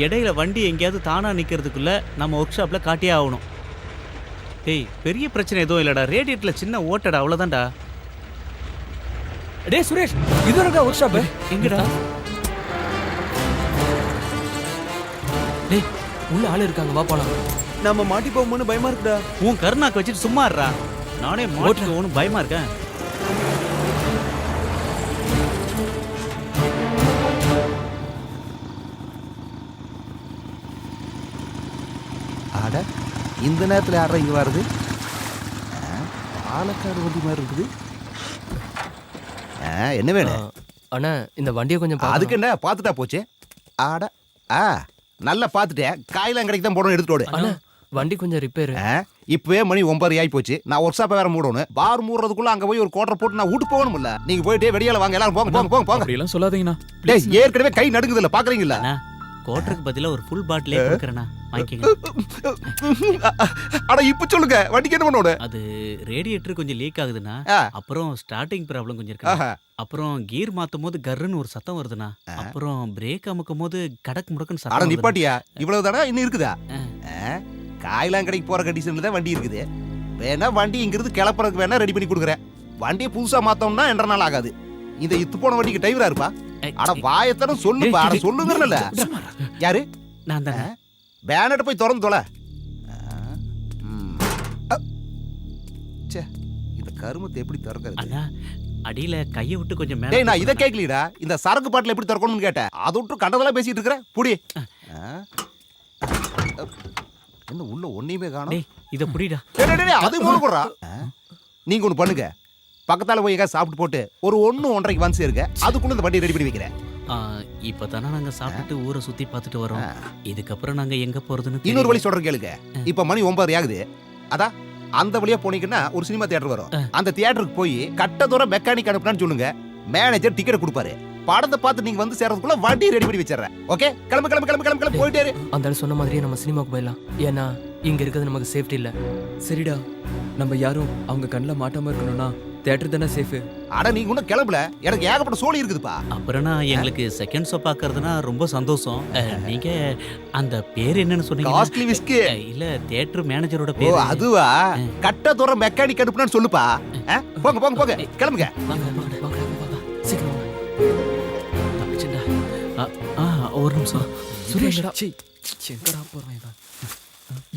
இடையில வண்டி எங்கேயாவது தானா நிற்கிறதுக்குள்ள நம்ம ஒர்க் ஷாப்பில் காட்டியே ஆகணும். டேய் பெரிய பிரச்சனை எதுவும் இல்லைடா, ரேடியேட்டரில் சின்ன ஓட்டடா, அவ்வளோதான்டா. டேய் சுரேஷ், இது இருக்கா ஒர்க் ஷாப்பு? எங்கடா? டேய் உள்ள ஆள் இருக்காங்க, வா போலாம். நம்ம மாட்டி போகும்போது பயமா இருக்குடா. உன் கருணாக்கு வச்சுட்டு சும்மா இருடா. நானே மாட்டுக்கு ஒன்றும் பயமா இருக்கேன். ஆட, இந்த நேரத்தில் யாரா இங்கே வருது? பாலக்காடு வண்டி மாதிரி இருக்குது. என்ன வேணும்? அண்ணா இந்த வண்டியை கொஞ்சம் அதுக்கு என்ன, பார்த்துட்டா போச்சு. ஆட நல்லா பார்த்துட்டேன். காயெல்லாம் கடைக்கு தான் போடணும், எடுத்துட்டு அண்ணா வண்டி கொஞ்சம் ரிப்பேர். இப்பவே மணி 9 ஆகி போச்சு. நான் ஒர்க் ஷாப்பை வேற மூடணும். பார் மூடுறதுக்குள்ள அங்க போய் ஒரு கோட்டரை போட்டு நான் வீட்டு போகணும்ல. நீங்க போயிட்டே வெளியால வாங்க, எல்லாரும் போங்க போங்க போங்க போங்க. அப்படி எல்லாம் சொல்லாதீங்கண்ணா. டேய் ஏற்கனவே கை நடுங்குது இல்ல, பாக்குறீங்களா? கோட்டருக்கு பதிலாக ஒரு ஃபுல் பாட்டிலே கொடுக்குறேண்ணா, வாங்கிக்கங்க. அட இப்ப சொல்லுங்க, வண்டிக்கு என்ன பண்ணணும்? அது ரேடியேட்டர் கொஞ்சம் லீக் ஆகுதுண்ணா, அப்புறம் ஸ்டார்டிங் ப்ராப்ளம் கொஞ்சம் இருக்கு, அப்புறம் கீர் மாத்தும் போது கர்ன்னு ஒரு சத்தம் வருதுண்ணா, அப்புறம் பிரேக் அமுக்கும் போது கடக்கு முடக்குன்னு அட சத்தம். நிப்பாட்டியா, இவ்வளவு தானே இன்னும் இருக்குதா? காயெல்லாம் கடைக்கு போற கண்டிஷன்ல தான் வண்டி இருக்குது. வேணா வண்டி இங்கிருந்து கிளப்புறதுக்கு வேணா ரெடி பண்ணி கொடுக்குறேன். வண்டியை புதுசா மாத்தோம்னா 2 நாள் ஆகாது. இந்த இத்து போன வண்டிக்கு டிரைவரா இருப்பா. அட வாயத்தன சொல்லுப்பா, அட சொல்லுங்கறல. யாரு? நான் தானே. பேனட் போய் திறந்து தொலை. ச்சே, இந்த கருமத்தை எப்படி திறக்கிறது? அண்ணா அடியில கையை விட்டு கொஞ்சம் மேல. டேய் நான் இத கேக்கலடா, இந்த சரக்கு பாட்டில் எப்படி திறக்கணும்னு கேட்டேன். அத விட்டு கண்டதெல்லாம் பேசிட்டு இருக்கற. புடி. என்ன உள்ள ஒண்ணுமே காணோம். டேய் இத புடிடா. டேய் அது மூணு போடுறா. நீங்க ஒன்னு பண்ணுங்க, பக்கத்தால போய் எங்க சாப்பிட்டு போட்டு ஒரு 1-1:30 வந்து சேருங்க. அதுக்குள்ள இந்த வண்டி ரெடி பண்ணி வைக்கிறேன். இப்பதானே நாங்க சாப்பிட்டு ஊரை சுத்தி பார்த்துட்டு வரோம். இதுக்கப்புறம் நாங்க எங்க போறதுன்னு இன்னொரு வழி சொல்றேன் கேளுங்க. இப்ப மணி 9 ஆகுது. அதான் அந்த வழியா போனீங்கன்னா ஒரு சினிமா தியேட்டர் வரும். அந்த தியேட்டருக்கு போய் கட்ட தூரம் மெக்கானிக் அனுப்புனான்னு சொல்லுங்க. மேனேஜர் டிக்கெட் கொடுப்பாரு. படத்தை பார்த்து நீங்க வந்து சேர்றதுக்குள்ள வண்டி ரெடி பண்ணி வச்சிடுறேன். ஓகே, கிளம்பு கிளம்பு கிளம்பு கிளம்பு கிளம்பு போயிட்டே இரு. அந்த ஆள் சொன்ன மாதிரியே நம்ம சினிமாவுக்கு போயிடலாம். ஏன்னா இங்க இருக்கிறது நமக்கு சேஃப்டி இல்ல. சரிடா, நம்ம யாரும் அவங்க கண்ணில் மாட்டாம இருக்கணும்னா தியேட்டர் தானே சேஃபு. அட நீங்க இன்னும் கிளம்பல, எனக்கு ஏகப்பட்ட சோழி இருக்குதுப்பா. அப்புறம்னா எங்களுக்கு செகண்ட் ஷோ பார்க்கறதுனா ரொம்ப சந்தோஷம். நீங்க அந்த பேர் என்னன்னு சொன்னீங்க? Costly whisky. இல்ல தியேட்டர் மேனேஜரோட ஓ பேர். அதுவா? கட்ட தூர மெக்கானிக் அனுப்புனான்னு சொல்லுப்பா. போங்க போங்க போங்க கிளம்புங்க. சீக்கிரம் ஒரு நிமிஷம் சுரேஷ், எங்கடா போறான் இவன்?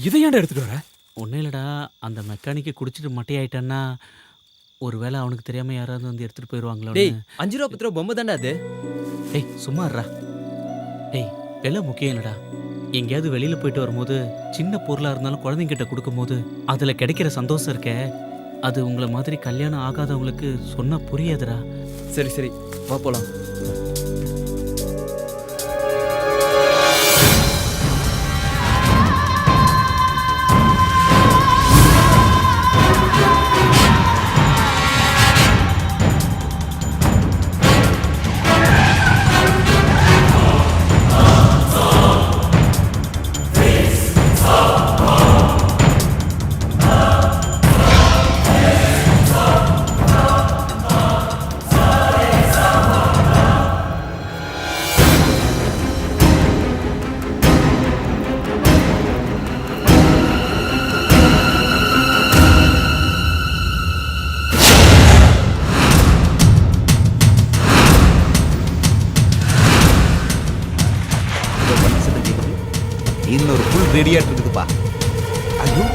இதை ஏன்டா எடுத்துட்டு வர? ஒன்றும் இல்லைடா, அந்த மெக்கானிக்கை குடிச்சிட்டு மட்டையாயிட்டான்னா ஒருவேளை அவனுக்கு தெரியாம யாராவது வந்து எடுத்துட்டு போயிடுவாங்களோ. டேய், 5 ரூபா 10 ரூபா பொம்மை தான்டா அது. டேய் சும்மா இருடா. டேய் விலை முக்கியம் இல்லைடா. எங்கேயாவது வெளியில போயிட்டு வரும்போது சின்ன பொருளா இருந்தாலும் குழந்தைங்கிட்ட கொடுக்கும்போது அதுல கிடைக்கிற சந்தோஷம் இருக்கே, அது உங்களை மாதிரி கல்யாணம் ஆகாதவங்களுக்கு சொன்னா புரியாதுடா. சரி சரி, வா போலாம். இன்னொரு ஃபுல் ரெடியாட்டு இருக்குதுப்பா. ஐயோ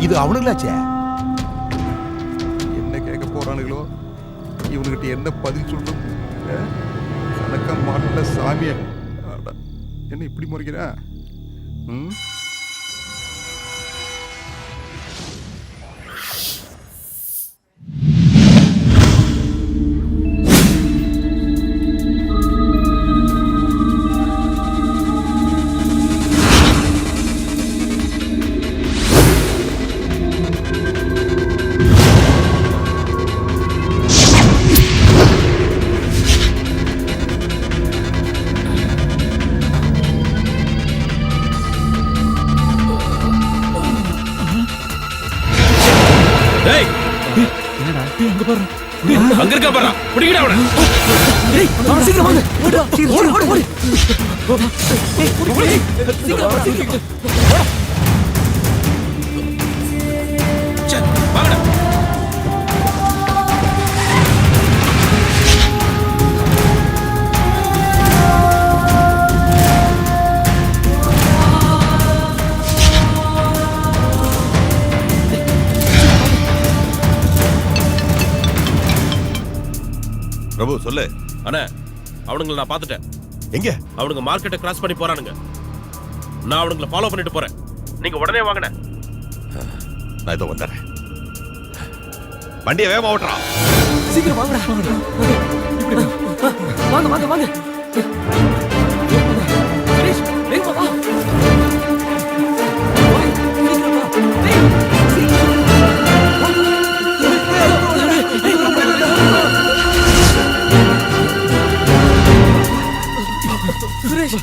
இது அவனுங்களாச்சே. என்ன கேட்க போறானுங்களோ, இவனுக்கிட்ட என்ன பதில் சொல்லணும்? கணக்க மாட்டல சாமிய. என்ன இப்படி முறைக்கிறா? அங்க இருக்க பாரு, புடிங்கடா அவன. டேய் அவன சீக்கிரம் வாங்க. ஓடு ஓடு ஓடு ஓடு. டேய் சீக்கிரம் சீக்கிரம். சே வாங்கடா. பிரபு சொல்லு. அண்ணே, அவனுங்களை நான் பார்த்துட்டேன். எங்க? அவனுங்க மார்க்கெட்டை கிராஸ் பண்ணி போறானுங்க. நான் அவனுங்களை ஃபாலோ பண்ணிட்டு போறேன். நீங்க உடனே வாங்கண்ணே. நான் இதோ வந்துடுறேன். வண்டியை வேகமா ஓட்டுறா. சீக்கிரம் வாங்கடா. வாங்க வாங்க வாங்க. சுரேஷ் வேகமா வா. சுரேஷ்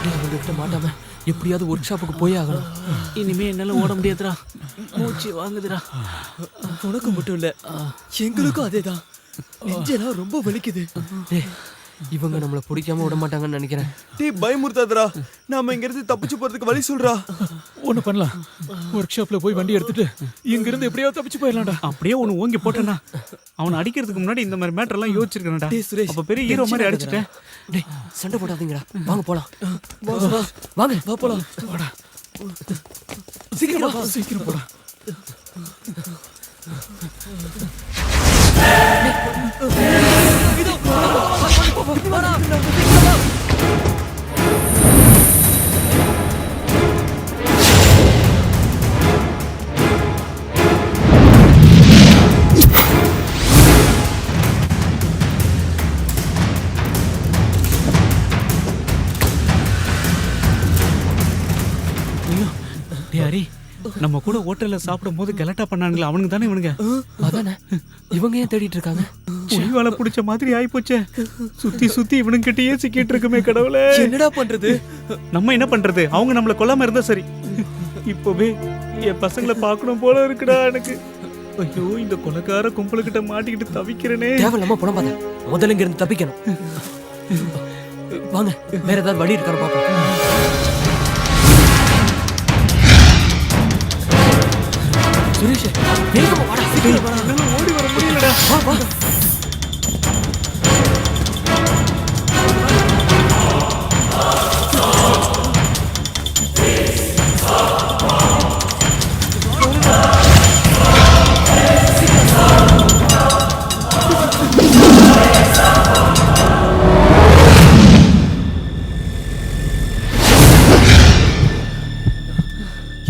அவங்ககிட்ட மாட்டாம எப்படியாவது ஒர்க் ஷாப்புக்கு போய் ஆகணும். இனிமே என்னால ஓட முடியாதுடா, மூச்சு வாங்குதுடா. உனக்கு மட்டும் இல்ல, எங்களுக்கும் அதேதான். நெஞ்செல்லாம் ரொம்ப வலிக்குது. இவங்க நம்மள பிடிக்காம விட மாட்டாங்கன்னு நினைக்கிறேன். டேய் பயமுறுத்தாதடா, நாம இங்க இருந்து தப்பிச்சு போறதுக்கு வழி சொல்றா. ஒண்ணு பண்ணலாம், ஒர்க் ஷாப்ல போய் வண்டி எடுத்துட்டு இங்க இருந்து எப்படியாவது தப்பிச்சு போயிடலாம்டா. அப்படியே ஒன்னு ஓங்கி போட்டேனா, அவனை அடிக்கிறதுக்கு முன்னாடி இந்த மாதிரி மேட்டர் எல்லாம் யோசிச்சிருக்கேன்டா. டேய் சுரேஷ், அப்ப பெரிய ஹீரோ மாதிரி அடிச்சிட்டேன். டேய் சண்டை போடாதீங்கடா, வாங்க போலாம். வாங்க வா போலாம். வாடா சீக்கிரம் வா. சீக்கிரம் போடா. ஹரி, நம்ம கூட ஹோட்டல்ல சாப்பிடும் போது கலட்டா பண்ணானுங்களா அவனுக்கு தானே இவனுங்க. அதானே இவங்க ஏன் தேடிட்டு இருக்காங்க? புலிவால பிடிச்ச மாதிரி ஆயிப்போச்சே. சுத்தி சுத்தி இவனுங்க கிட்டயே சிக்கிட்டு இருக்குமே கடவுளே. என்னடா பண்றது? நம்ம என்ன பண்றது? அவங்க நம்மள கொல்லாம இருந்தா சரி. இப்பவே என் பசங்களை பார்க்கணும் போல இருக்குடா எனக்கு. ஐயோ இந்த கொலைக்கார கும்பலுக்கிட்ட மாட்டிக்கிட்டு தவிக்கிறேனே. தேவையில்லாம பணம் பாத முதல்ல இங்க இருந்து தப்பிக்கணும். வாங்க வேற ஏதாவது வழி இருக்கான்னு பாப்போம். சுரேஷ் வேகமா வாடா, சீக்கிரம் வாடா. என்னால ஓடி வர முடியலடா. வா வா.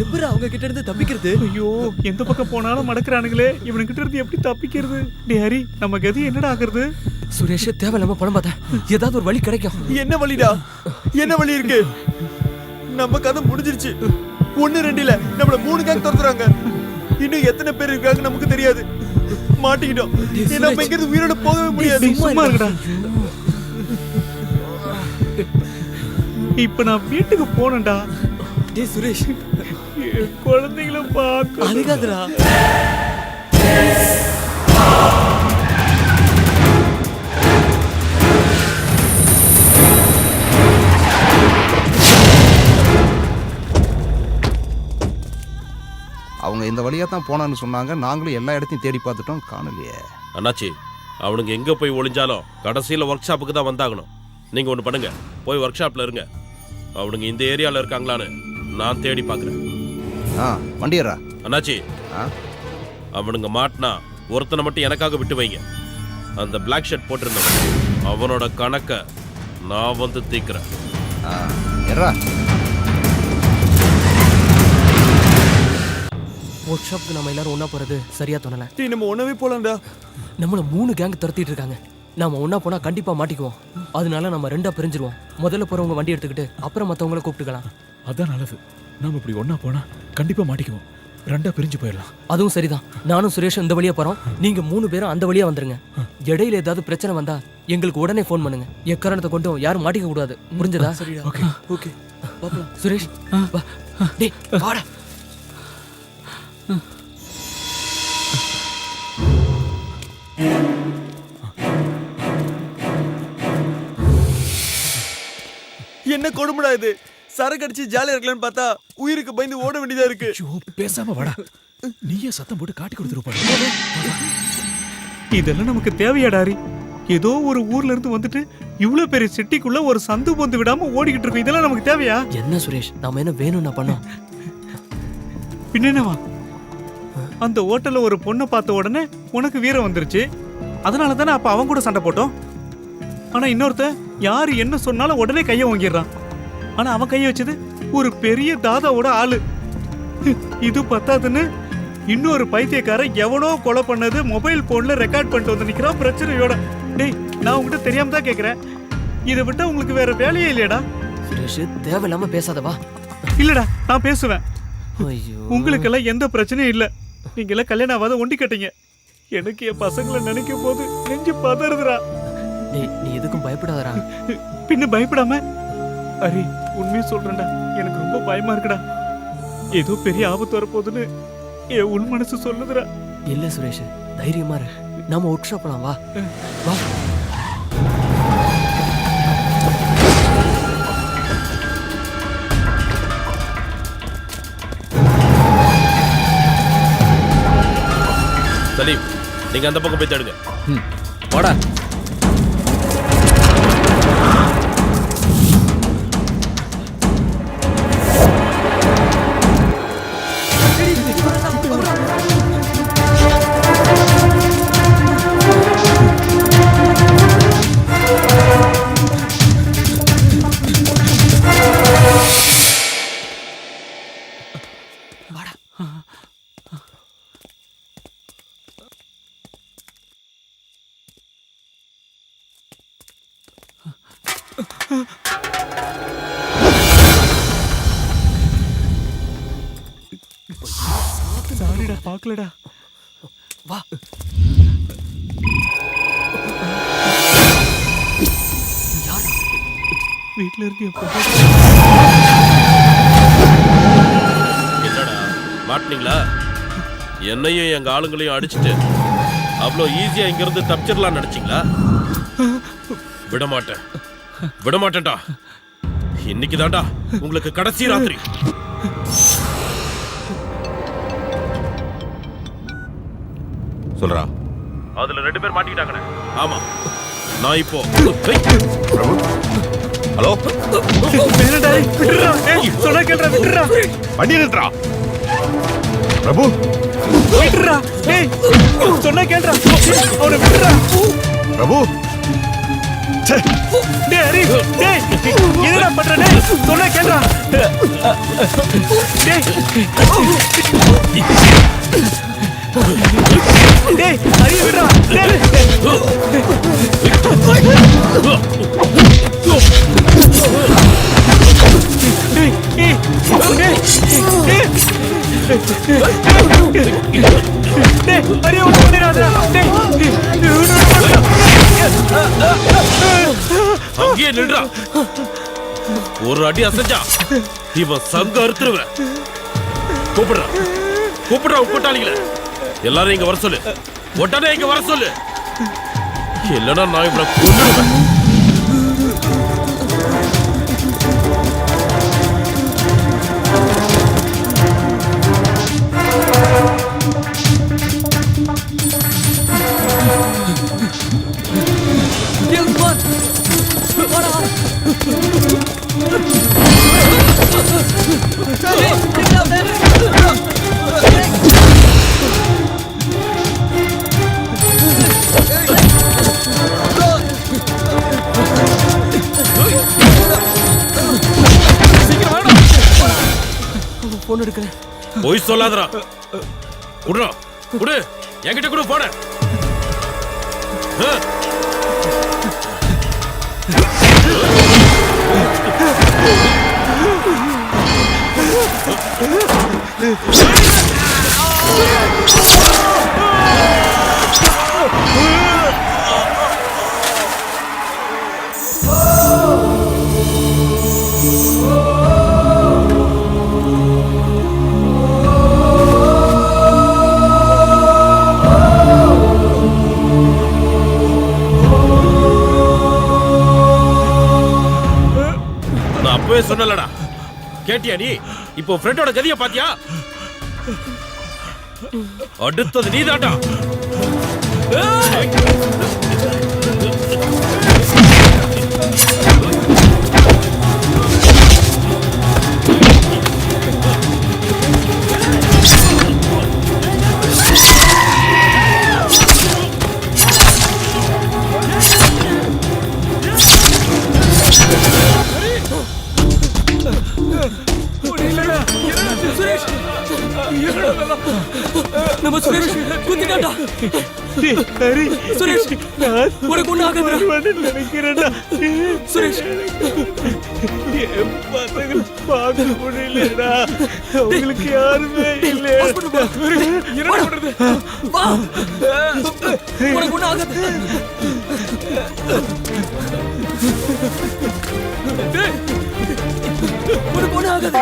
எப்படா அவங்க கிட்ட இருந்து தப்பிக்கிறது? ஐயோ எந்த பக்கம் போனாலும் மடக்குறானுங்களே. இவனுக்கிட்ட இருந்து எப்படி தப்பிக்கிறது? டேய் ஹரி நம்ம கதி என்னடா ஆகுறது? சுரேஷ் தேவையில்லாம பணம் பாத ஏதாவது ஒரு வழி கிடைக்கும். என்ன வழிடா? என்ன வழி இருக்கு? நம்ம கதை முடிஞ்சிருச்சு. 1-2 இல்ல நம்மள 3 கேங் துரத்துறாங்க. இன்னும் எத்தனை பேர் இருக்காங்க நமக்கு தெரியாது. மாட்டிக்கிட்டோம். நம்ம இங்க இருந்து உயிரோட போகவே முடியாது. சும்மா இருக்கடா. இப்ப நான் வீட்டுக்கு போனேன்டா. டேய் சுரேஷ் குழந்தைகளை பார்க்க அழுகாதடா. அவங்க இந்த வழியா தான் போனான்னு சொன்னாங்க. நாங்களும் எல்லா இடத்தையும் தேடி பார்த்துட்டோம், காணலையே. அண்ணாச்சி அவனுங்க எங்க போய் ஒளிஞ்சாலும் கடைசியில ஒர்க் ஷாப்புக்கு தான் வந்தாகணும். நீங்க ஒண்ணு பண்ணுங்க, போய் ஒர்க் ஷாப்ல இருங்க. அவனுங்க இந்த ஏரியால இருக்காங்களான்னு நான் தேடி பார்க்கறேன். வண்டியரா அண்ணாச்சி அவனுங்க மாட்டினா ஒருத்தனை மட்டும் எனக்காக விட்டு வைங்க. அந்த பிளாக் ஷர்ட் போட்டிருந்தவன் அவனோட கணக்க நான் வந்து தீக்கிறேன். ஒர்க் ஷாப்புக்கு நம்ம எல்லாரும் ஒண்ணா போறது சரியா தோணல. டேய் நம்ம ஒண்ணவே போலாம்டா. நம்மள 3 கேங் துரத்திட்டு இருக்காங்க. நாம ஒண்ணா போனா கண்டிப்பா மாட்டிக்குவோம். அதனால நம்ம 2ஆ பிரிஞ்சிருவோம். முதல்ல போறவங்க வண்டி எடுத்துக்கிட்டு அப்புறம் மத்தவங்கள கூப்பிட்டுக்கலாம். அதான் நல்லது. நாம இப்படி ஒண்ணா போனா கண்டிப்பா மாட்டிக்குவோம். 2ஆ பிரிஞ்சு போயிடலாம். அதுவும் சரிதான். நானும் சுரேஷும் இந்த வழியா போறோம். நீங்க 3 பேரும் அந்த வழியா வந்துருங்க. இடையில ஏதாவது பிரச்சனை வந்தா எங்களுக்கு உடனே ஃபோன் பண்ணுங்க. எக்காரணத்தை கொண்டும் யாரும் மாட்டிக்க கூடாது. புரிஞ்சதா? சரிடா. Okay okay பாப்பலாம். சுரேஷ் வா. டேய் வாடா. என்ன கொடுமைடா இது? சரக்கு அடிச்சு ஜாலியா இருக்கலாம்னு பார்த்தா உயிருக்கு பயந்து ஓட வேண்டியதா இருக்கு. பேசாம வாடா. நீயே சத்தம் போட்டு காட்டி கொடுத்துருப்பா. இதெல்லாம் நமக்கு தேவையாடாரி? ஏதோ ஒரு ஊர்ல இருந்து வந்துட்டு இவ்வளவு பெரிய சிட்டிக்குள்ள ஒரு சந்து பொந்து விடாம ஓடிக்கிட்டு இருக்கோம். இதெல்லாம் நமக்கு தேவையா? என்ன சுரேஷ் நாம என்ன வேணும்னா பண்ணோம்? பின்னவா அந்த ஹோட்டல்ல ஒரு பொண்ணை பார்த்த உடனே உனக்கு வீரம் வந்துருச்சு. அதனால தானே அப்ப அவன் கூட சண்டை போட்டோம். ஆனா இன்னொருத்த யாரு என்ன சொன்னாலும் உடனே கையை வாங்கிடுறான். ஆனா அவன் கையை வச்சது ஒரு பெரிய தாதாவோட ஆளு. இது பத்தாதுன்னு இன்னொரு பைத்தியக்காரன் எவனோ கொலை பண்ணது மொபைல் போன்ல ரெக்கார்ட் பண்ணிட்டு வந்து நிக்கிறான் பிரச்சனையோட. டேய் நான் உங்ககிட்ட தெரியாம தான் கேக்குறேன். இதை விட்டா உங்களுக்கு வேற வேலையே இல்லையடா? சுரேஷ் தேவையில்லாம பேசாதவா. இல்லடா நான் பேசுவேன். ஐயோ உங்களுக்கெல்லாம் எந்த பிரச்சனையும் இல்ல. நீங்க எல்லாம் கல்யாணம் ஆகாத ஒண்டி கட்டீங்க. எனக்கு என் பசங்களை நினைக்கும் போது நெஞ்சு பதறுதுடா. நீ எதுக்கும் பயப்படாதடா. பின்ன பயப்படாம அரே உண்மையை சொல்றேன்டா. எனக்கு ரொம்ப பயமா இருக்குடா. ஏதோ பெரிய ஆபத்து வரப்போகுதுன்னு என் உள் மனசு சொல்லுதுடா. இல்ல சுரேஷ் தைரியமா இரு. நாம ஒர்க் ஷாப் போலாம். வா வா. சலீம் நீங்க அந்த பக்கம் போய் தேடுங்க. போடா. சாரிடா பார்க்கலடா. வா. வீட்ல இருக்கு. என்னடா மாட்டினீங்களா? என்னையும் எங்க ஆளுங்களையும் அடிச்சுட்டு அவ்வளோ ஈஸியா இங்க இருந்து தப்பிச்சிடலாம் நினைச்சீங்களா? விடமாட்டேன், விடமாட்டேன்டா. இன்னைக்கு தான்டா உங்களுக்கு கடைசி ராத்திரி. சொல்றா. அதுல 2 பேர் மாட்டிக்கிட்டாங்கண்ணே. ஆமா, நான் இப்போ ஹலோ சொன்னா கேள்றா, விட்டுறா. வண்டி நிறுத்துறா. பிரபு விட்டுறா. ஏய் சொன்னா கேள்றா, அவனை விட்டுறா. பிரபு டேய் ஹரி, டேய் என்னடா பண்ற? டேய் சொன்னா கேள்றா. டேய் டேய் ஹரி விடுறா. டேய் அங்கேயே நின்றா. ஒரு அடி அசைஞ்சா இவன் சங்க அறுத்துருவேன். கூப்பிடுறான், கூப்பிடுறான் கூட்டாளிகளை. எல்லாரும் இங்க வர சொல்லு, உடனே இங்க வர சொல்லு. இல்லைன்னா நான் இவனை கொன்னுடுவேன். போன் எடுக்கிறேன். போய் சொல்லாதடா. குடுறா, குடு, என்கிட்ட குடு போன. சொன்னலடா, கேட்டியா நீ? இப்போ ஃப்ரெண்டோட கதிய பாத்தியா? அடுத்தது நீதாண்டா. நம்ம சுரேஷ் குத்திட்டான்டா. ஹரி சுரேஷ் உனக்கு ஒண்ணு ஆகாதுடா. நினைக்கிறேன்டா. சுரேஷ் என் பசங்களை பார்க்க முடியலடா. அவங்களுக்கு யாருமே இல்லை. என்ன பண்றது? வா, உனக்கு ஒண்ணு ஆகாது. உனக்கு ஒண்ணு ஆகாது.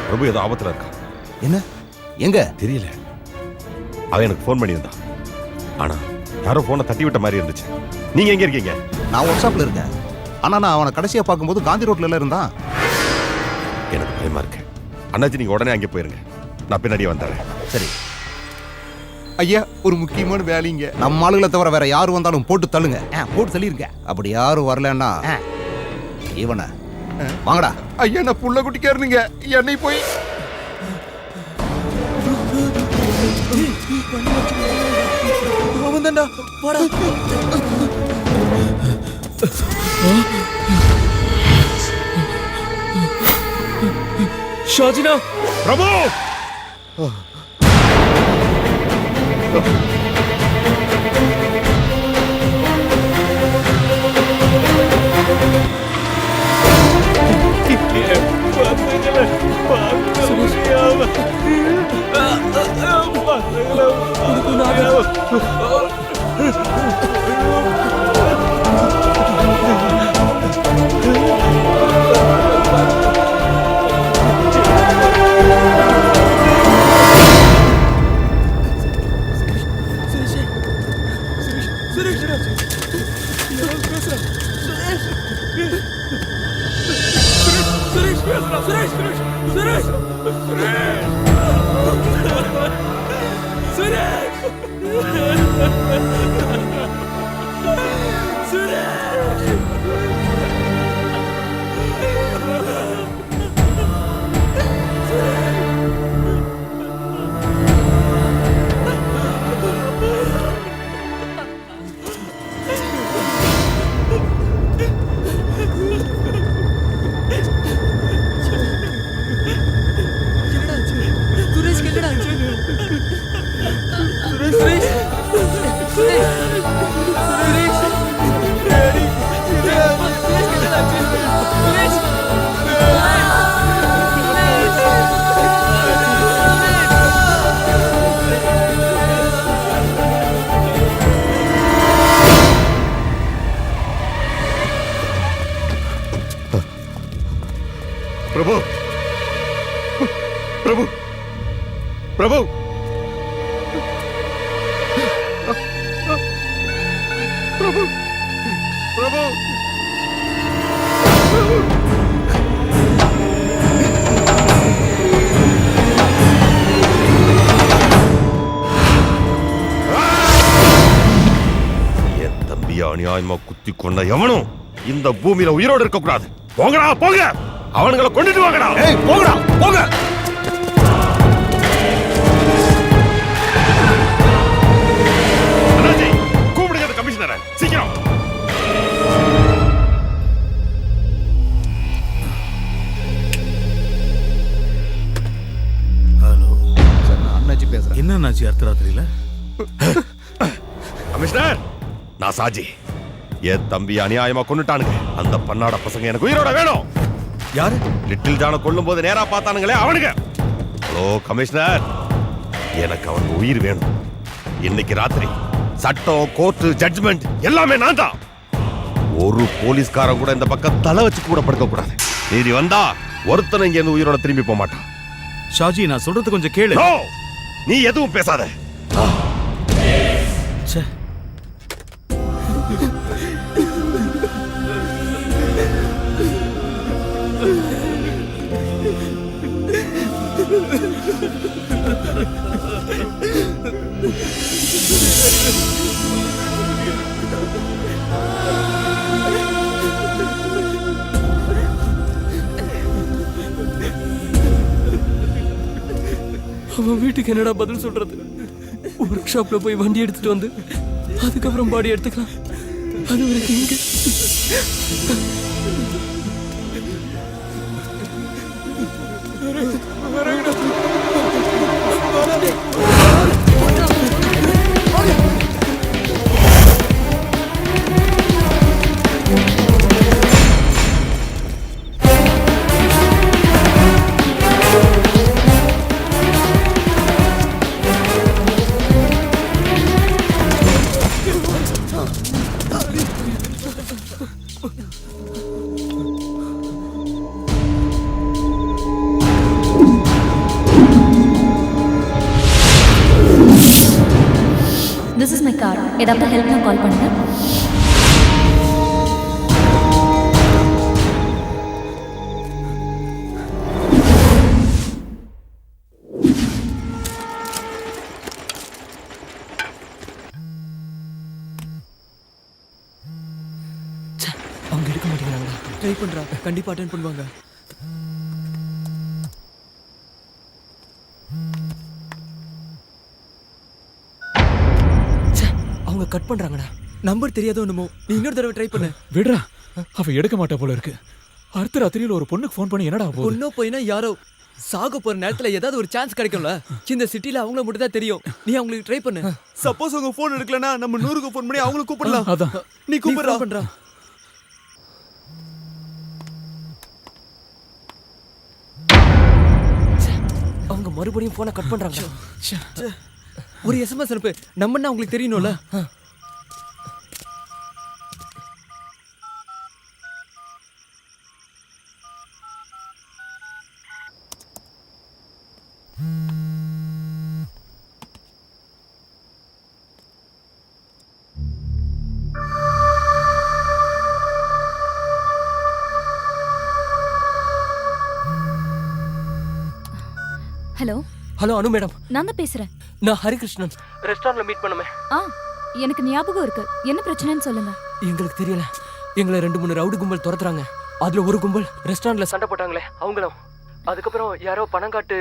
பிரபு ஏதோ ஆபத்துல இருக்கா. என்ன? எங்க? தெரியல. அவன் எனக்கு ஃபோன் பண்ணியிருந்தான். ஆனா யாரோ போனை தட்டி விட்ட மாதிரி இருந்துச்சு. நீங்க எங்க இருக்கீங்க? நான் ஒர்க் ஷாப்ல இருக்கேன். ஆனா நான் அவனை கடைசியா பார்க்கும்போது காந்தி ரோட்ல எல்லாம் இருந்தான். எனக்கு பயமா இருக்கு. அண்ணாச்சி நீங்க உடனே அங்கே போயிருங்க, நான் பின்னாடியே வந்துடுறேன். சரி ஐயா, ஒரு முக்கியமான வேலைங்க. நம்ம ஆளுகளை தவிர வேற யாரு வந்தாலும் போட்டு தள்ளுங்க. போட்டு தள்ளிருங்க. அப்படி யாரும் வரலன்னா இவனை வாங்கடா. ஐயா, நான் புள்ள குட்டிக்காரனுங்க. என்னை போய் அவன் தான்டா. வாடா. ஷாஜினா. பிரபு பசங்களை பார்க்க முடியாம. பிரபு பிரபு பிரபு பிரபு பிரபு என் தம்பியை அநியாயமா குத்தி கொண்ட எவனும் இந்த பூமியில உயிரோடு இருக்க கூடாது. போங்கடா போங்க, அவனுங்களை கொண்டுட்டு வாங்கடா. போங்கடா போங்க. கூப்பிடுங்க அந்த கமிஷனரை சீக்கிரம். ஹலோ சார், நான் அண்ணாச்சி பேசுறேன். என்ன அண்ணாச்சி அர்த்தராத்திரியில? கமிஷனர், நான் சாஜி. என் தம்பி அநியாயமா கொண்டுட்டானுங்க. அந்த பன்னாட பசங்க எனக்கு உயிரோட வேணும். யாரு? லிட்டில் ஜான கொல்லும் போது நேரா பார்த்தானுங்களே அவனுங்க. ஹலோ கமிஷனர், எனக்கு அவனுக்கு உயிர் வேணும். இன்னைக்கு ராத்திரி சட்டம், கோர்ட்டு, ஜட்ஜ்மெண்ட் எல்லாமே நான் தான். ஒரு போலீஸ்காரன் கூட இந்த பக்கம் தலை வச்சு கூட படுக்க கூடாது. நீதி வந்தா ஒருத்தனை இங்க இருந்து உயிரோட திரும்பி போக மாட்டான். ஷாஜி, நான் சொல்றது கொஞ்சம் கேளு. நீ எதுவும் பேசாத. அவன் வீட்டுக்கு என்னடா பதில் சொல்றது? ஒர்க் ஷாப்ல போய் வண்டி எடுத்துட்டு வந்து அதுக்கப்புறம் பாடி எடுத்துக்கலாம். அது வரைக்கும் இங்க திஸ் இஸ் மை கார். ஏதாவது ஹெல்ப்னா கால் பண்ணுங்க. அவங்க எடுக்க மாட்டேங்கிறாங்களா? ட்ரை பண்றா, கண்டிப்பா அட்டென்ட் பண்ணுவாங்க. அவங்க கட் பண்றாங்கடா. நம்பர் தெரியாதோ என்னமோ. நீ இன்னொரு தடவை ட்ரை பண்ணு. விடுறா, அவ எடுக்க மாட்டா போல இருக்கு. அர்த்தராத்திரியில ஒரு பொண்ணுக்கு ஃபோன் பண்ணி என்னடா போகுது? பொண்ணோ போயினா யாரோ சாக போற நேரத்துல ஏதாவது ஒரு சான்ஸ் கிடைக்கும்ல. இந்த சிட்டில அவங்கள மட்டும் தான் தெரியும். நீ அவங்களுக்கு ட்ரை பண்ணு. சப்போஸ் அவங்க போன் எடுக்கலனா நம்ம 100க்கு ஃபோன் பண்ணி அவங்களுக்கு கூப்பிடலாம். அதான் நீ கூப்பிடுறா. மறுபடியும் போனை கட் பண்றாங்க. ஒரு எஸ்எம்எஸ் அனுப்பு, நம்மன்னா உங்களுக்கு தெரியணும்ல. ஹலோ ஹலோ அனு மேடம், நான் தான் பேசுறேன். நான் ஹரிகிருஷ்ணன். ரெஸ்டாரண்ட்ல மீட் பண்ணுமே. எனக்கு ஞாபகம் இருக்கு. என்ன பிரச்சனைன்னு சொல்லுங்க. எங்களுக்கு தெரியல, எங்களை 2-3 ரவுடி கும்பல் துரத்துறாங்க. அதுல ஒரு கும்பல் ரெஸ்டாரண்ட்ல சண்டை போட்டாங்களே அவங்களும், அதுக்கப்புறம் யாரோ பணங்காட்டு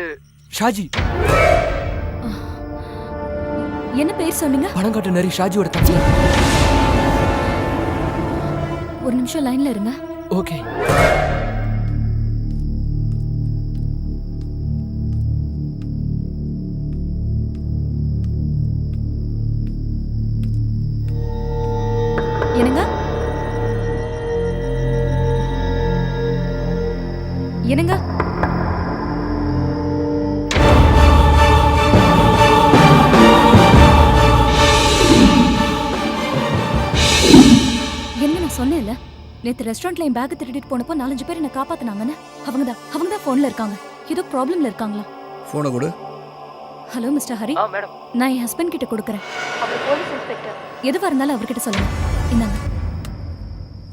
ஷாஜி. என்ன பேர் சொன்னீங்க? பணங்காட்டு நரி ஷாஜியோட தம்பி. ஒரு நிமிஷம் லைன்ல இருங்க. ஓகே. என்னங்க? என்னங்க? என்ன நான் சொன்னேன்ல, நேத்து ரெஸ்டாரண்ட்ல என் பேக் திருடிட்டு போனப்போ 4-5 பேர் என்ன காப்பாத்துனாங்கன்னு. அவங்க தான் போன்ல இருக்காங்க. ஏதோ ப்ராப்ளம்ல இருக்காங்களா? போனை கொடு. Hello mister Hari. மேடம், நான் என் ஹஸ்பண்ட் கிட்ட கொடுக்குறேன். அவர் போலீஸ் இன்ஸ்பெக்டர். எதுவா இருந்தாலும் அவர்கிட்ட சொல்லுங்க. இந்தாங்க.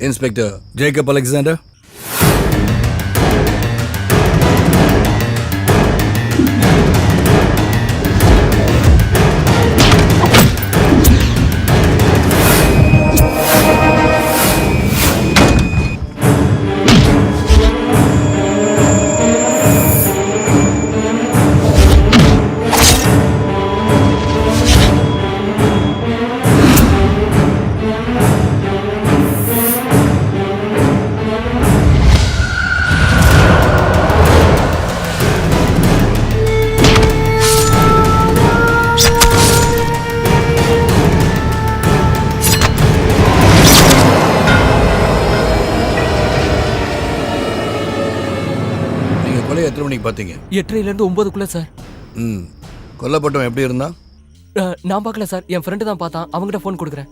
Inspector Jacob Alexander. எத்தனை மணிக்கு பார்த்தீங்க? 8:30 to 9 சார். கொல்லப்பட்டவன் எப்படி இருந்தான்? நான் பார்க்கல சார், என் ஃப்ரெண்டு தான் பார்த்தான். அவங்ககிட்ட ஃபோன் கொடுக்குறேன்.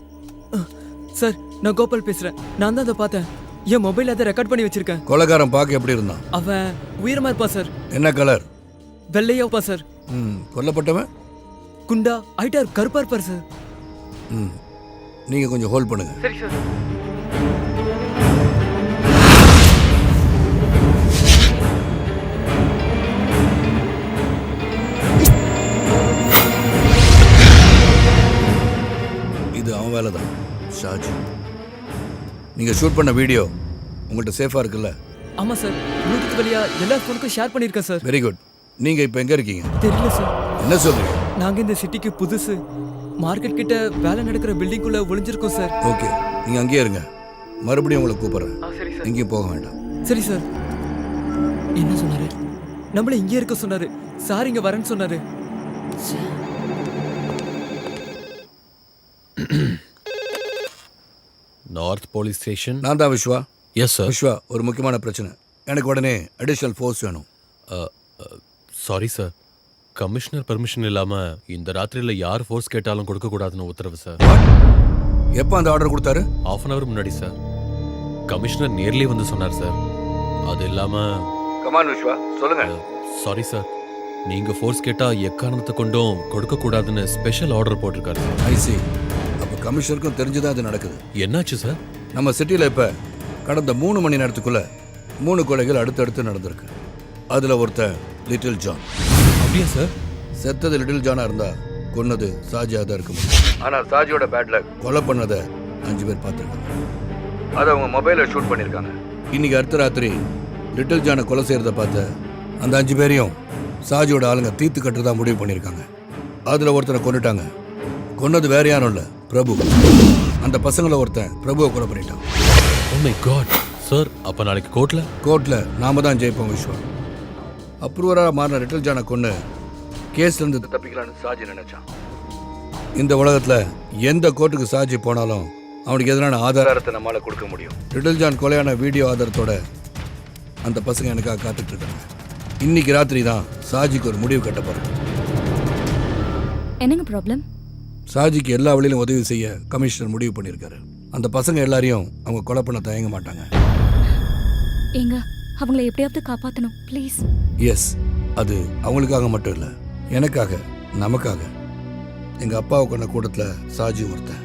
சார், நான் கோபால் பேசுறேன். நான் தான் அதை பார்த்தேன். என் மொபைல் அதை ரெக்கார்ட் பண்ணி வச்சிருக்கேன். கொலைகாரன் பார்க்க எப்படி இருந்தான்? அவன் உயரமா இருப்பான் சார். என்ன கலர்? வெள்ளையா இருப்பான் சார். கொல்லப்பட்டவன் குண்டா ஹைட்டர் கருப்பா இருப்பார் சார். நீங்க கொஞ்சம் ஹோல்ட் பண்ணுங்க. சரி சார். இது அவன் வேலை தான் ஷாஜி. நீங்க ஷூட் பண்ண வீடியோ உங்கள்கிட்ட சேஃபா இருக்குல்ல? ஆமா சார், ப்ளூடூத் வழியா எல்லா ஃபோனுக்கும் ஷேர் பண்ணிருக்கேன் சார். Very good. நீங்க இப்போ எங்க இருக்கீங்க? தெரியல சார். என்ன சொல்றீங்க? நாங்க இந்த சிட்டிக்கு புதுசு. மார்க்கெட் கிட்ட வேலை நடக்கிற பில்டிங்குள்ள ஒளிஞ்சிருக்கோம் சார். ஓகே, நீங்க அங்கேயே இருங்க. மறுபடியும் உங்களை கூப்பிடுறேன். சரி சார். எங்கேயும் போக வேண்டாம். சரி சார். என்ன சொன்னாரு? நம்மள இங்கே இருக்க சொன்னாரு. சார் இங்க வரேன்னு சொன்னாரு. North police station. நான் தான் விஸ்வா. Yes sir. விஸ்வா, ஒரு முக்கியமான பிரச்சனை. எனக்கு உடனே அடிஷனல் ஃபோர்ஸ் வேணும். சாரி சார், கமிஷனர் பெர்மிஷன் இல்லாம இந்த ராத்திரியில யார் ஃபோர்ஸ் கேட்டாலும் கொடுக்க கூடாதுன்னு உத்தரவு சார். எப்போ அந்த ஆர்டர் கொடுத்தாரு? ½ hour முன்னாடி சார். கமிஷனர் நேர்லயே வந்து சொன்னார் சார். அது இல்லாம கமான் விஸ்வா, சொல்லுங்க. சாரி சார், நீங்க ஃபோர்ஸ் கேட்டா எக்காரணத்தை கொண்டும் கொடுக்க கூடாதுன்னு ஸ்பெஷல் ஆர்டர் போட்டிருக்காரு சார். ஐ சி. அப்போ கமிஷனருக்கும் தெரிஞ்சுதான் அது நடக்குது. என்னாச்சு சார்? நம்ம சிட்டியில் இப்போ கடந்த 3 மணி நேரத்துக்குள்ள 3 கொலைகள் அடுத்தடுத்து நடந்திருக்கு. அதில் ஒருத்தன் லிட்டில் ஜான். அப்படியா சார்? செத்தது லிட்டில் ஜானா இருந்தா கொன்னது சாஜியாக தான் இருக்க முடியும். ஆனால் சாஜியோட பேட்ல கொலை பண்ணதை 5 பேர் பார்த்துருக்காங்க. அதை அவங்க மொபைலில் ஷூட் பண்ணியிருக்காங்க. இன்னைக்கு அடுத்த ராத்திரி லிட்டில் ஜானை கொலை செய்கிறத பார்த்த அந்த 5 பேரையும் சாஜியோட ஆளுங்க தீர்த்து கட்டுறதா முடிவு பண்ணியிருக்காங்க. அதில் ஒருத்தனை கொண்டுட்டாங்க. கொன்னது வேற யாரும் இல்லை, பிரபு. அந்த பசங்களை ஒருத்தன் பிரபுவை கொலை பண்ணிட்டான். ஓ மை காட் சார், அப்போ நாளைக்கு கோர்ட்டில் நாம தான் ஜெயிப்போம் விஸ்வா. அப்ரூவராக மாறின லிட்டில் ஜானை கொண்டு கேஸ்லேருந்து தப்பிக்கலான்னு சாஜி நினைச்சான். இந்த உலகத்தில் எந்த கோர்ட்டுக்கு சாஜி போனாலும் அவனுக்கு எதிரான ஆதாரத்தை நம்மளால் கொடுக்க முடியும். லிட்டில் ஜான் கொலையான வீடியோ ஆதாரத்தோட அந்த பசங்க எனக்காக காத்துட்டு இருக்காங்க. இன்னைக்கு ராத்திரி தான் சாஜிக்கு ஒரு முடிவு கட்ட போறோம். என்னங்க ப்ராப்ளம்? சாஜிக்கு எல்லா வழியிலும் உதவி செய்ய கமிஷனர் முடிவு பண்ணியிருக்காரு. அந்த பசங்க எல்லாரையும் அவங்க கொலை பண்ண தயங்க மாட்டாங்க. ஏங்க அவங்கள எப்படியாவது காப்பாற்றணும் ப்ளீஸ். எஸ், அது அவங்களுக்காக மட்டும் இல்லை, எனக்காக, நமக்காக. எங்கள் அப்பாவை கொண்ட கூட்டத்தில் சாஜி ஒருத்தன்.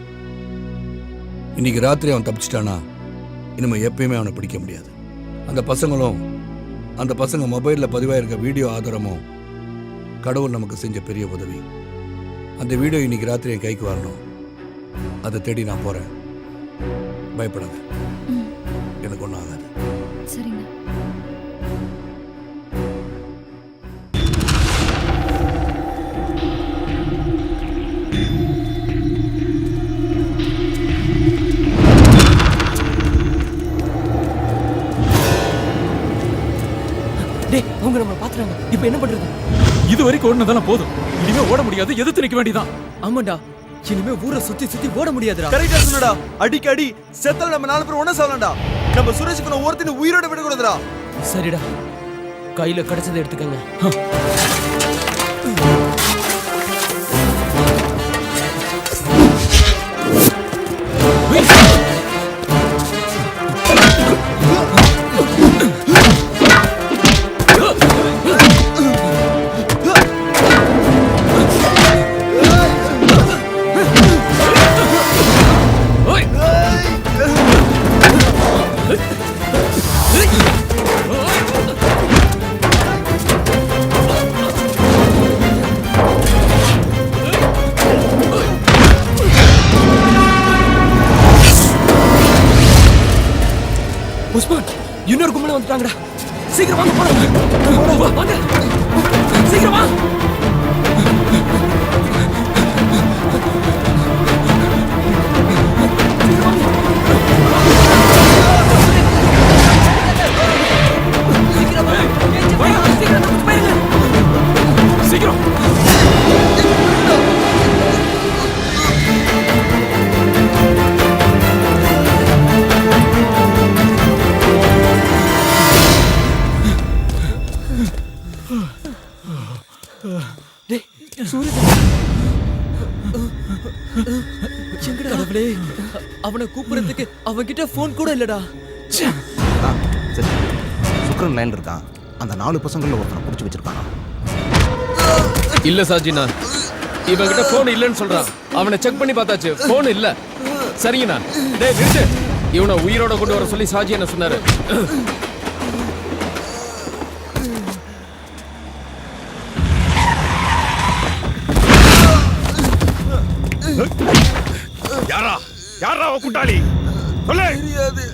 இன்னைக்கு ராத்திரி அவன் தப்பிச்சிட்டானா இனிமேல் எப்பயுமே அவனை பிடிக்க முடியாது. அந்த பசங்க மொபைலில் பதிவாயிருக்க வீடியோ ஆதாரமும் கடவுள் நமக்கு செஞ்ச பெரிய உதவி. அந்த வீடியோ இன்னைக்கு ராத்திரி என் கைக்கு வரணும். அதை தேடி நான் போகிறேன். பயப்படாத, எனக்கு ஒன்றும் ஆகாது. சரிங்க. டேய், அவங்க நம்ம பாத்துறாங்க. இப்போ என்ன பண்றது? இது வரைக்கும் ஓடுனதெல்லாம் போதும். இனிமே ஓட முடியாது, எதிர்த்து நிக்க வேண்டியதான். ஆமாண்டா, இனிமே ஊரை சுத்தி சுத்தி ஓட முடியாதுடா. கரெக்டா சொன்னடா. அடிக்கடி செத்தல நம்ம 4 பேர் ஒண்ணா சாவலாம்டா. நம்ம சுரேஷுக்கு நான் ஒருத்தனை உயிரோட விட கூடாதுடா. சரிடா, கையில கிடைச்சதை எடுத்துக்கங்க. உஸ்மான், இன்னொரு கும்பல வந்துட்டாங்கடா. சீக்கிரம் வாங்க போலாம். வாங்க சீக்கிரம் வா. சீக்கிரம் கடவுளே, அவனை கூப்பிடுறதுக்கு அவன்கிட்ட போன் கூட இல்லடா. சரி, சுக்ரன் லைன்ல இருக்கான். அந்த 4 பசங்கள ஒருத்தனை புடிச்சு வச்சிருக்கானா? இல்ல சாஜினா, இவன்கிட்ட போன் இல்லன்னு சொல்றான். அவனை செக் பண்ணி பார்த்தாச்சு, போன் இல்ல. சரிங்கண்ணா. டேய் நிறுத்து. இவனை உயிரோட கொண்டு வர சொல்லி சாஜி என்ன சொன்னாரு. யாரா அவன் கூட்டாளி? சொல்லு. தெரியாது.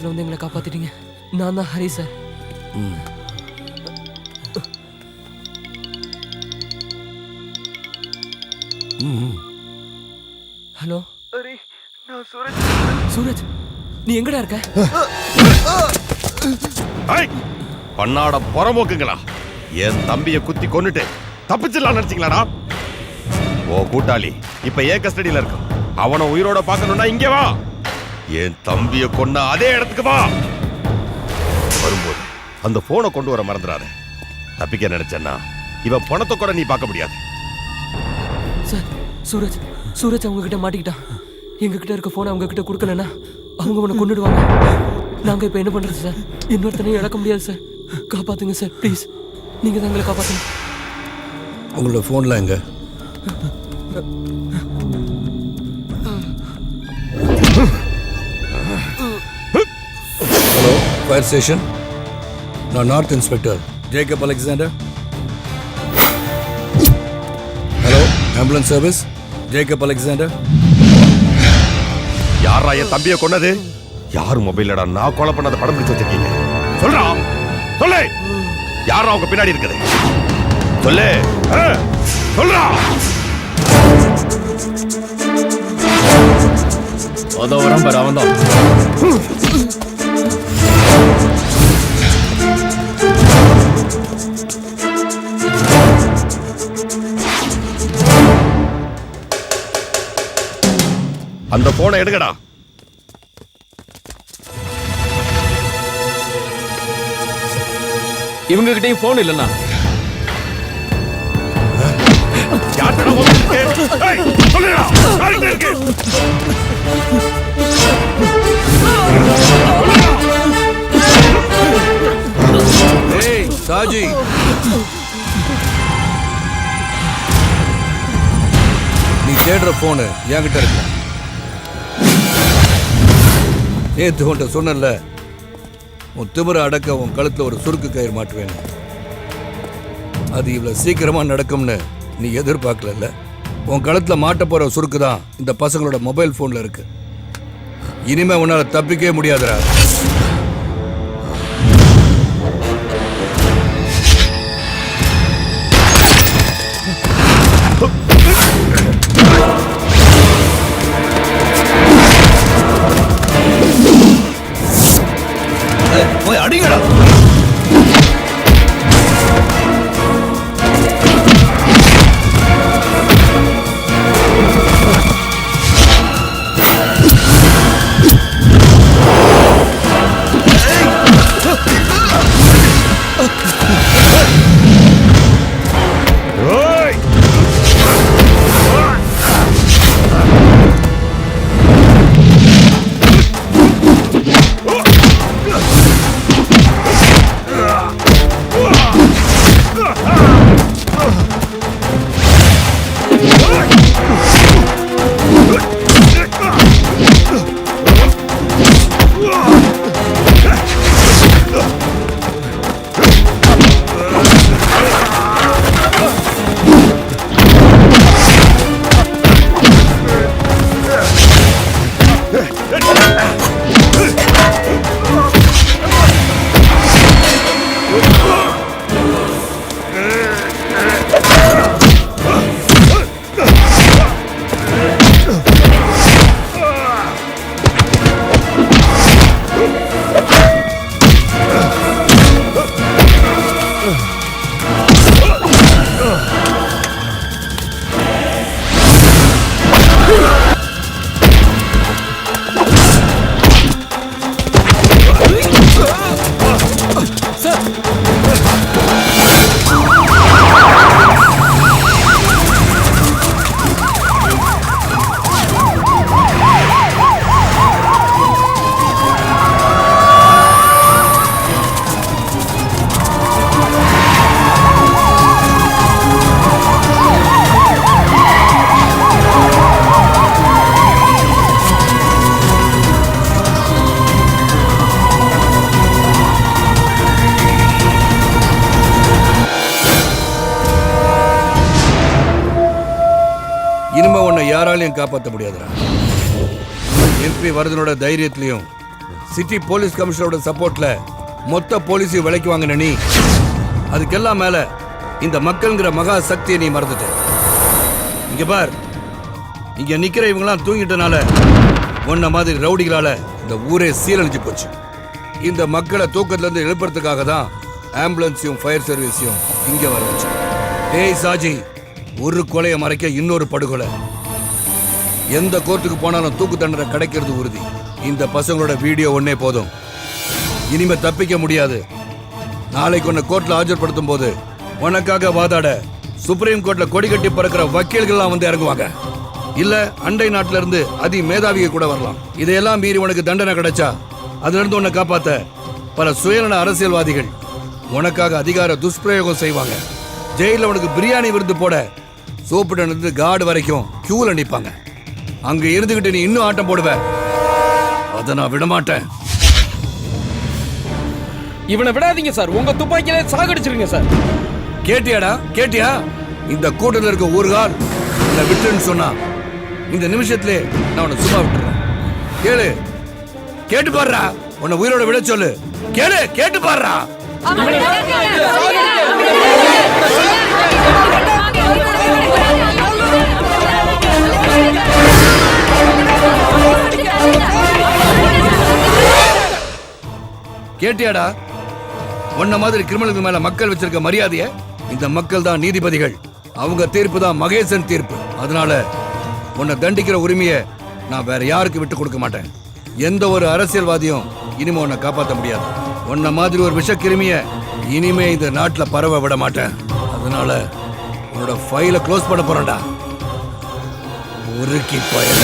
நேரத்துல வந்து எங்களை காப்பாத்திட்டீங்க. நான் தான் ஹரி சார். ஹலோ ஹரி, நான் சூரஜ். சூரஜ், நீ எங்கடா இருக்க? பண்ணாட புறம்போக்குங்களா, என் தம்பிய குத்தி கொன்னுட்டு தப்பிச்சிடலாம் நினைச்சீங்களாடா? ஓ கூட்டாளி இப்ப ஏன் கஸ்டடியில இருக்கான். அவனை உயிரோட பார்க்கணும்னா இங்கே வா. என் தம்பிய கொன்ன அதே இடத்துக்கு வா. வரும்போது அந்த போனை கொண்டு வர மறந்துடாத. தப்பிக்க நினைச்சேன்னா இவன் பணத்தை கூட நீ பார்க்க முடியாது. சார், சூரஜ் சூரஜ் அவங்க கிட்ட மாட்டிக்கிட்டான். எங்க கிட்ட இருக்க போனை அவங்க கிட்ட கொடுக்கலன்னா அவங்க உன்னை கொன்னுடுவாங்க. நாங்க இப்ப என்ன பண்றது சார்? இன்னொருத்தனையும் இழக்க முடியாது சார். காப்பாத்துங்க சார் ப்ளீஸ். நீங்க தான் எங்களை காப்பாத்துங்க. உங்களோட போன்ல எங்க? Hello, fire station. நான் north inspector Jacob Alexander. Hello, ambulance service Jacob Alexander. யாரா என் தம்பியை கொன்னது? யார் மொபைல்லடா நான் கொலை பண்ணாத படம் பிடிச்சு வச்சிருக்கீங்க? சொல்றா, சொல்லு. யாரா அவங்க பின்னாடி இருக்குது? சொல்லு, சொல்றா. அதோ வரான் பாரு, அவன் தான். அந்த போனை எடுங்கடா. இவங்க கிட்டயும் போன் இல்லைன்னா சாஜி, நீ தேடுற போனு என்கிட்ட இருக்கு. நேத்து உன்ட்ட சொன்னல, உன் திமிர அடக்க உன் கழுத்துல ஒரு சுருக்கு கயிறு மாட்டுவேன். அது இவ்வளவு சீக்கிரமா நடக்கும்னு நீ எதிர்பார்க்கல. உன் கழுத்துல மாட்ட போற சுருக்கு தான் இந்த பசங்களோட மொபைல் போன்ல இருக்கு. இனிமே உன்னால தப்பிக்கவே முடியாதுடா. போய் அடிங்கடா. இனிமே உன்னை யாராலையும் காப்பாற்ற முடியாதுடா. எம்பி வரதனோட தைரியத்திலையும் சிட்டி போலீஸ் கமிஷனரோட சப்போர்ட்ல மொத்த போலீஸையும் விலைக்கு வாங்கின நீ அதுக்கெல்லாம் மேல இந்த மக்கள்ங்கிற மகா சக்தியை நீ மறந்துட்ட. இங்க பார், இங்க நிக்கிற இவங்கெல்லாம் தூங்கிட்டனால உன்ன மாதிரி ரவுடிகளால இந்த ஊரே சீரழிஞ்சு போச்சு. இந்த மக்களை தூக்கத்துல இருந்து எழுப்புறதுக்காக தான் ஆம்புலன்ஸையும் ஃபயர் சர்வீஸையும் இங்க வர வச்சு. டேய் சாஜி, ஒரு கொலையை மறைக்க இன்னொரு படுகொலை. எந்த கோர்ட்டுக்கு போனாலும் தூக்கு தண்டனை கிடைக்கிறது உறுதி. இந்த பசங்களோட வீடியோ ஒன்னே போதும். இனிமே தப்பிக்க முடியாது. நாளைக்கு உன்னை கோர்ட்ல ஆஜர்படுத்தும் போது உனக்காக வாதாட சுப்ரீம் கோர்ட்ல கொடி கட்டி பறக்கிற வக்கீல்கள்லாம் வந்து இறங்குவாங்க. இல்ல அண்டை நாட்டில இருந்து அதி மேதாவிக கூட வரலாம். இதையெல்லாம் மீறி உனக்கு தண்டனை கிடைச்சா அதுல இருந்து உன்னை காப்பாத்த பல சுயநல அரசியல்வாதிகள் உனக்காக அதிகார துஷ்பிரயோகம் செய்வாங்க. ஜெயில உனக்கு பிரியாணி விருந்து போட சோப்புடன் இருந்து கார்டு வரைக்கும் கியூல நிப்பாங்க. அங்க இருந்துகிட்டு நீ இன்னும் ஆட்டம் போடுவ. அதை நான் விடமாட்டேன். இவனை விடாதீங்க சார், உங்க துப்பாக்கியில சாகடிச்சிருங்க சார். கேட்டியாடா, கேட்டியா? இந்த கூட்டத்தில் இருக்க ஒரு கால் உன்னை விட்டுன்னு சொன்னா இந்த நிமிஷத்திலே நான் உன்னை சும்மா விட்டுறேன். கேளு, கேட்டு பாடுறா. உன்னை உயிரோட விட சொல்லு. கேளு, கேட்டு பாடுறா. கேட்டியாடா? உன்ன மாதிரி கிரிமினலுக்கு மேல மக்கள் வச்சிருக்க மரியாதைய இந்த மக்கள் தான் நீதிபதிகள். அவங்க தீர்ப்பு தான் மகேசன் தீர்ப்பு. அதனால உன்னை தண்டிக்கிற உரிமையை நான் வேற யாருக்கு விட்டு கொடுக்க மாட்டேன். எந்த ஒரு அரசியல்வாதியும் இனிமே உன்னை காப்பாற்ற முடியாது. உன்ன மாதிரி ஒரு விஷ கிருமிய இனிமே இந்த நாட்டுல பரவ விட மாட்டேன். அதனால உன்னோட ஃபைலை க்ளோஸ் பண்ண போறேன்டா. ஒரு கி பயல